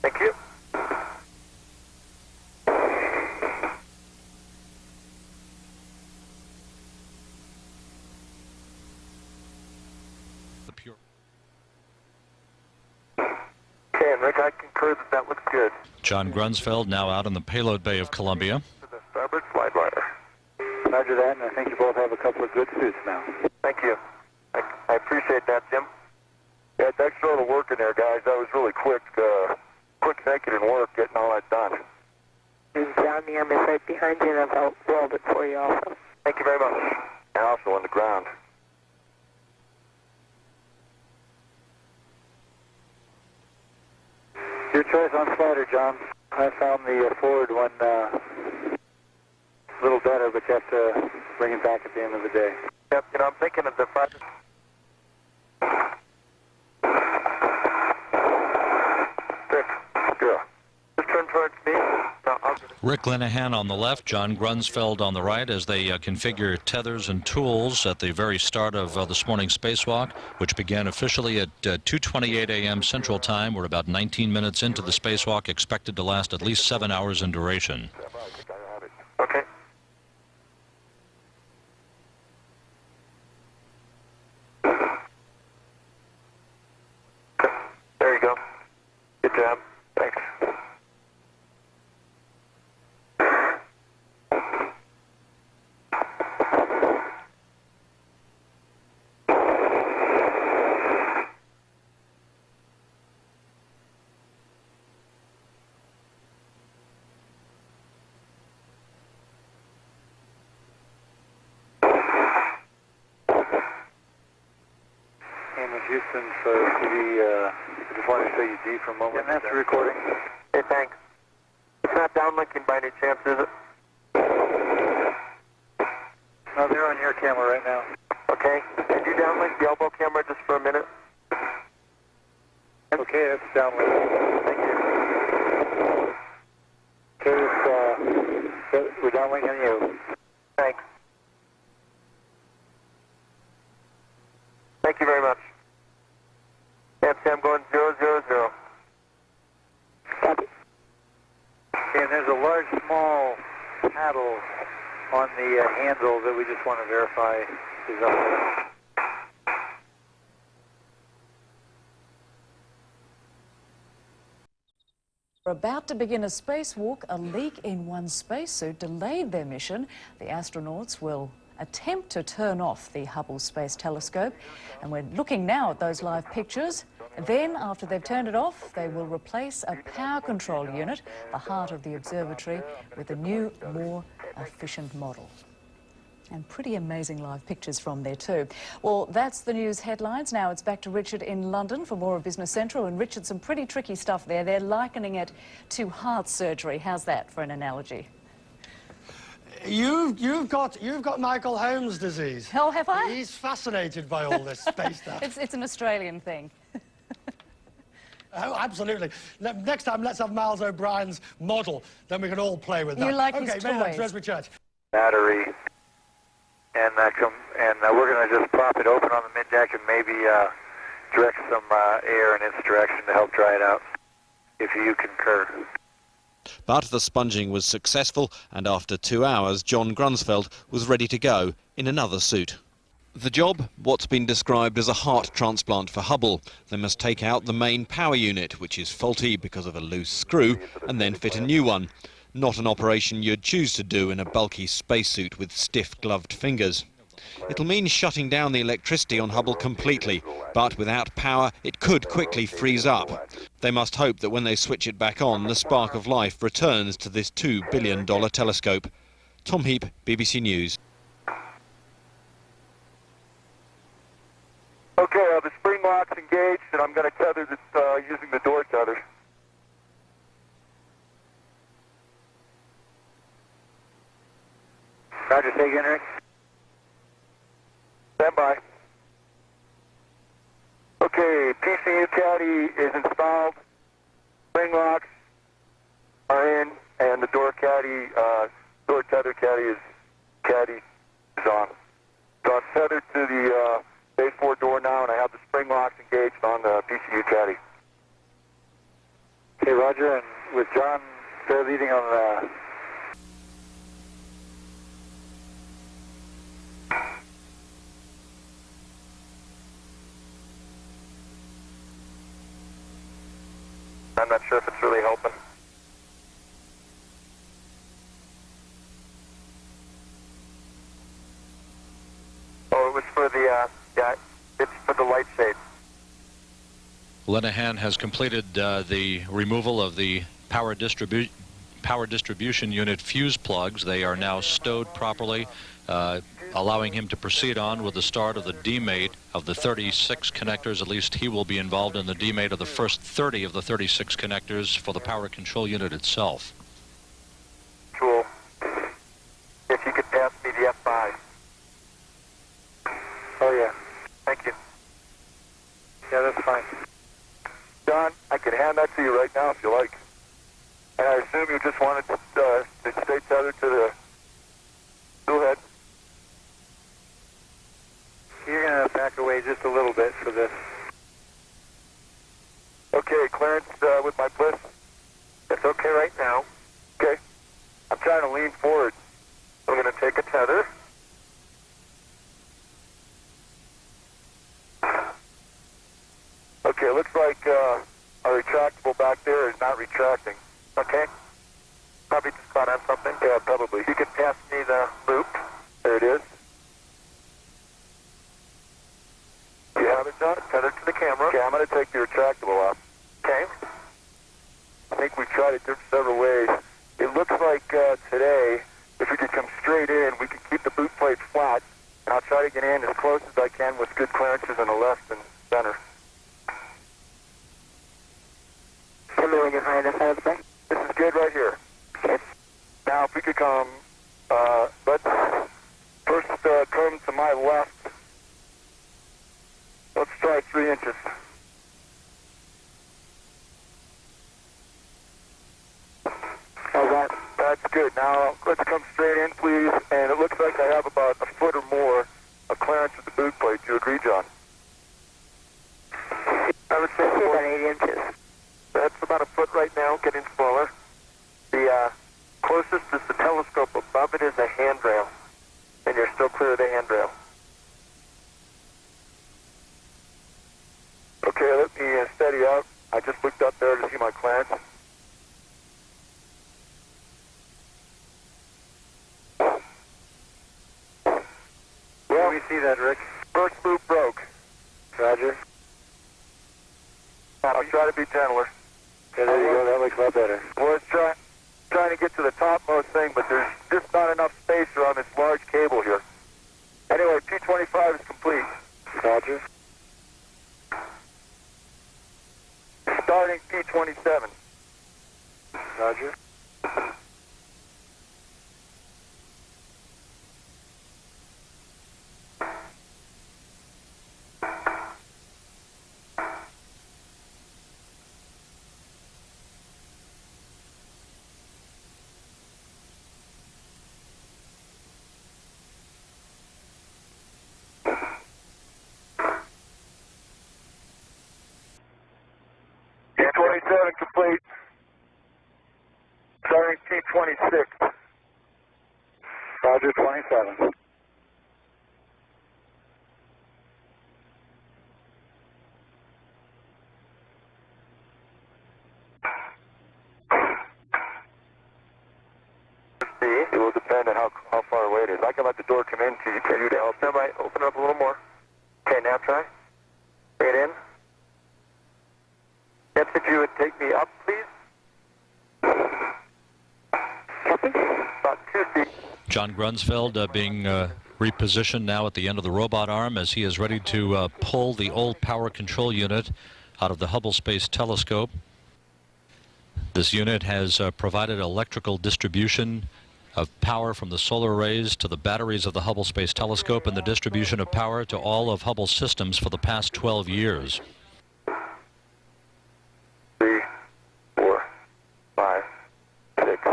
Thank you. Okay, and Rick, I concur that that looks good. John Grunsfeld now out in the payload bay of Columbia. To the starboard slide rider. Roger that, and I think you both have a couple of good suits now. Thank you. I appreciate that, Jim. Yeah, thanks for all the work in there, guys. That was really quick, naked, and work getting all that done. Down the arm is right behind you, and I'll weld it for you also. Thank you very much. And also on the ground. Your choice on slider, John. I found the forward one a little better, but you have to bring it back at the end of the day. Yep, you know, I'm thinking of the front. Good. Just turn towards me. No, Rick Linehan on the left, John Grunsfeld on the right as they configure tethers and tools at the very start of this morning's spacewalk, which began officially at 2:28 a.m. Central Time. We're about 19 minutes into the spacewalk, expected to last at least 7 hours in duration. Okay. There you go. Good job. Thanks. Houston, so TV, I just wanted to show you G for a moment. And that's the recording. Hey, thanks. It's not downlinking by any chance, is it? No, they're on your camera right now. Okay. Can you downlink the elbow camera just for a minute? Okay, that's downlink. Thank you. Okay, we're downlinking you. Thanks. Thank you very much. I'm going 000. Copy. And there's a large, small paddle on the handle that we just want to verify is up there. About to begin a spacewalk, a leak in one spacesuit delayed their mission. The astronauts will attempt to turn off the Hubble Space Telescope, and we're looking now at those live pictures. Then, after they've turned it off, they will replace a power control unit, the heart of the observatory, with a new, more efficient model. And pretty amazing live pictures from there too. Well, that's the news headlines. Now it's back to Richard in London for more of Business Central. And Richard, some pretty tricky stuff there. They're likening it to heart surgery. How's that for an analogy? You've got Michael Holmes' disease. Oh, have I? He's fascinated by all this space stuff. It's an Australian thing. Oh, absolutely. Next time, let's have Miles O'Brien's model. Then we can all play with that. You like okay, his many thanks, toys. Rosemary Church. Battery, and we're going to just prop it open on the mid-deck and maybe direct some air in its direction to help dry it out, if you concur. But the sponging was successful, and after 2 hours, John Grunsfeld was ready to go in another suit. The job, what's been described as a heart transplant for Hubble. They must take out the main power unit, which is faulty because of a loose screw, and then fit a new one. Not an operation you'd choose to do in a bulky spacesuit with stiff gloved fingers. It'll mean shutting down the electricity on Hubble completely, but without power it could quickly freeze up. They must hope that when they switch it back on, the spark of life returns to this $2 billion telescope. Tom Heap, BBC News. Okay, the spring lock's engaged, and I'm going to tether this using the door tether. Roger, say again, Rick. Stand by. Okay, PCU caddy is installed. Spring locks are in, and the door caddy, door tether caddy is on. So I'm tethered to the Base 4 door now, and I have the spring locks engaged on the PCU caddy. Okay, Roger, and with John leading on the... I'm not sure if it's really helping. Oh, it was for the, yeah, it's for the light shade. Linehan has completed the removal of the power distribution unit fuse plugs. They are now stowed properly, allowing him to proceed on with the start of the demate of the 36 connectors. At least he will be involved in the demate of the first 30 of the 36 connectors for the power control unit itself. Cool. If you could pass me the F5. Oh, yeah. Thank you. Yeah, that's fine. John, I can hand that to you right now if you like. And I assume you just wanted to stay tethered to the... Go ahead. You're going to back away just a little bit for this. Okay, clearance with my bliss. It's okay right now. Okay. I'm trying to lean forward. I'm going to take a tether. Okay, looks like our retractable back there is not retracting. Okay. Probably just caught on something. Yeah, probably. You can pass me the loop. There it is. You have it, John? Tethered to the camera. Okay, I'm going to take the retractable off. Okay. I think we tried it several ways. It looks like today, if we could come straight in, we could keep the boot plate flat, and I'll try to get in as close as I can with good clearances in the left and center. This is good right here. Okay. Now, if we could come, let's first come to my left. Let's try 3 inches. That's good. Now, let's come straight in, please. And it looks like I have about a foot or more of clearance with the boot plate. Do you agree, John? I would say about 8 inches. That's about a foot right now, getting smaller. The closest is the telescope. Above it is a handrail, and you're still clear of the handrail. Okay, let me steady out. I just looked up there to see my clearance. Well, we see that, Rick. First loop broke. Roger. I'll try to be gentler. Okay, there you go. That looks a lot better. Well, it's trying to get to the topmost thing, but there's just not enough space around this large cable here. Anyway, P25 is complete. Roger. Starting P27. Roger. P27 complete. Starting P26. Roger, 27. It will depend on how far away it is. I can let the door come in to you. Can you help? Somebody open it up a little more. Okay, now try. Bring it in. Yes, if you would take me up, please. Copy. About 2 feet. John Grunsfeld being repositioned now at the end of the robot arm as he is ready to pull the old power control unit out of the Hubble Space Telescope. This unit has provided electrical distribution of power from the solar arrays to the batteries of the Hubble Space Telescope and the distribution of power to all of Hubble's systems for the past 12 years. 3, 4, 5, 6.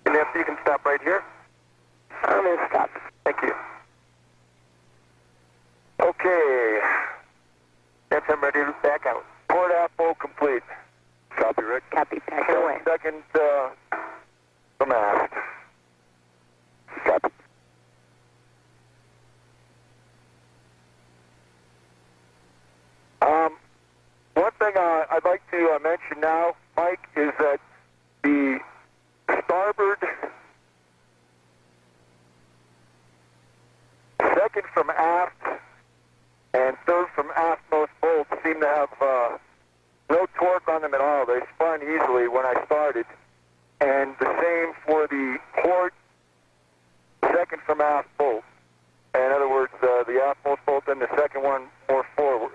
Nancy, you can stop right here. I'm going to stop. Thank you. Okay. Nancy, I'm ready to back out. Port apple complete. Copy, Rick. Copy, back away. Second from aft. Copy. One thing I'd like to mention now, Mike, is that the starboard second from aft and third from aftmost bolts seem to have no torque on them at all. They spun easily when I started. And the same for the port second from aft bolt. In other words, the aftmost bolt and the second one more forward,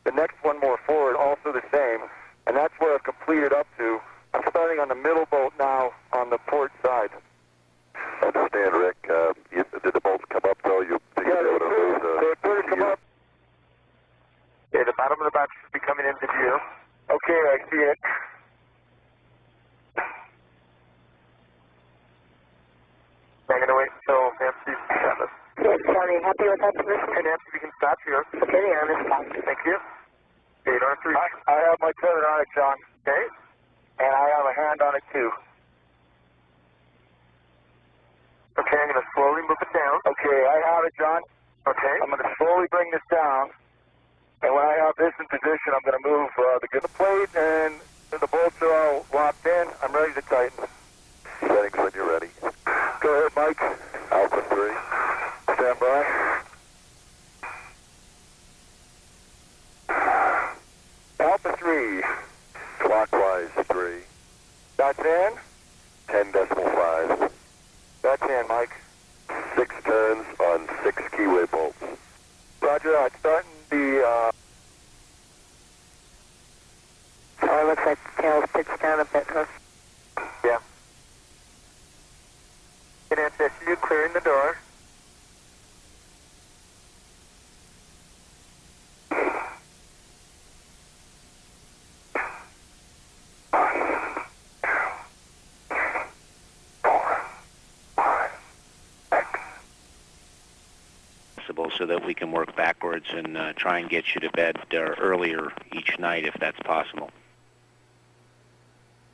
the next one more forward, also the same. And that's where I've completed up to. I'm starting on the middle bolt now on the port side. I understand, Rick. Did the bolts come up though? Yeah, they appear to come up. Okay, the bottom of the box should be coming into view. Okay, I see it. I'm going to wait until Nancy's got us. Yes, Johnny, happy with that position? Okay, Nancy, we can stop here. Okay, the arm is stopped. Thank you. Okay, don't reach. I have my tether on it, John. Okay. And I have a hand on it, too. Okay, I'm going to slowly move it down. Okay, I have it, John. Okay. I'm going to slowly bring this down. And when I have this in position, I'm going to move the plate, and the bolts are all locked in. I'm ready to tighten. Settings when you're ready. Go ahead, Mike. Alpha 3. Stand by. Alpha 3. Clockwise 3. That's in. 10.5. That's in, Mike. 6 turns on 6 keyway bolts. Roger that. Starting the, Oh, it looks like the tail's pitched down a bit, huh? yeah. Can I you clearing the door? So that we can work backwards and try and get you to bed earlier each night if that's possible.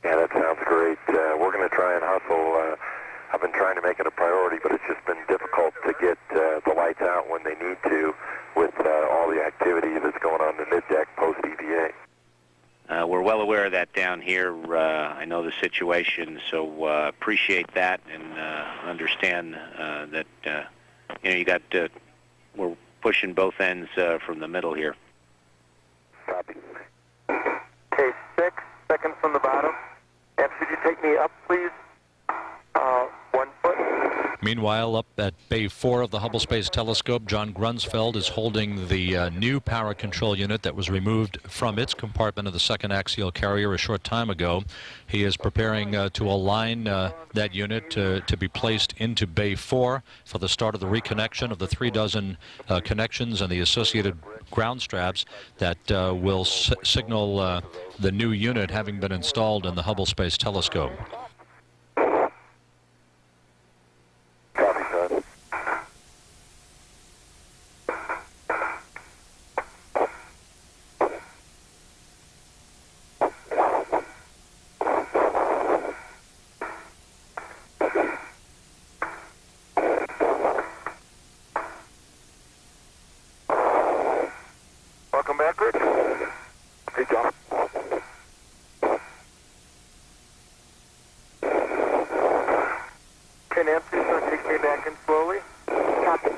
Yeah, that sounds great. We're going to try and hustle. I've been trying to make it a priority, but it's just been difficult to get the lights out when they need to with all the activity that's going on in the mid-deck post-EVA. We're well aware of that down here. I know the situation, so appreciate that and understand that you got we're pushing both ends from the middle here. Copy. Okay, 6 seconds from the bottom. And should you take me up, please? 1 foot. Meanwhile, up at Bay 4 of the Hubble Space Telescope, John Grunsfeld is holding the new power control unit that was removed from its compartment of the second axial carrier a short time ago. He is preparing to align that unit to be placed into Bay 4 for the start of the reconnection of the 3 dozen connections and the associated ground straps that will signal the new unit having been installed in the Hubble Space Telescope. Welcome back, Rich. Hey, John. 10 amps, just going to take me back in slowly. Copy.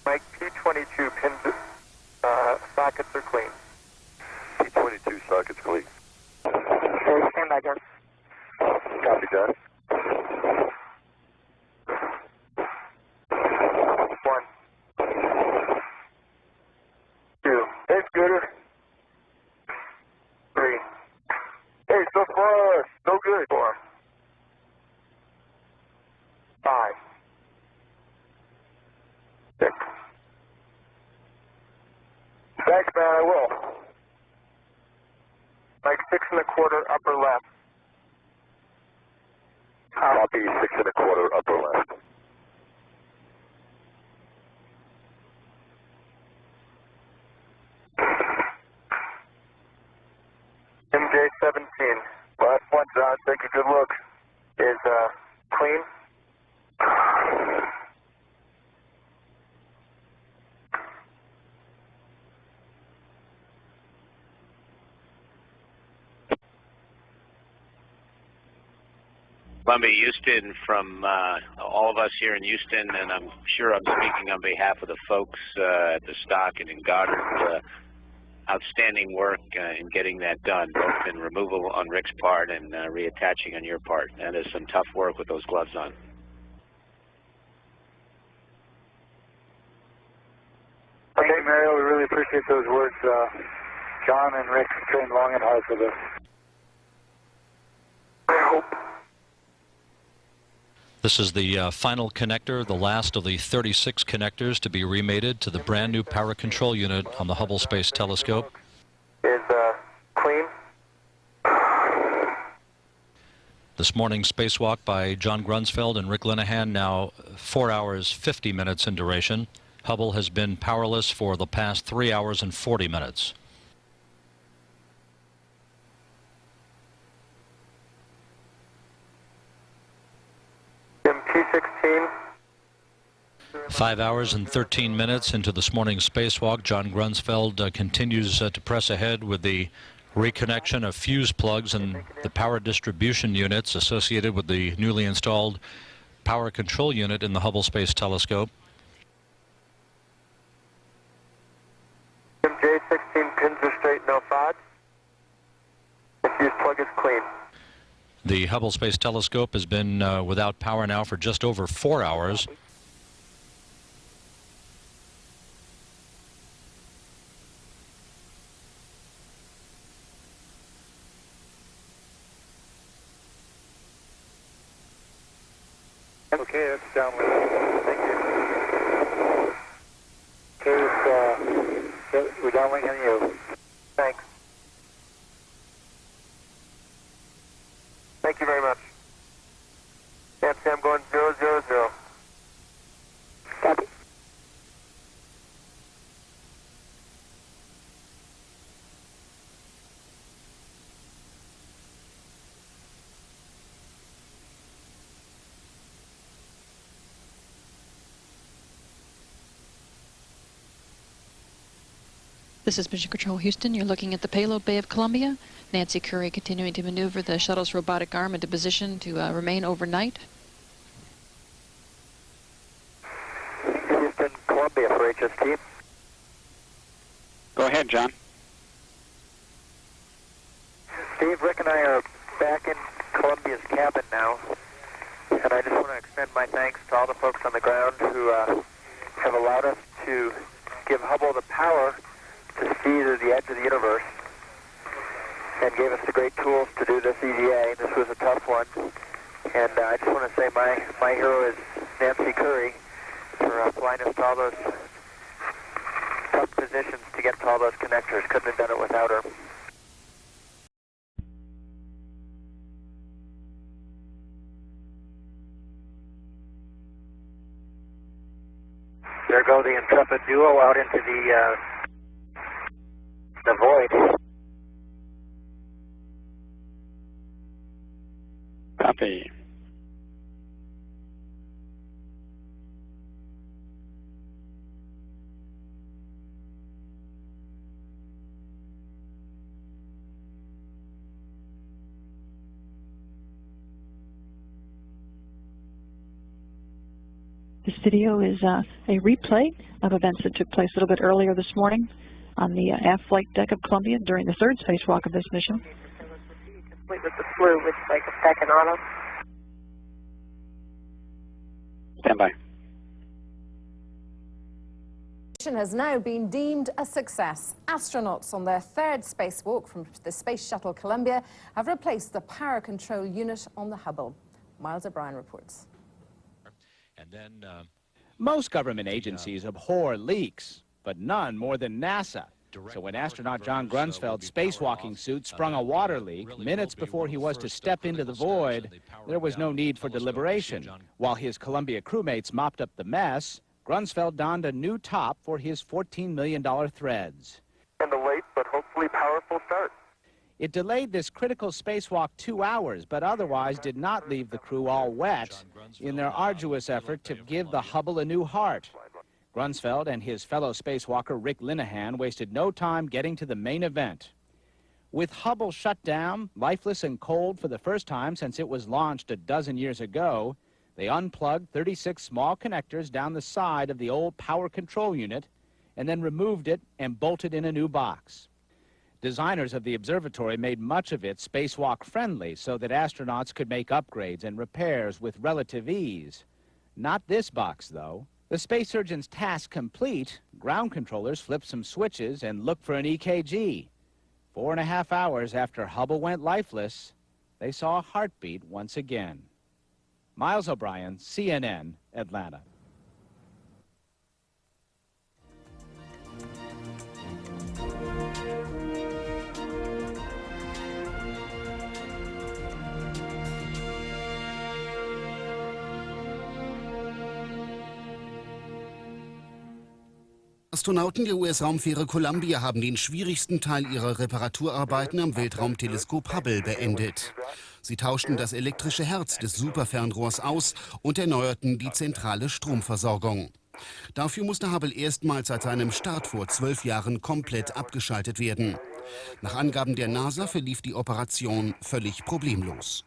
Mike, P22 pins, sockets are clean. P22 sockets clean. Okay, stand by, John. Copy, John. 1, 2. Hey, Scooter. 3. Hey, so far, no good. 4. 5. 6. Thanks, man, I will. Mike, 6 1/4 upper left. Copy, 6 1/4 upper left. MJ17. Last one, John, take a good look. Is, clean? Columbia, Houston, from all of us here in Houston, and I'm sure I'm speaking on behalf of the folks at the stock and in Goddard. Outstanding work in getting that done, both in removal on Rick's part and reattaching on your part. That is some tough work with those gloves on. Okay, Mario, we really appreciate those words. John and Rick trained long and hard for this. I hope. This is the final connector, the last of the 36 connectors to be remated to the brand new power control unit on the Hubble Space Telescope. Is, clean? This morning's spacewalk by John Grunsfeld and Rick Linehan, now 4 hours 50 minutes in duration. Hubble has been powerless for the past 3 hours and 40 minutes. T16. 5 hours and 13 minutes into this morning's spacewalk, John Grunsfeld continues to press ahead with the reconnection of fuse plugs and the power distribution units associated with the newly installed power control unit in the Hubble Space Telescope. MJ16 pins are straight, no FOD. The fuse plug is clean. The Hubble Space Telescope has been without power now for just over 4 hours. Okay, that's downlink. Thank you. Okay, we're downlinking you. Thanks. Thank you very much. Nancy, I'm going 000. Copy. This is Mission Control Houston. You're looking at the payload bay of Columbia. Nancy Curry continuing to maneuver the shuttle's robotic arm into position to remain overnight. Houston, Columbia for HST. Go ahead, John. Steve, Rick and I are back in Columbia's cabin now, and I just want to extend my thanks to all the folks on the ground who have allowed us to give Hubble the power to see to the edge of the universe and gave us the great tools to do this EVA. This was a tough one, and I just want to say my hero is Nancy Curry for flying us to all those tough positions to get to all those connectors. Couldn't have done it without her. There go the Intrepid duo out into the void. Copy. This video is a replay of events that took place a little bit earlier this morning on the aft flight deck of Columbia during the third spacewalk of this mission. Complete with the flu, which is like a second auto. Stand by. Mission has now been deemed a success. Astronauts on their third spacewalk from the Space Shuttle Columbia have replaced the power control unit on the Hubble. Miles O'Brien reports. And then, most government agencies abhor leaks, but none more than NASA. So when astronaut John Grunsfeld's spacewalking suit sprung a water leak minutes before he was to step into the void, there was no need for deliberation. While his Columbia crewmates mopped up the mess, Grunsfeld donned a new top for his $14 million threads. And a late but hopefully powerful start. It delayed this critical spacewalk 2 hours, but otherwise did not leave the crew all wet in their arduous effort to give the Hubble a new heart. Grunsfeld and his fellow spacewalker Rick Linehan wasted no time getting to the main event. With Hubble shut down, lifeless and cold for the first time since it was launched a dozen years ago, they unplugged 36 small connectors down the side of the old power control unit and then removed it and bolted in a new box. Designers of the observatory made much of it spacewalk friendly so that astronauts could make upgrades and repairs with relative ease. Not this box, though. The space surgeon's task complete, ground controllers flipped some switches and looked for an EKG. 4.5 hours after Hubble went lifeless, they saw a heartbeat once again. Miles O'Brien, CNN, Atlanta. Astronauten der US-Raumfähre Columbia haben den schwierigsten Teil ihrer Reparaturarbeiten am Weltraumteleskop Hubble beendet. Sie tauschten das elektrische Herz des Superfernrohrs aus und erneuerten die zentrale Stromversorgung. Dafür musste Hubble erstmals seit seinem Start vor 12 Jahren komplett abgeschaltet werden. Nach Angaben der NASA verlief die Operation völlig problemlos.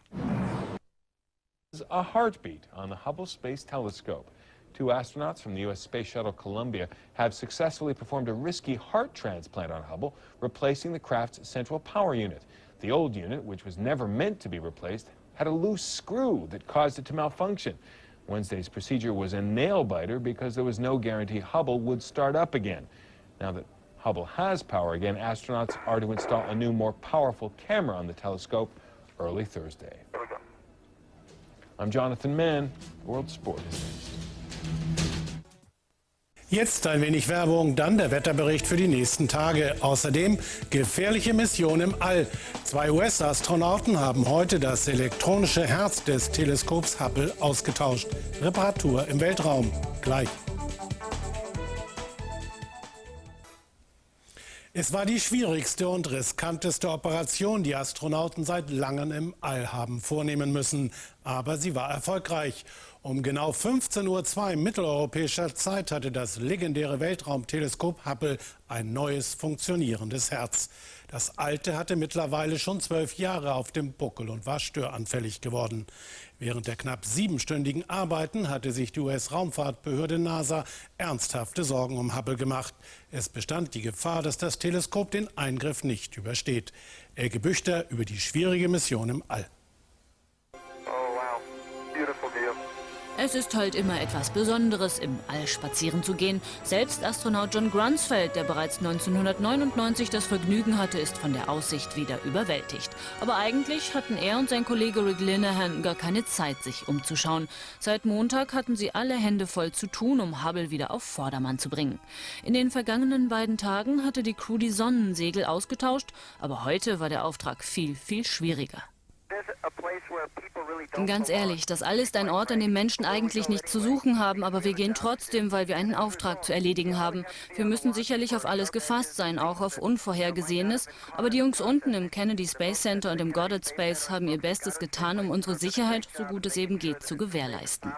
A heartbeat on the Hubble Space Telescope. 2 astronauts from the U.S. Space Shuttle Columbia have successfully performed a risky heart transplant on Hubble, replacing the craft's central power unit. The old unit, which was never meant to be replaced, had a loose screw that caused it to malfunction. Wednesday's procedure was a nail-biter because there was no guarantee Hubble would start up again. Now that Hubble has power again, astronauts are to install a new, more powerful camera on the telescope early Thursday. I'm Jonathan Mann, World Sport is next. Jetzt ein wenig Werbung, dann der Wetterbericht für die nächsten Tage. Außerdem gefährliche Mission im All. 2 US-Astronauten haben heute das elektronische Herz des Teleskops Hubble ausgetauscht. Reparatur im Weltraum. Gleich. Es war die schwierigste und riskanteste Operation, die Astronauten seit langem im All haben vornehmen müssen. Aber sie war erfolgreich. Um genau 15:02 Uhr mitteleuropäischer Zeit hatte das legendäre Weltraumteleskop Hubble ein neues funktionierendes Herz. Das alte hatte mittlerweile schon 12 Jahre auf dem Buckel und war störanfällig geworden. Während der knapp 7-stündigen Arbeiten hatte sich die US-Raumfahrtbehörde NASA ernsthafte Sorgen um Hubble gemacht. Es bestand die Gefahr, dass das Teleskop den Eingriff nicht übersteht. Elke Büchter über die schwierige Mission im All. Es ist halt immer etwas Besonderes, im All spazieren zu gehen. Selbst Astronaut John Grunsfeld, der bereits 1999 das Vergnügen hatte, ist von der Aussicht wieder überwältigt. Aber eigentlich hatten er und sein Kollege Rick Linehan gar keine Zeit, sich umzuschauen. Seit Montag hatten sie alle Hände voll zu tun, um Hubble wieder auf Vordermann zu bringen. In den vergangenen beiden Tagen hatte die Crew die Sonnensegel ausgetauscht, aber heute war der Auftrag viel, viel schwieriger. Ganz ehrlich, das All ist ein Ort, an dem Menschen eigentlich nichts zu suchen haben, aber wir gehen trotzdem, weil wir einen Auftrag zu erledigen haben. Wir müssen sicherlich auf alles gefasst sein, auch auf Unvorhergesehenes, aber die Jungs unten im Kennedy Space Center und im Goddard Space haben ihr Bestes getan, um unsere Sicherheit, so gut es eben geht, zu gewährleisten.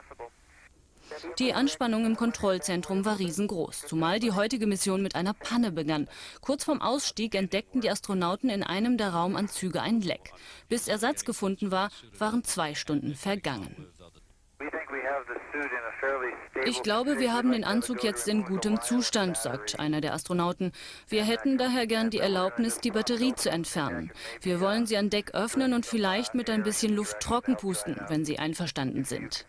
Die Anspannung im Kontrollzentrum war riesengroß, zumal die heutige Mission mit einer Panne begann. Kurz vorm Ausstieg entdeckten die Astronauten in einem der Raumanzüge ein Leck. Bis Ersatz gefunden war, waren 2 Stunden vergangen. Ich glaube, wir haben den Anzug jetzt in gutem Zustand, sagt einer der Astronauten. Wir hätten daher gern die Erlaubnis, die Batterie zu entfernen. Wir wollen sie an Deck öffnen und vielleicht mit ein bisschen Luft trockenpusten, wenn Sie einverstanden sind.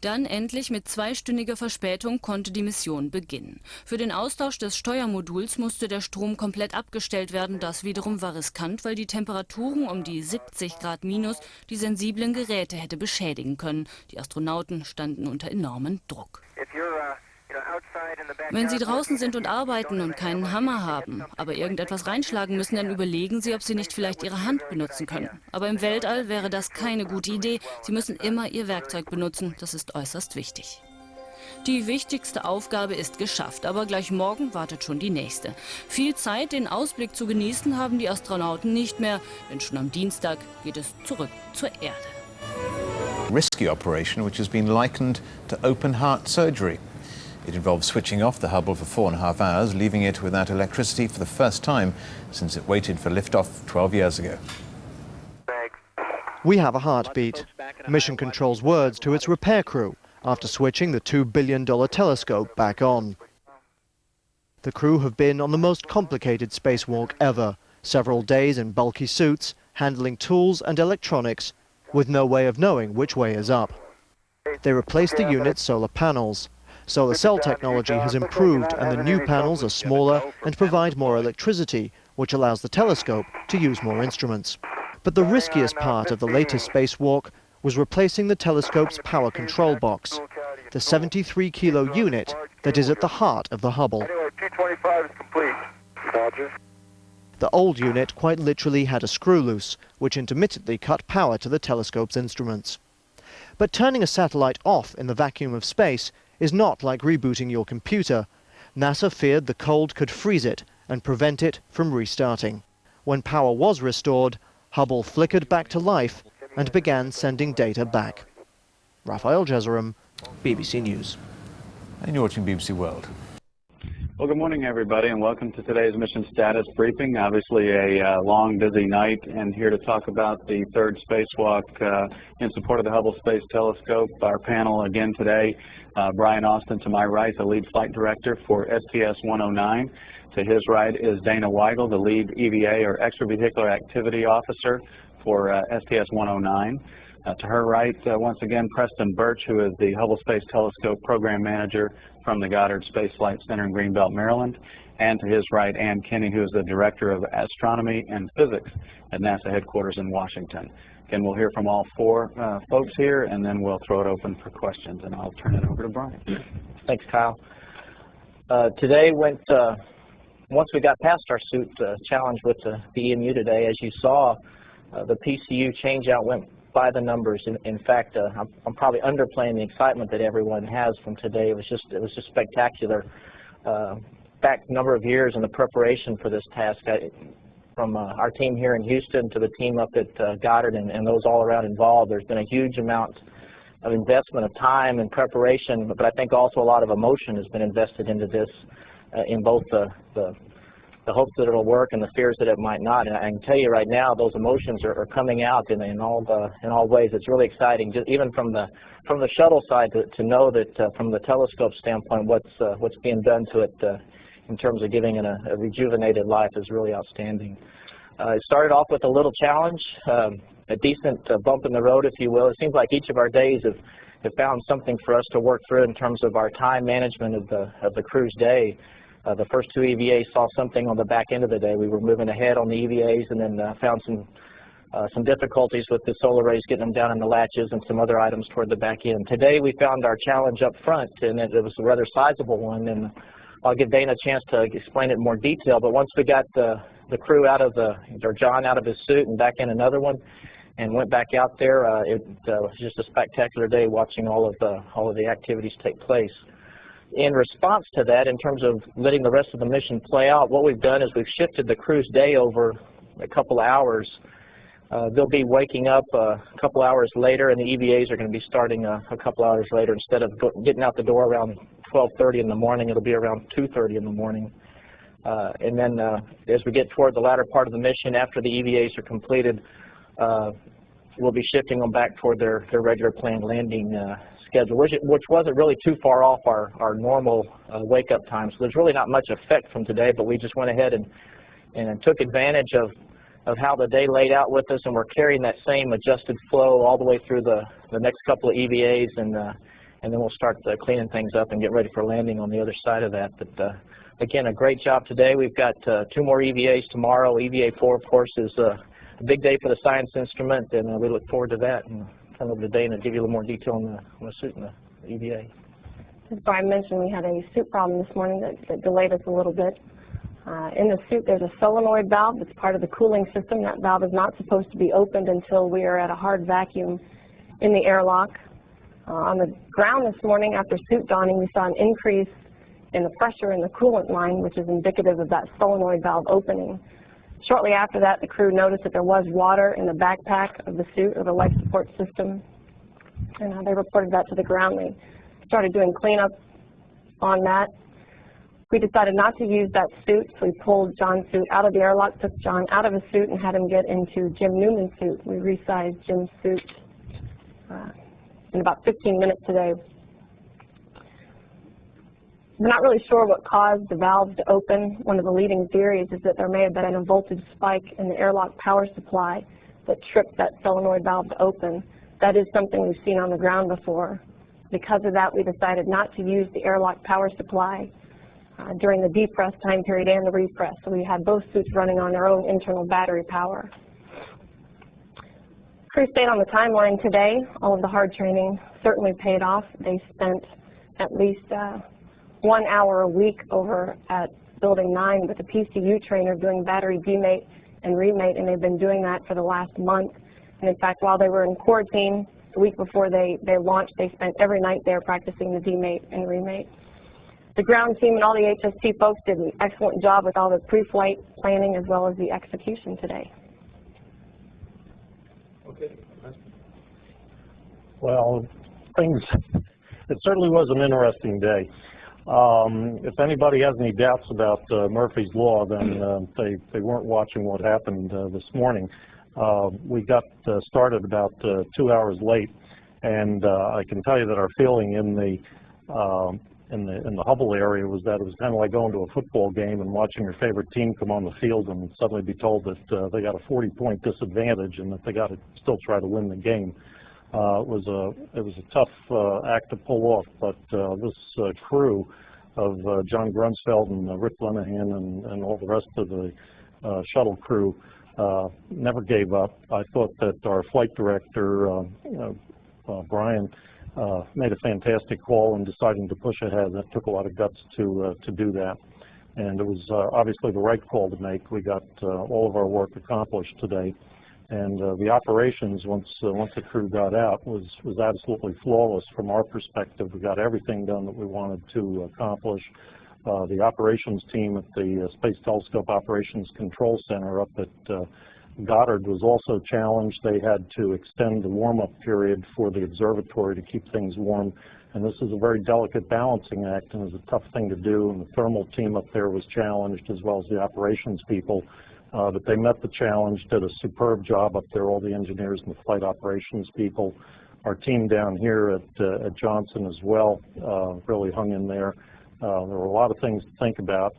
Dann endlich mit 2-stündiger Verspätung konnte die Mission beginnen. Für den Austausch des Steuermoduls musste der Strom komplett abgestellt werden. Das wiederum war riskant, weil die Temperaturen um die 70 Grad minus die sensiblen Geräte hätte beschädigen können. Die Astronauten standen unter enormem Druck. Wenn Sie draußen sind und arbeiten und keinen Hammer haben, aber irgendetwas reinschlagen müssen, dann überlegen Sie, ob Sie nicht vielleicht Ihre Hand benutzen können. Aber im Weltall wäre das keine gute Idee. Sie müssen immer Ihr Werkzeug benutzen. Das ist äußerst wichtig. Die wichtigste Aufgabe ist geschafft, aber gleich morgen wartet schon die nächste. Viel Zeit, den Ausblick zu genießen, haben die Astronauten nicht mehr, denn schon am Dienstag geht es zurück zur Erde. Risky operation which has been likened to open heart surgery. It involves switching off the Hubble for 4.5 hours, leaving it without electricity for the first time since it waited for liftoff 12 years ago. We have a heartbeat. Mission Control's words to its repair crew after switching the $2 billion telescope back on. The crew have been on the most complicated spacewalk ever. Several days in bulky suits, handling tools and electronics, with no way of knowing which way is up. They replaced the unit's solar panels. Solar cell technology has improved and the new panels are smaller and provide more electricity, which allows the telescope to use more instruments. But the riskiest part of the latest spacewalk was replacing the telescope's power control box, the 73-kilo unit that is at the heart of the Hubble. The old unit quite literally had a screw loose, which intermittently cut power to the telescope's instruments. But turning a satellite off in the vacuum of space is not like rebooting your computer. NASA feared the cold could freeze it and prevent it from restarting. When power was restored, Hubble flickered back to life and began sending data back. Raphael Jezeram, BBC News. And you're watching BBC World. Well, good morning, everybody, and welcome to today's mission status briefing. Obviously a long, busy night, and here to talk about the third spacewalk in support of the Hubble Space Telescope. Our panel again today, Brian Austin to my right, the lead flight director for STS-109. To his right is Dana Weigel, the lead EVA, or Extravehicular Activity Officer for STS-109. To her right, once again, Preston Birch, who is the Hubble Space Telescope Program Manager from the Goddard Space Flight Center in Greenbelt, Maryland. And to his right, Ann Kinney, who is the Director of Astronomy and Physics at NASA headquarters in Washington. Again, we'll hear from all 4 folks here, and then we'll throw it open for questions, and I'll turn it over to Brian. Thanks, Kyle. Today went, once we got past our suit challenge with the EMU today, as you saw, the PCU changeout went by the numbers. In fact, I'm probably underplaying the excitement that everyone has from today. It was just spectacular. Back a number of years in the preparation for this task, from our team here in Houston to the team up at Goddard and those all around involved, there's been a huge amount investment of time and preparation, but I think also a lot of emotion has been invested into this in both the hopes that it'll work and the fears that it might not. And I can tell you right now, those emotions are coming out in all ways. It's really exciting, just even from the shuttle side, to know that from the telescope standpoint, what's being done to it in terms of giving it a rejuvenated life is really outstanding. It started off with a little challenge, a decent bump in the road, if you will. It seems like each of our days have found something for us to work through in terms of our time management of the crew's day. The first two EVAs saw something on the back end of the day. We were moving ahead on the EVAs, and then found some difficulties with the solar rays, getting them down in the latches, and some other items toward the back end. Today we found our challenge up front, and it was a rather sizable one, and I'll give Dana a chance to explain it in more detail. But once we got the crew out of or John out of his suit and back in another one, and went back out there, it was just a spectacular day watching all of the activities take place. In response to that, in terms of letting the rest of the mission play out, what we've done is we've shifted the crew's day over a couple of hours. They'll be waking up a couple hours later, and the EVAs are going to be starting a couple hours later. Instead of getting out the door around 12:30 in the morning, it'll be around 2:30 in the morning. And then as we get toward the latter part of the mission, after the EVAs are completed, we'll be shifting them back toward their regular planned landing schedule, which wasn't really too far off our normal wake-up time. So there's really not much effect from today, but we just went ahead and took advantage of how the day laid out with us, and we're carrying that same adjusted flow all the way through the next couple of EVAs, and then we'll start cleaning things up and get ready for landing on the other side of that. But again, a great job today. We've got 2 more EVAs tomorrow. EVA 4, of course, is a big day for the science instrument, and we look forward to that. And turn over to Dana to give you a little more detail on the suit and the EVA. As Brian mentioned, we had a suit problem this morning that delayed us a little bit. In the suit, there's a solenoid valve that's part of the cooling system. That valve is not supposed to be opened until we are at a hard vacuum in the airlock. On the ground this morning, after suit donning, we saw an increase in the pressure in the coolant line, which is indicative of that solenoid valve opening. Shortly after that, the crew noticed that there was water in the backpack of the suit, or the life support system, and they reported that to the ground. They started doing cleanup on that. We decided not to use that suit, so we pulled John's suit out of the airlock, took John out of his suit, and had him get into Jim Newman's suit. We resized Jim's suit in about 15 minutes today. We're not really sure what caused the valves to open. One of the leading theories is that there may have been a voltage spike in the airlock power supply that tripped that solenoid valve to open. That is something we've seen on the ground before. Because of that, we decided not to use the airlock power supply during the depress time period and the repress. So we had both suits running on their own internal battery power. Crew stayed on the timeline today. All of the hard training certainly paid off. They spent at least 1 hour a week over at Building 9 with a PCU trainer doing battery demate and remate, and they've been doing that for the last month. And in fact, while they were in quarantine, the week before they launched, they spent every night there practicing the demate and remate. The ground team and all the HST folks did an excellent job with all the pre-flight planning as well as the execution today. Okay. Well, it certainly was an interesting day. If anybody has any doubts about Murphy's Law, then they weren't watching what happened this morning. We got started about 2 hours late, and I can tell you that our feeling in the Hubble area was that it was kind of like going to a football game and watching your favorite team come on the field and suddenly be told that they got a 40-point disadvantage and that they got to still try to win the game. It was a tough act to pull off, but this crew of John Grunsfeld and Rick Linehan and all the rest of the shuttle crew never gave up. I thought that our flight director, Brian, made a fantastic call in deciding to push ahead. That took a lot of guts to do that, and it was obviously the right call to make. We got all of our work accomplished today. And the operations, once the crew got out, was absolutely flawless from our perspective. We got everything done that we wanted to accomplish. The operations team at the Space Telescope Operations Control Center up at Goddard was also challenged. They had to extend the warm-up period for the observatory to keep things warm. And this is a very delicate balancing act and is a tough thing to do. And the thermal team up there was challenged, as well as the operations people. But they met the challenge, did a superb job up there, all the engineers and the flight operations people. Our team down here at Johnson as well really hung in there. There were a lot of things to think about.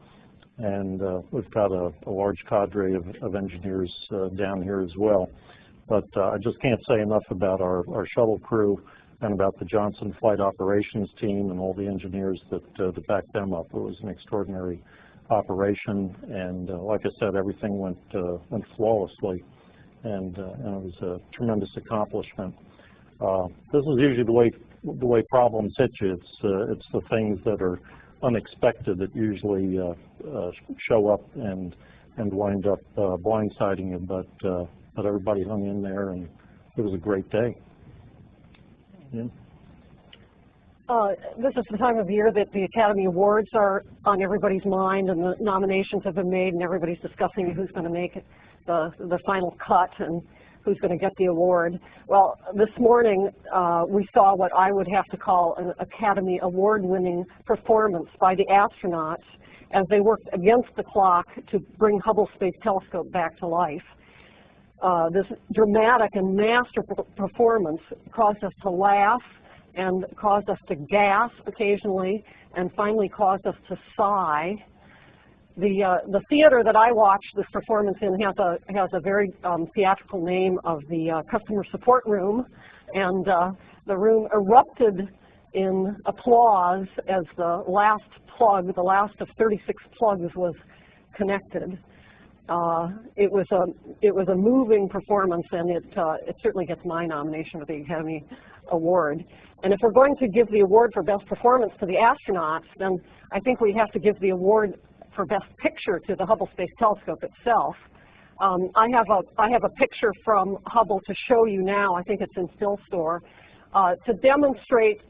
And we've got a large cadre of engineers down here as well. But I just can't say enough about our shuttle crew and about the Johnson flight operations team and all the engineers that backed them up. It was an extraordinary operation, and like I said, everything went flawlessly, and it was a tremendous accomplishment. This is usually the way problems hit you. It's the things that are unexpected that usually show up and wind up blindsiding you, but everybody hung in there, and it was a great day. Yeah. This is the time of year that the Academy Awards are on everybody's mind, and the nominations have been made, and everybody's discussing who's going to make it the final cut and who's going to get the award. Well, this morning we saw what I would have to call an Academy Award-winning performance by the astronauts as they worked against the clock to bring Hubble Space Telescope back to life. This dramatic and masterful performance caused us to laugh and caused us to gasp occasionally and finally caused us to sigh. The theater that I watched this performance in has a very theatrical name of the Customer Support Room, and the room erupted in applause as the last plug, the last of 36 plugs, was connected. It was a moving performance, and it certainly gets my nomination for the Academy Award. And if we're going to give the award for best performance to the astronauts, then I think we have to give the award for best picture to the Hubble Space Telescope itself. I have a picture from Hubble to show you now. I think it's in Still Store to demonstrate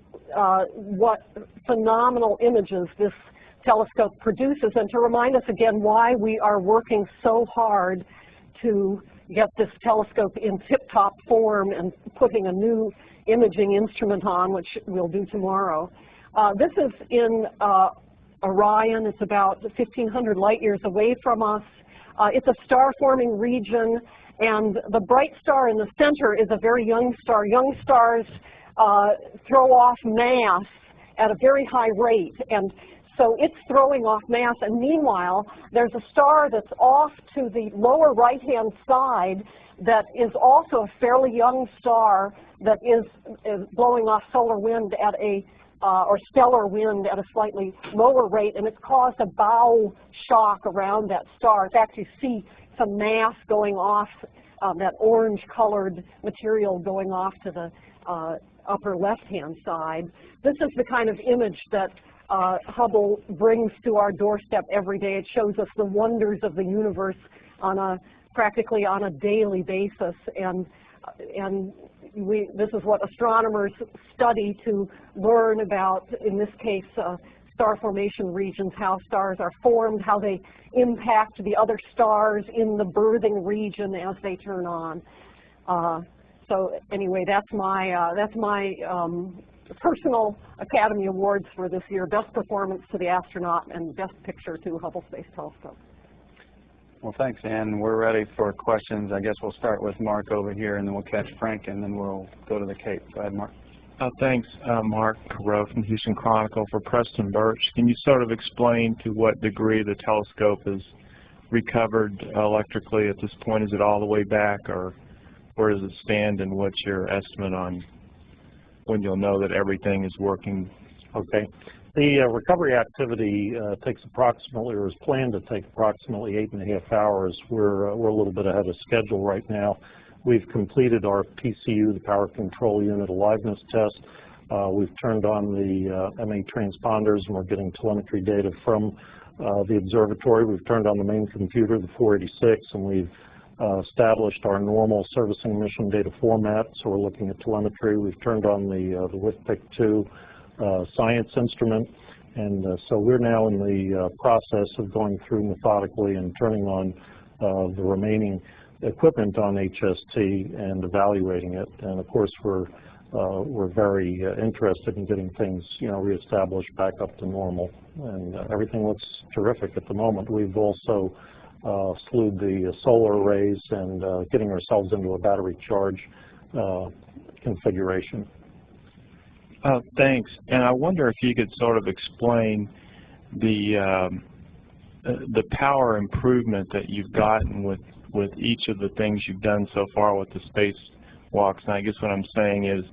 what phenomenal images this telescope produces, and to remind us again why we are working so hard to get this telescope in tip-top form and putting a new imaging instrument on, which we'll do tomorrow. This is in Orion. It's about 1,500 light years away from us. It's a star-forming region, and the bright star in the center is a very young star. Young stars throw off mass at a very high rate, and so it's throwing off mass, and meanwhile, there's a star that's off to the lower right-hand side that is also a fairly young star that is blowing off solar wind at or stellar wind at a slightly lower rate, and it's caused a bow shock around that star. In fact, you see some mass going off, that orange-colored material going off to the upper left-hand side. This is the kind of image that Hubble brings to our doorstep every day. It shows us the wonders of the universe practically on a daily basis, and this is what astronomers study to learn about, in this case, star formation regions, how stars are formed, how they impact the other stars in the birthing region as they turn on. So anyway, that's my personal Academy Awards for this year: Best Performance to the Astronaut and Best Picture to Hubble Space Telescope. Well, thanks, Ann. We're ready for questions. I guess we'll start with Mark over here, and then we'll catch Frank, and then we'll go to the Cape. Go ahead, Mark. Thanks, Mark Rowe from Houston Chronicle for Preston Birch. Can you sort of explain to what degree the telescope is recovered electrically at this point? Is it all the way back, or where does it stand, and what's your estimate on when you'll know that everything is working? Okay. The recovery activity takes approximately, or is planned to take approximately 8.5 hours. We're a little bit ahead of schedule right now. We've completed our PCU, the Power Control Unit aliveness test. We've turned on the MA transponders, and we're getting telemetry data from the observatory. We've turned on the main computer, the 486, and we've established our normal servicing mission data format, so we're looking at telemetry. We've turned on the WIFPIC 2 science instrument, and so we're now in the process of going through methodically and turning on the remaining equipment on HST and evaluating it. And of course, we're very interested in getting things, reestablished back up to normal. And everything looks terrific at the moment. We've also slewed the solar arrays and getting ourselves into a battery charge configuration. Thanks. And I wonder if you could sort of explain the power improvement that you've gotten with each of the things you've done so far with the spacewalks. And I guess what I'm saying is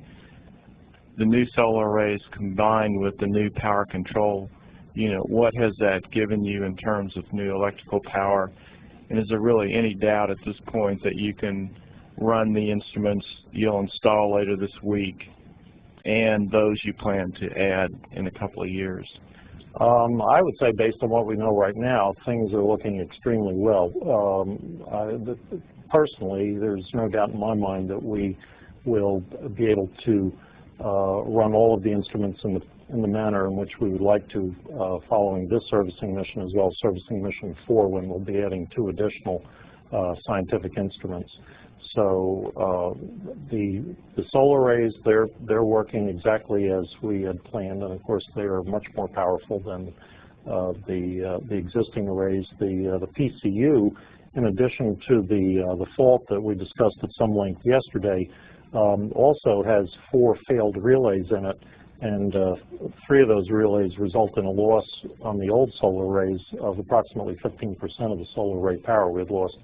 the new solar arrays combined with the new power control unit, what has that given you in terms of new electrical power? And is there really any doubt at this point that you can run the instruments you'll install later this week and those you plan to add in a couple of years? I would say, based on what we know right now, things are looking extremely well. Personally, there's no doubt in my mind that we will be able to run all of the instruments in the manner in which we would like to following this servicing mission, as well as servicing mission 4, when we'll be adding 2 additional scientific instruments. So the solar arrays, they're working exactly as we had planned, and of course they are much more powerful than the existing arrays. The PCU, in addition to the fault that we discussed at some length yesterday, also has 4 failed relays in it, and 3 of those relays result in a loss on the old solar arrays of approximately 15% of the solar array power. We had lost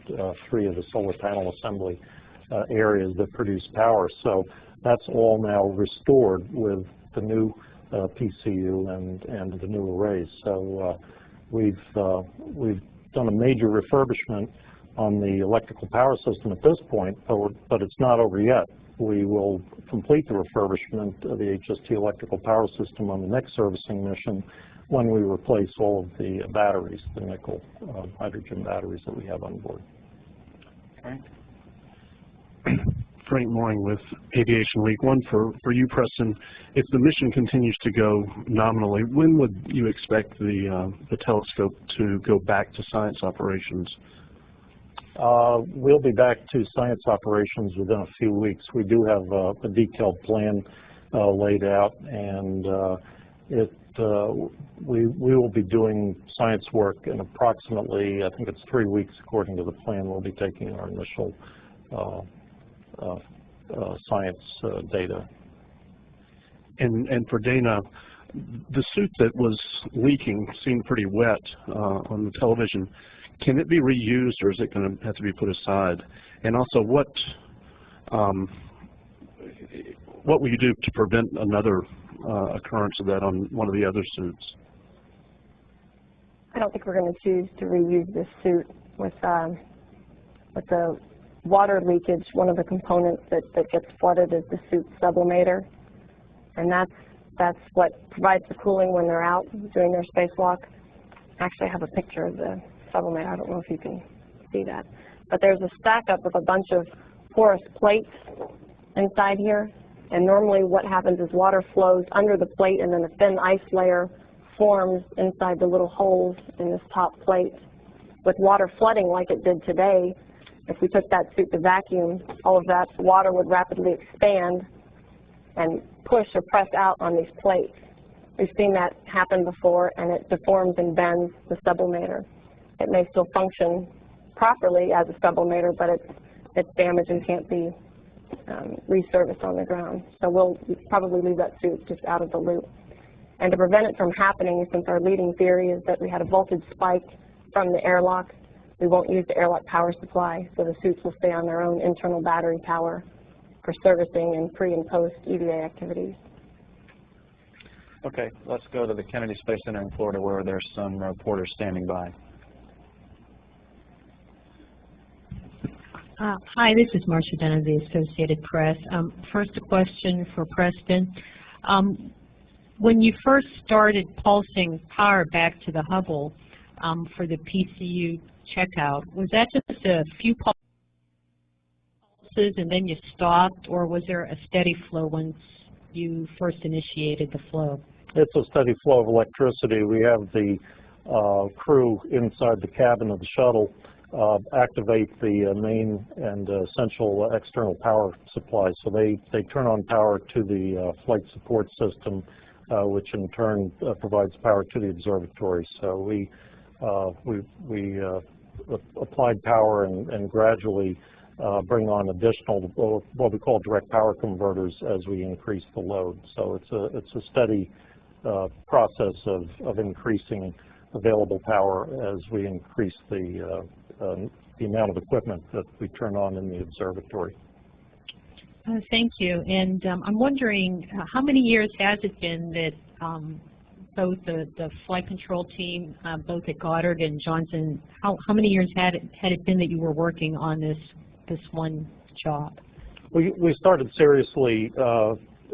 3 of the solar panel assembly areas that produce power. So that's all now restored with the new PCU and the new arrays. So we've done a major refurbishment on the electrical power system at this point, but it's not over yet. We will complete the refurbishment of the HST electrical power system on the next servicing mission when we replace all of the batteries, the nickel hydrogen batteries that we have on board. Frank? Frank Mooring with Aviation Week. One for you, Preston. If the mission continues to go nominally, when would you expect the telescope to go back to science operations? We'll be back to science operations within a few weeks. We do have a detailed plan laid out, and we will be doing science work in approximately, I think it's 3 weeks according to the plan. We'll be taking our initial science data. And for Dana, the suit that was leaking seemed pretty wet on the television. Can it be reused, or is it going to have to be put aside? And also, what will you do to prevent another occurrence of that on one of the other suits? I don't think we're going to choose to reuse this suit with the water leakage. One of the components that gets flooded is the suit sublimator, and that's what provides the cooling when they're out doing their spacewalk. Actually, I have a picture of the sublimator. I don't know if you can see that, but there's a stack up of a bunch of porous plates inside here, and normally what happens is water flows under the plate, and then a thin ice layer forms inside the little holes in this top plate. With water flooding like it did today, if we took that suit to vacuum, all of that water would rapidly expand and push or press out on these plates. We've seen that happen before, and it deforms and bends the sublimator. It may still function properly as a sublimator, but it's damaged and can't be reserviced on the ground. So we'll probably leave that suit just out of the loop. And to prevent it from happening, since our leading theory is that we had a voltage spike from the airlock, we won't use the airlock power supply, so the suits will stay on their own internal battery power for servicing and pre and post EVA activities. Okay, let's go to the Kennedy Space Center in Florida, where there's some reporters standing by. Hi, this is Marcia Dunn of the Associated Press. First, a question for Preston. When you first started pulsing power back to the Hubble for the PCU checkout, was that just a few pulses and then you stopped, or was there a steady flow once you first initiated the flow? It's a steady flow of electricity. We have the crew inside the cabin of the shuttle activate the main and essential external power supply. So they turn on power to the flight support system, which in turn provides power to the observatory. So we applied power and gradually bring on additional what we call direct power converters as we increase the load. So it's a steady process of increasing available power as we increase the amount of equipment that we turn on in the observatory. Thank you. And I'm wondering, how many years has it been that both the flight control team, both at Goddard and Johnson, how many years had it been that you were working on this one job? We started seriously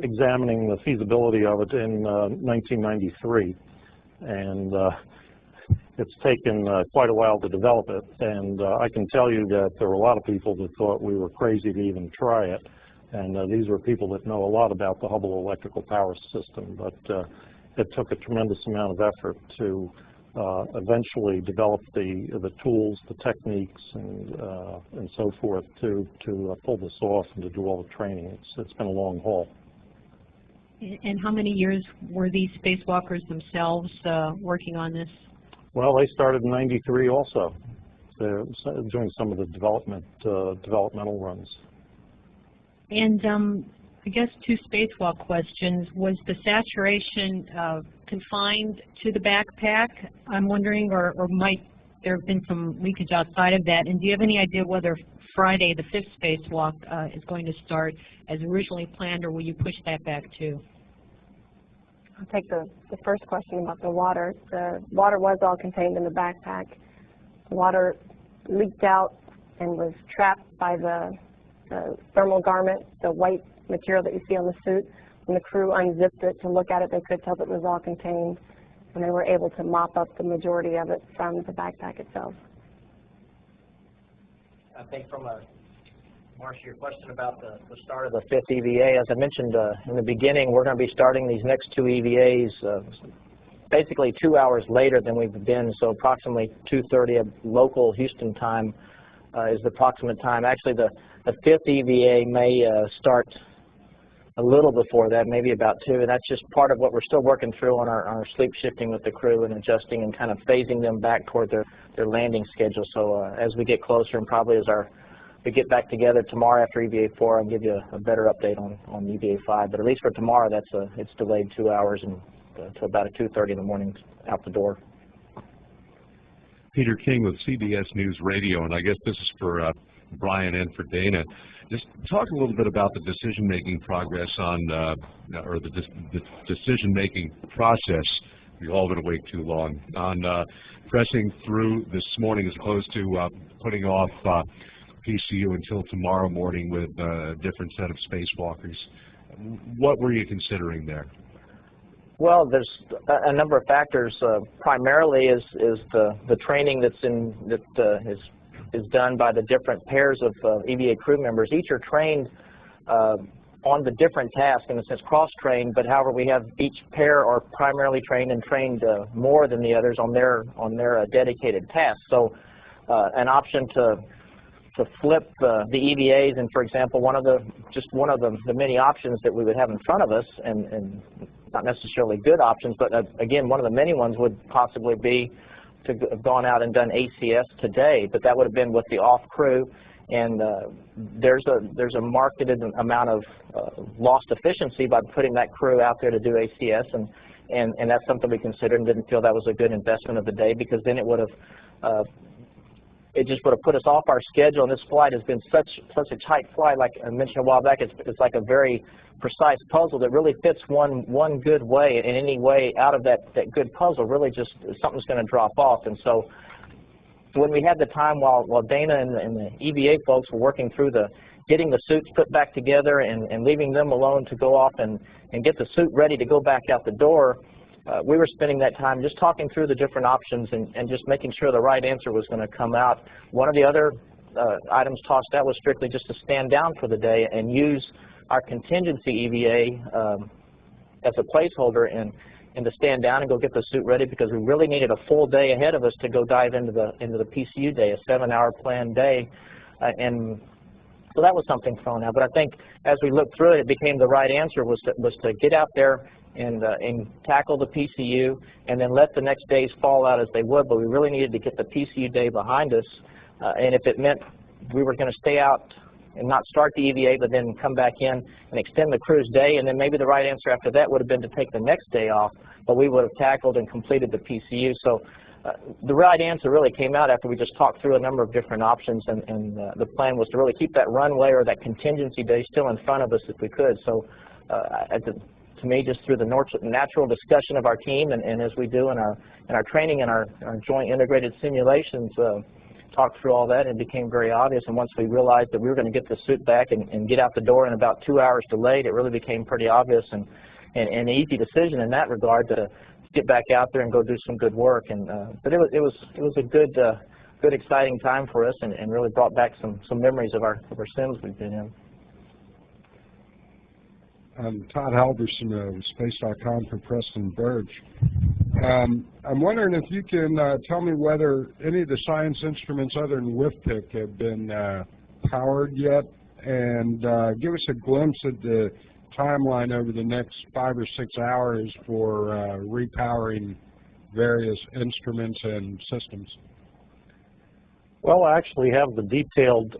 examining the feasibility of it in 1993, and it's taken quite a while to develop it. And I can tell you that there were a lot of people that thought we were crazy to even try it, and these were people that know a lot about the Hubble electrical power system. But it took a tremendous amount of effort to eventually develop the tools, the techniques, and so forth to pull this off and to do all the training. It's been a long haul. And how many years were these spacewalkers themselves working on this? Well, they started in '93 also. They're doing some of the developmental runs. And I guess two spacewalk questions. Was the saturation confined to the backpack, I'm wondering, or might there have been some leakage outside of that? And do you have any idea whether Friday, the 5th spacewalk, is going to start as originally planned, or will you push that back too? I'll take the first question about the water. The water was all contained in the backpack. The water leaked out and was trapped by the thermal garment, the white material that you see on the suit. When the crew unzipped it to look at it, they could tell that it was all contained, and they were able to mop up the majority of it from the backpack itself. I think from Marcia, your question about the start of the 5th EVA, as I mentioned in the beginning, we're going to be starting these next 2 EVAs basically 2 hours later than we've been, so approximately 2:30 of local Houston time is the approximate time. Actually, the 5th EVA may start a little before that, maybe about 2, and that's just part of what we're still working through on our sleep shifting with the crew and adjusting and kind of phasing them back toward their landing schedule. So as we get closer, and probably as we get back together tomorrow after EVA 4, I'll give you a better update on EVA 5. But at least for tomorrow, it's delayed 2 hours and to about 2:30 in the morning out the door. Peter King with CBS News Radio, and I guess this is for Brian and for Dana. Just talk a little bit about the decision-making progress on, or the decision-making process. We've all been awake too long on pressing through this morning as opposed to putting off PCU until tomorrow morning with a different set of spacewalkers. What were you considering there? Well, there's a number of factors. Primarily is the training that is done by the different pairs of EVA crew members. Each are trained on the different tasks, in a sense cross-trained, but however we have each pair are primarily trained and trained more than the others on their dedicated tasks. So an option to flip the EVAs, and for example, one of the many options that we would have in front of us, and not necessarily good options, but again, one of the many ones would possibly be to have gone out and done ACS today, but that would have been with the off crew, and there's a marked amount of lost efficiency by putting that crew out there to do ACS, and that's something we considered and didn't feel that was a good investment of the day, because then it just would have put us off our schedule, and this flight has been such a tight flight. Like I mentioned a while back, it's like a very precise puzzle that really fits one good way, and any way out of that good puzzle really just something's going to drop off. And so when we had the time while Dana and the EVA folks were working through getting the suits put back together and leaving them alone to go off and get the suit ready to go back out the door, we were spending that time just talking through the different options and just making sure the right answer was going to come out. One of the other items tossed out was strictly just to stand down for the day and use our contingency EVA as a placeholder and and to stand down and go get the suit ready, because we really needed a full day ahead of us to go dive into the PCU day, a 7-hour planned day, and so that was something thrown out. But I think as we looked through it, it became the right answer was to get out there and tackle the PCU, and then let the next days fall out as they would. But we really needed to get the PCU day behind us, and if it meant we were going to stay out and not start the EVA, but then come back in and extend the cruise day, and then maybe the right answer after that would have been to take the next day off, but we would have tackled and completed the PCU. So the right answer really came out after we just talked through a number of different options, and the plan was to really keep that runway or that contingency day still in front of us if we could. So to me, just through the natural discussion of our team, and as we do in our training and our joint integrated simulations, talked through all that, and it became very obvious. And once we realized that we were going to get the suit back and get out the door in about 2 hours delayed, it really became pretty obvious and an easy decision in that regard to get back out there and go do some good work. And but it was a good exciting time for us, and really brought back some memories of our sims we've been in. I'm Todd Halverson of Space.com for Preston Birch. I'm wondering if you can tell me whether any of the science instruments other than WIFPIC have been powered yet, and give us a glimpse at the timeline over the next 5 or 6 hours for repowering various instruments and systems. Well, I actually have the detailed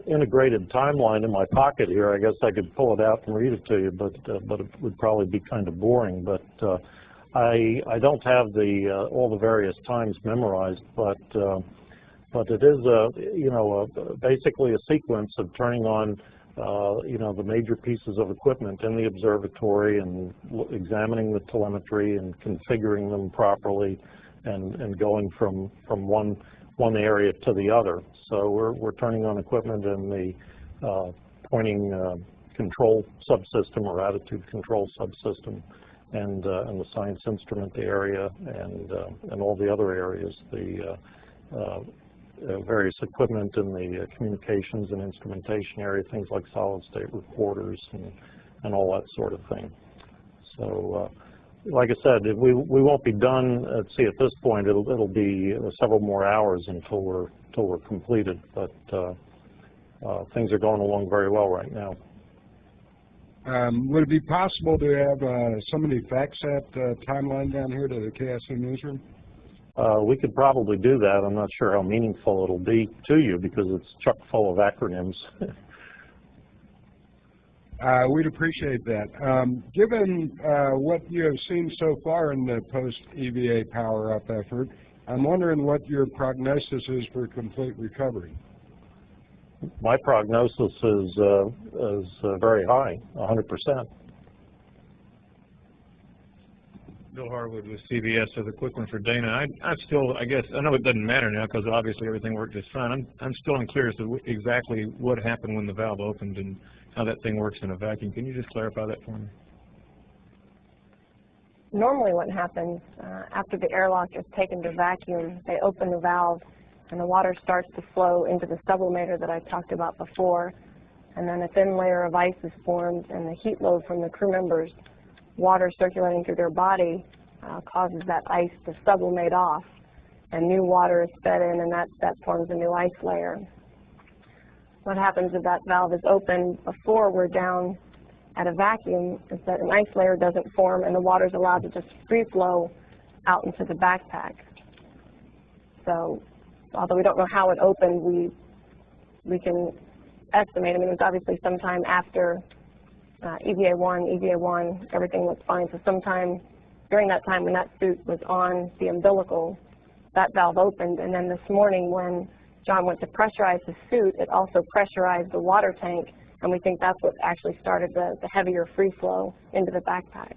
integrated timeline in my pocket here. I guess I could pull it out and read it to you, but it would probably be kind of boring. But I don't have all the various times memorized, but it is basically a sequence of turning on the major pieces of equipment in the observatory and examining the telemetry and configuring them properly, and going from one area to the other. So we're turning on equipment in the pointing control subsystem or attitude control subsystem, and the science instrument area, and all the other areas, the various equipment in the communications and instrumentation area, things like solid state recorders and all that sort of thing. So like I said, we won't be done. At this point, it'll be several more hours until we're completed. But things are going along very well right now. Would it be possible to have some of the FactSat timeline down here to the KSU newsroom? We could probably do that. I'm not sure how meaningful it'll be to you because it's chock full of acronyms. We'd appreciate that. Given what you have seen so far in the post-EVA power-up effort, I'm wondering what your prognosis is for complete recovery. My prognosis is very high, 100%. Bill Harwood with CBS. So the quick one for Dana. I guess, I know it doesn't matter now because obviously everything worked just fine. I'm still unclear as to exactly what happened when the valve opened and how that thing works in a vacuum. Can you just clarify that for me? Normally what happens after the airlock is taken to vacuum, they open the valve and the water starts to flow into the sublimator that I talked about before, and then a thin layer of ice is formed, and the heat load from the crew members, water circulating through their body, causes that ice to sublimate off, and new water is fed in, and that forms a new ice layer. What happens if that valve is open before we're down at a vacuum is that an ice layer doesn't form, and the water is allowed to just free flow out into the backpack. So although we don't know how it opened, we can estimate. I mean, it was obviously sometime after EVA1, everything was fine. So sometime during that time when that suit was on the umbilical, that valve opened. And then this morning when John went to pressurize the suit, it also pressurized the water tank, and we think that's what actually started the heavier free flow into the backpack.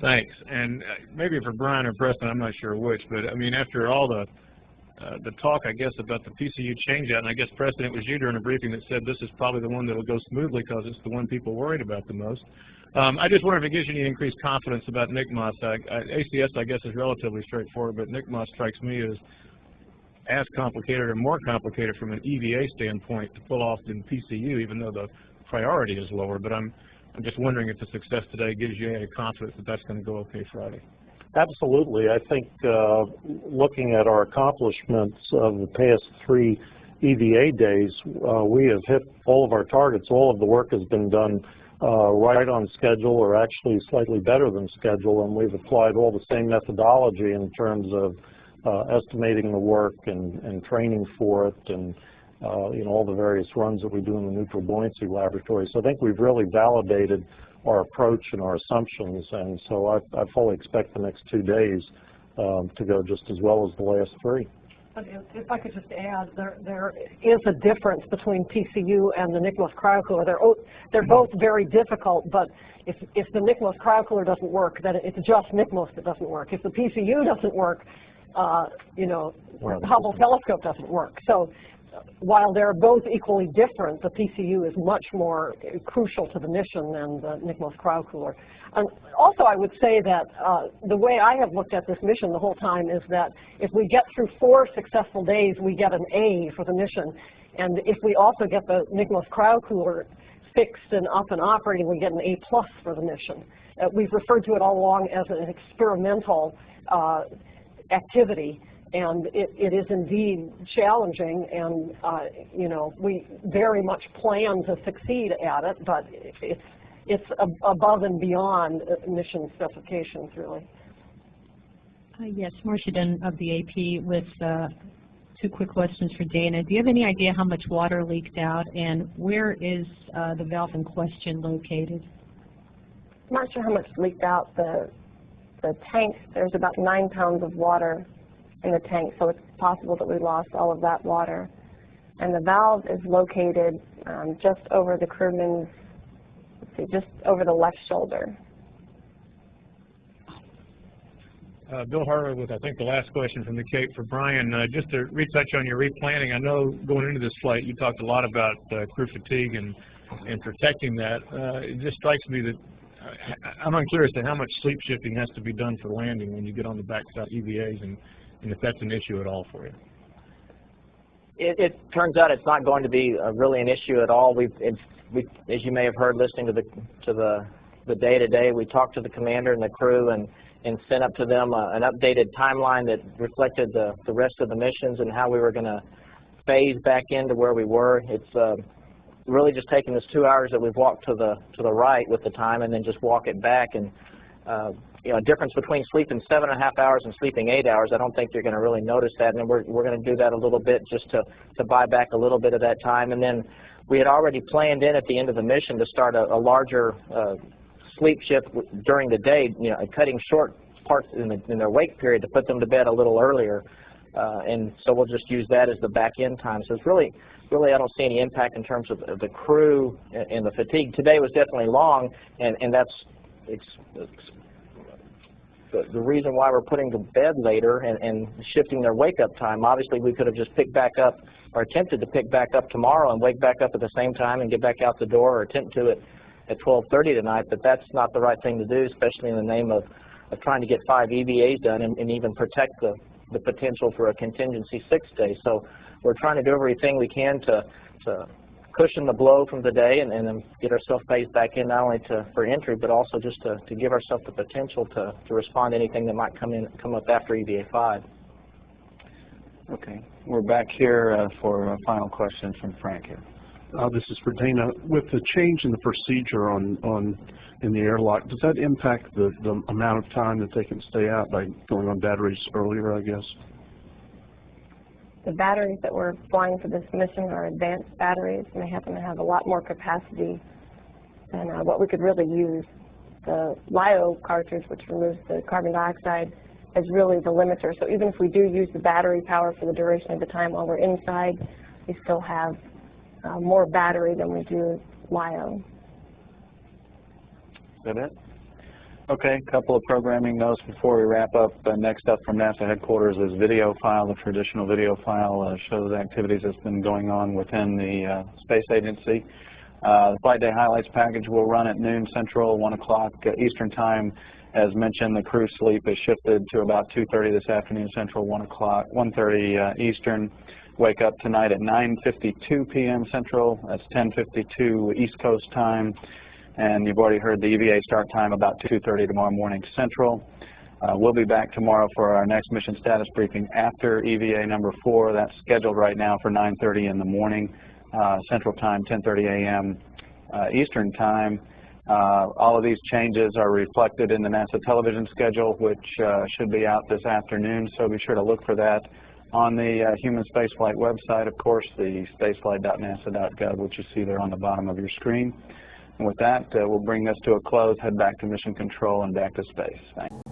Thanks. And maybe for Brian or Preston, I'm not sure which, but I mean, after all the talk, I guess, about the PCU changeout, and I guess, Preston, it was you during a briefing that said this is probably the one that will go smoothly because it's the one people worried about the most. I just wonder if it gives you any increased confidence about NCMOS. ACS, I guess, is relatively straightforward, but NCMOS strikes me as complicated or more complicated from an EVA standpoint to pull off than PCU, even though the priority is lower. But I'm I'm just wondering if the success today gives you any confidence that that's going to go okay Friday. Absolutely. I think looking at our accomplishments of the past 3 EVA days, we have hit all of our targets. All of the work has been done right on schedule, or actually slightly better than schedule, and we've applied all the same methodology in terms of estimating the work and training for it, and all the various runs that we do in the neutral buoyancy laboratory. So I think we've really validated our approach and our assumptions, and so I fully expect the next 2 days to go just as well as the last 3. But if I could just add, there is a difference between PCU and the Nicholas cryocooler. They're both very difficult, but if the Nicholas cryocooler doesn't work, then it's just Nicholas that doesn't work. If the PCU doesn't work, the Hubble telescope doesn't work. So while they're both equally different, the PCU is much more crucial to the mission than the Nicholas cryocooler. And also, I would say that the way I have looked at this mission the whole time is that if we get through 4 successful days, we get an A for the mission. And if we also get the Nicholas cryocooler fixed and up and operating, we get an A+ for the mission. We've referred to it all along as an experimental activity. And it is indeed challenging, and we very much plan to succeed at it, but it's above and beyond mission specifications, really. Yes, Marcia Dunn of the AP with 2 quick questions for Dana. Do you have any idea how much water leaked out, and where is the valve in question located? I'm not sure how much leaked out. The tank, there's about 9 pounds of water in the tank, so it's possible that we lost all of that water. And the valve is located just over the crewman's, just over the left shoulder. Bill Harwood with, I think, the last question from the Cape for Brian. Just to retouch on your replanning, I know going into this flight you talked a lot about crew fatigue and protecting that. It just strikes me that I'm unclear as to how much sleep shifting has to be done for landing when you get on the backside EVAs, and if that's an issue at all for you. It turns out it's not going to be really an issue at all. As you may have heard listening to the day-to-day, we talked to the commander and the crew and sent up to them an updated timeline that reflected the rest of the missions and how we were going to phase back into where we were. It's really just taking this 2 hours that we've walked to the right with the time, and then just walk it back. And a difference between sleeping 7.5 hours and sleeping 8 hours, I don't think you're going to really notice that. And then we're going to do that a little bit just to buy back a little bit of that time. And then we had already planned in at the end of the mission to start a larger sleep shift during the day, cutting short parts in their wake period to put them to bed a little earlier. And so we'll just use that as the back end time. So it's really I don't see any impact in terms of the crew and the fatigue. Today was definitely long, and it's the reason why we're putting to bed later and shifting their wake-up time. Obviously, we could have just picked back up or attempted to pick back up tomorrow and wake back up at the same time and get back out the door, or attempt to at 12:30 tonight, but that's not the right thing to do, especially in the name of trying to get 5 EVAs done and even protect the potential for a contingency 6 day. So we're trying to do everything we can to cushion the blow from the day and then get ourselves phased back in, not only for entry, but also just to give ourselves the potential to respond to anything that might come up after EVA 5. Okay, we're back here for a final question from Frank here. This is for Dana. With the change in the procedure in the airlock, does that impact the amount of time that they can stay out by going on batteries earlier, I guess? The batteries that we're flying for this mission are advanced batteries, and they happen to have a lot more capacity than what we could really use. The LiO cartridge, which removes the carbon dioxide, is really the limiter. So even if we do use the battery power for the duration of the time while we're inside, we still have more battery than we do LiO. Is that it? Okay, a couple of programming notes before we wrap up. Next up from NASA headquarters is video file. The traditional video file shows activities that's been going on within the Space Agency. The Flight Day Highlights package will run at noon Central, 1 o'clock Eastern Time. As mentioned, the crew sleep is shifted to about 2:30 this afternoon Central, 1:30 Eastern. Wake up tonight at 9:52 p.m. Central. That's 10:52 East Coast time. And you've already heard the EVA start time about 2:30 tomorrow morning Central. We'll be back tomorrow for our next mission status briefing after EVA number 4. That's scheduled right now for 9:30 in the morning Central Time, 10:30 a.m. Eastern Time. All of these changes are reflected in the NASA television schedule, which should be out this afternoon, so be sure to look for that on the Human Spaceflight website, of course, the spaceflight.nasa.gov, which you see there on the bottom of your screen. And with that, we'll bring this to a close, head back to Mission Control, and back to space. Thanks.